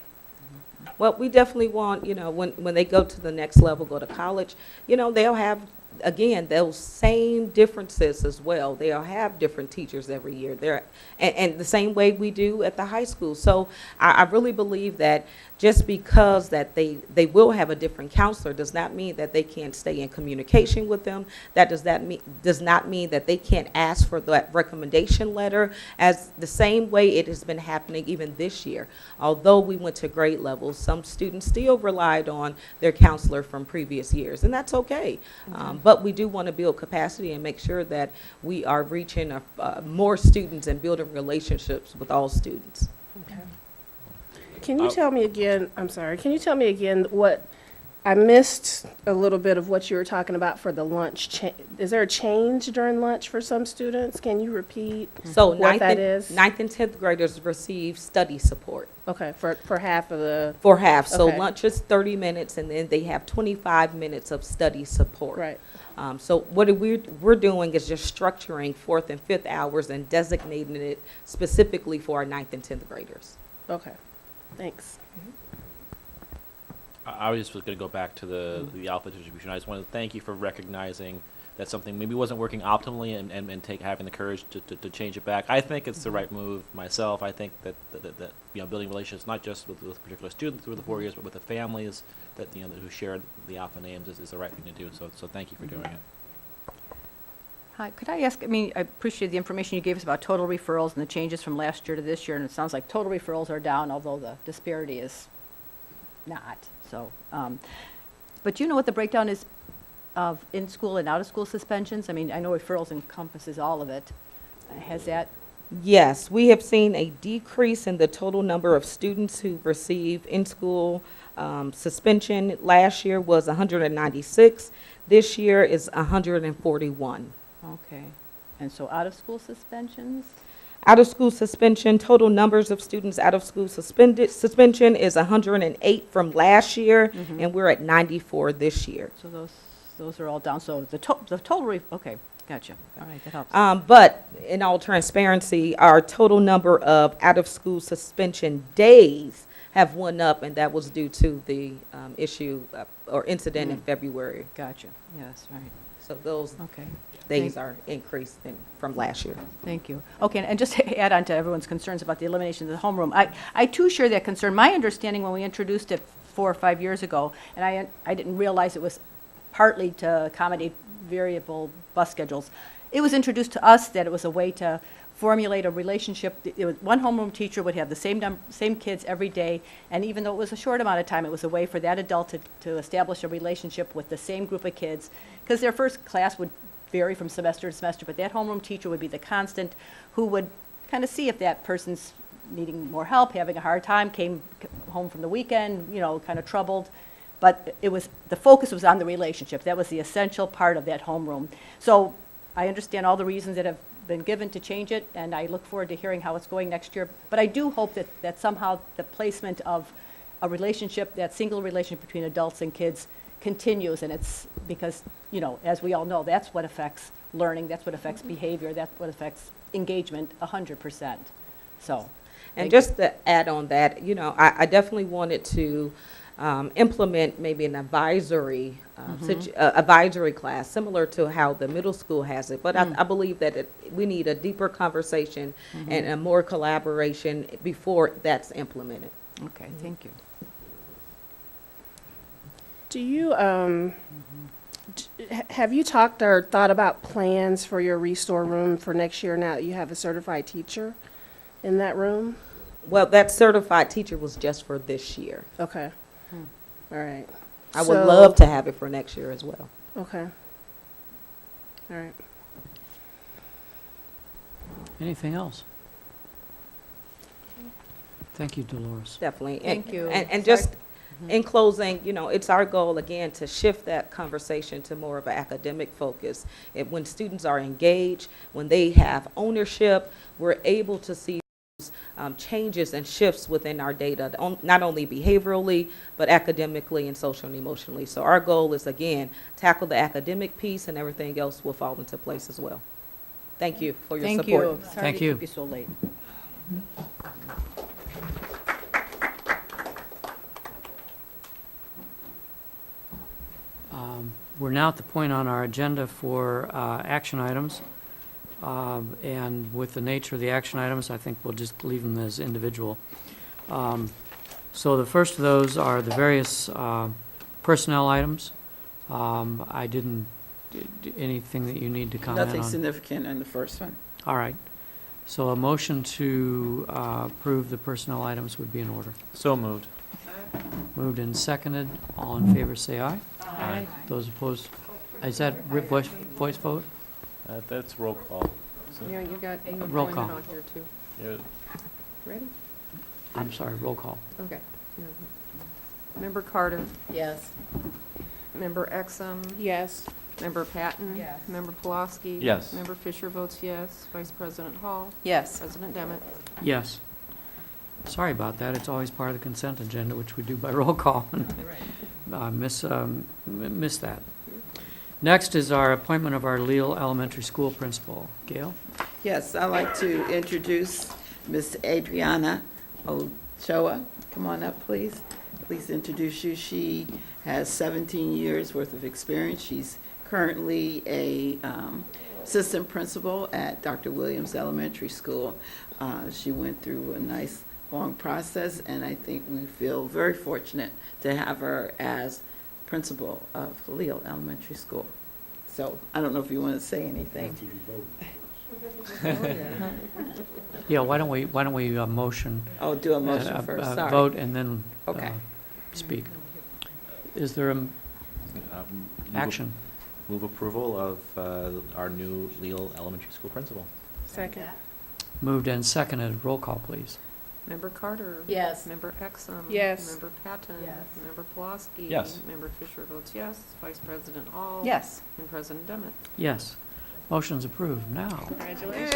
Well, we definitely want, when they go to the next level, go to college, they'll have again, those same differences as well. They'll have different teachers every year. And the same way we do at the high school. So I really believe that just because that they will have a different counselor does not mean that they can't stay in communication with them. That does not mean that they can't ask for that recommendation letter, as the same way it has been happening even this year. Although we went to grade levels, some students still relied on their counselor from previous years, and that's okay. But we do want to build capacity and make sure that we are reaching more students and building relationships with all students. Okay. Can you tell me again, I'm sorry, can you tell me again what, I missed a little bit of what you were talking about for the lunch. Is there a change during lunch for some students? Can you repeat what that is? Ninth and 10th graders receive study support. Okay, for half of the. For half. So Okay. lunch is 30 minutes, and then they have 25 minutes of study support. Right. So what we're doing is just structuring 4th and 5th hours and designating it specifically for our 9th and 10th graders. Okay, thanks. I was just going to go back to the alpha distribution. I just wanted to thank you for recognizing that something maybe wasn't working optimally and having the courage to change it back. I think it's the right move myself. I think that building relationships not just with particular students through the 4 years, but with the families that who share the alpha names is the right thing to do. So thank you for doing it. Hi, could I ask, I appreciate the information you gave us about total referrals and the changes from last year to this year, and it sounds like total referrals are down, although the disparity is not. So, but do you know what the breakdown is of in-school and out-of-school suspensions? I know referrals encompasses all of it. Has that? Yes, we have seen a decrease in the total number of students who receive in-school suspension. Last year was 196. This year is 141. Okay. And so out-of-school suspensions? Out-of-school suspension, total numbers of students out-of-school suspension is 108 from last year, and we're at 94 this year. So those are all down. So the total, okay, gotcha. All right, that helps. But in all transparency, our total number of out-of-school suspension days have went up, and that was due to the issue or incident in February. Gotcha. Yes, right. So those Okay. days are increased from last year. Thank you. Okay, and just to add on to everyone's concerns about the elimination of the homeroom, I too share that concern. My understanding when we introduced it 4 or 5 years ago, and I didn't realize it was partly to accommodate variable bus schedules, it was introduced to us that it was a way to formulate a relationship. One homeroom teacher would have the same kids every day, and even though it was a short amount of time, it was a way for that adult to establish a relationship with the same group of kids, because their first class would vary from semester to semester, but that homeroom teacher would be the constant who would kind of see if that person's needing more help, having a hard time, came home from the weekend, kind of troubled. But the focus was on the relationship. That was the essential part of that homeroom. So I understand all the reasons that have been given to change it, and I look forward to hearing how it's going next year. But I do hope that somehow the placement of a relationship, that single relationship between adults and kids, continues, and it's because, as we all know, that's what affects learning, that's what affects behavior, that's what affects engagement 100%. So, and just to add on that, I definitely wanted to implement maybe an advisory advisory class, similar to how the middle school has it. But I believe that we need a deeper conversation and a more collaboration before that's implemented. Okay, thank you. Do you, have you talked or thought about plans for your restore room for next year now that you have a certified teacher in that room? Well, that certified teacher was just for this year. Okay. All right. I would love to have it for next year as well. Okay. All right. Anything else? Thank you, Dolores. Definitely. Thank you. And just in closing, it's our goal, again, to shift that conversation to more of an academic focus. When students are engaged, when they have ownership, we're able to see changes and shifts within our data, not only behaviorally, but academically and social and emotionally. So our goal is, again, tackle the academic piece, and everything else will fall into place as well. Thank you for your support. Thank you. Sorry Thank to you. keep you so late. We're now at the point on our agenda for action items. And with the nature of the action items, I think we'll just leave them as individual. So the first of those are the various personnel items. I didn't, anything that you need to comment on? Nothing significant in the first one. All right. So a motion to approve the personnel items would be in order. So moved. Moved and seconded. All in favor, say aye. Aye. Those opposed, is that voice vote? That's roll call. Yeah, you got a Roll appointment call. on here too. Yeah. Ready? I'm sorry, roll call. Okay. Member Carter? Yes. Member Exum? Yes. Member Patton? Yes. Member Pulaski? Yes. Member Fisher votes yes. Vice President Hall? Yes. President Demmett? Yes. Sorry about that. It's always part of the consent agenda, which we do by roll call. Miss that. Next is our appointment of our Leal Elementary School principal. Gail? Yes, I'd like to introduce Miss Adriana Ochoa. Come on up, please. Please introduce you. She has 17 years worth of experience. She's currently a assistant principal at Dr. Williams Elementary School. She went through a nice long process, and I think we feel very fortunate to have her as principal of Leal Elementary School. So I don't know if you want to say anything. Yeah, why don't we motion? Oh, do a motion first, sorry. Vote and then Okay. speak. Is there a action? Move approval of our new Leal Elementary School principal. Second. Moved and seconded. Roll call, please. Member Carter? Yes. Member Exum? Yes. Member Patton? Yes. Member Pulaski? Yes. Member Fisher votes yes. Vice President Hall? Yes. And President Demmett? Yes. Motion's approved. Now, Congratulations.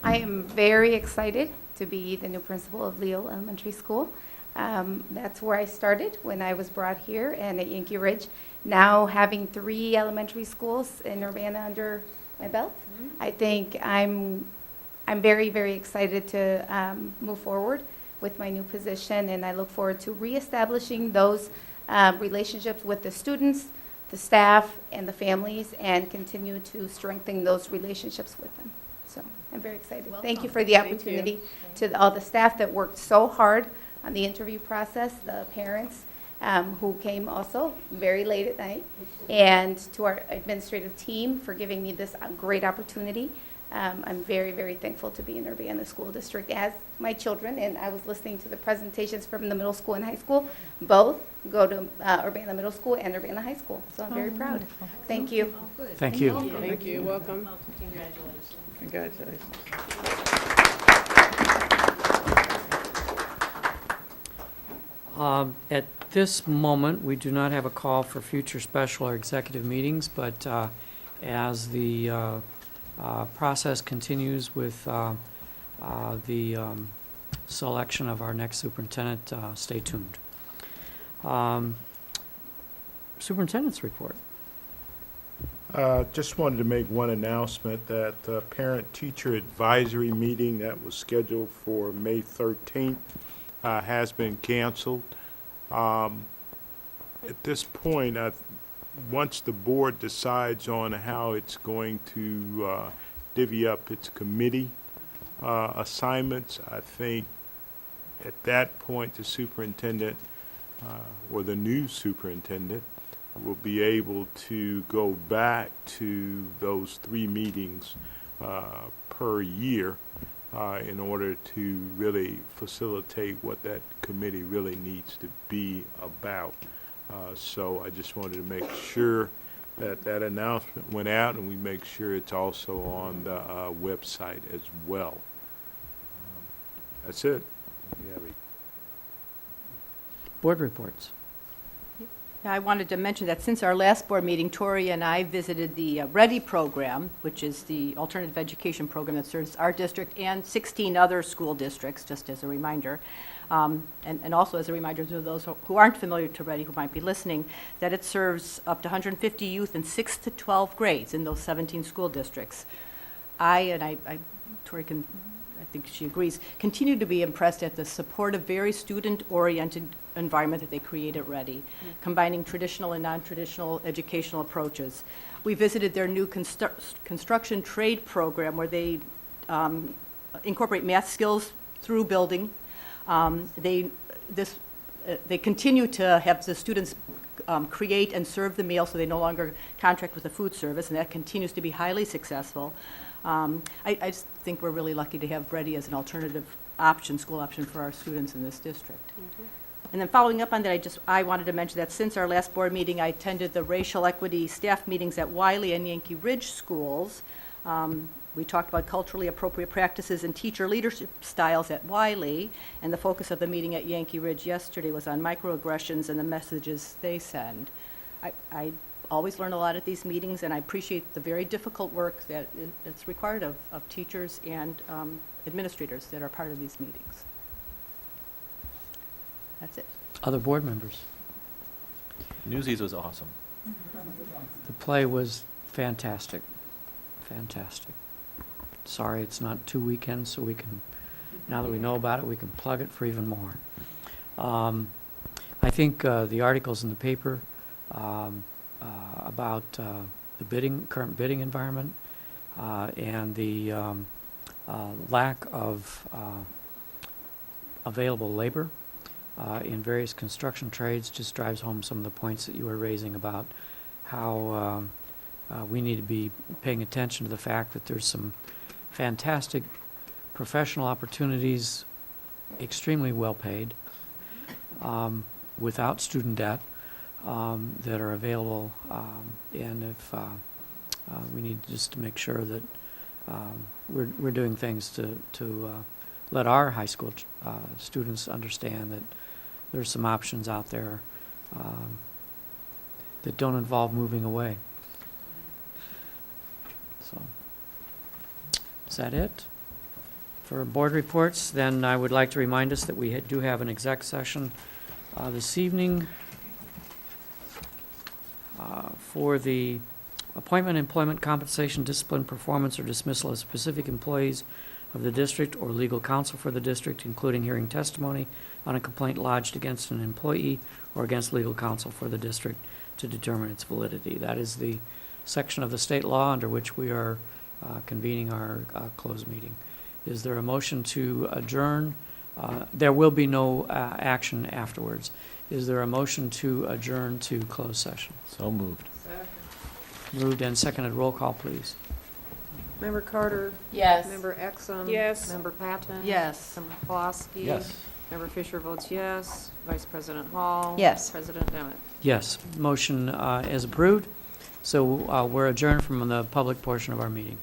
I am very excited to be the new principal of Leal Elementary School. That's where I started when I was brought here and at Yankee Ridge. Now having 3 elementary schools in Urbana under my belt, I think I'm very, very excited to move forward with my new position, and I look forward to reestablishing those relationships with the students, the staff, and the families, and continue to strengthen those relationships with them. So I'm very excited. Thank you for the opportunity to all the staff that worked so hard on the interview process, the parents who came also very late at night, and to our administrative team for giving me this great opportunity. I'm very, very thankful to be in Urbana School District as my children, and I was listening to the presentations from the middle school and high school. Both go to Urbana Middle School and Urbana High School, so I'm very proud. Thank you. thank you. Thank you. Welcome. Congratulations. At this moment, we do not have a call for future special or executive meetings, but as the process continues with the selection of our next superintendent, stay tuned. Superintendent's report. Just wanted to make one announcement that the parent-teacher advisory meeting that was scheduled for May 13th has been canceled. At this point, once the board decides on how it's going to divvy up its committee assignments, I think at that point the superintendent or the new superintendent will be able to go back to those 3 meetings per year in order to really facilitate what that committee really needs to be about. So I just wanted to make sure that that announcement went out, and we make sure it's also on the website as well. That's it. Yeah, Board reports. I wanted to mention that since our last board meeting, Tori and I visited the READY program, which is the alternative education program that serves our district and 16 other school districts, just as a reminder. And also as a reminder to those who aren't familiar to READY, who might be listening, that it serves up to 150 youth in 6 to 12 grades in those 17 school districts. Tori can, I think she agrees, continue to be impressed at the supportive, very student-oriented environment that they create at Ready, combining traditional and non-traditional educational approaches. We visited their new construction trade program where they incorporate math skills through building. They continue to have the students create and serve the meal, so they no longer contract with the food service, and that continues to be highly successful. I just think we're really lucky to have Ready as an alternative option, school option for our students in this district. And then following up on that, I wanted to mention that since our last board meeting, I attended the racial equity staff meetings at Wiley and Yankee Ridge schools. We talked about culturally appropriate practices and teacher leadership styles at Wiley, and the focus of the meeting at Yankee Ridge yesterday was on microaggressions and the messages they send. I always learn a lot at these meetings, and I appreciate the very difficult work that it's required of teachers and administrators that are part of these meetings. That's it. Other board members? Newsies was awesome. The play was fantastic, fantastic. Sorry it's not 2 weekends, so we can, now that we know about it, we can plug it for even more. I think the articles in the paper about the current bidding environment and the lack of available labor in various construction trades just drives home some of the points that you were raising about how we need to be paying attention to the fact that there's some fantastic professional opportunities, extremely well paid, without student debt, that are available, and if we need just to make sure that we're doing things to let our high school students understand that there's some options out there that don't involve moving away. So, is that it for board reports? Then I would like to remind us that we do have an exec session this evening for the appointment, employment, compensation, discipline, performance, or dismissal of specific employees of the district or legal counsel for the district, including hearing testimony on a complaint lodged against an employee or against legal counsel for the district to determine its validity. That is the section of the state law under which we are convening our closed meeting. Is there a motion to adjourn? There will be no action afterwards. Is there a motion to adjourn to closed session? So moved. Moved and seconded. Roll call, please. Member Carter? Yes. Member Exum? Yes. Member Patton? Yes. Member Pulaski? Yes. Member Fisher votes yes. Vice President Hall? Yes. President Demmett? Yes, motion is approved. So we're adjourned from the public portion of our meeting.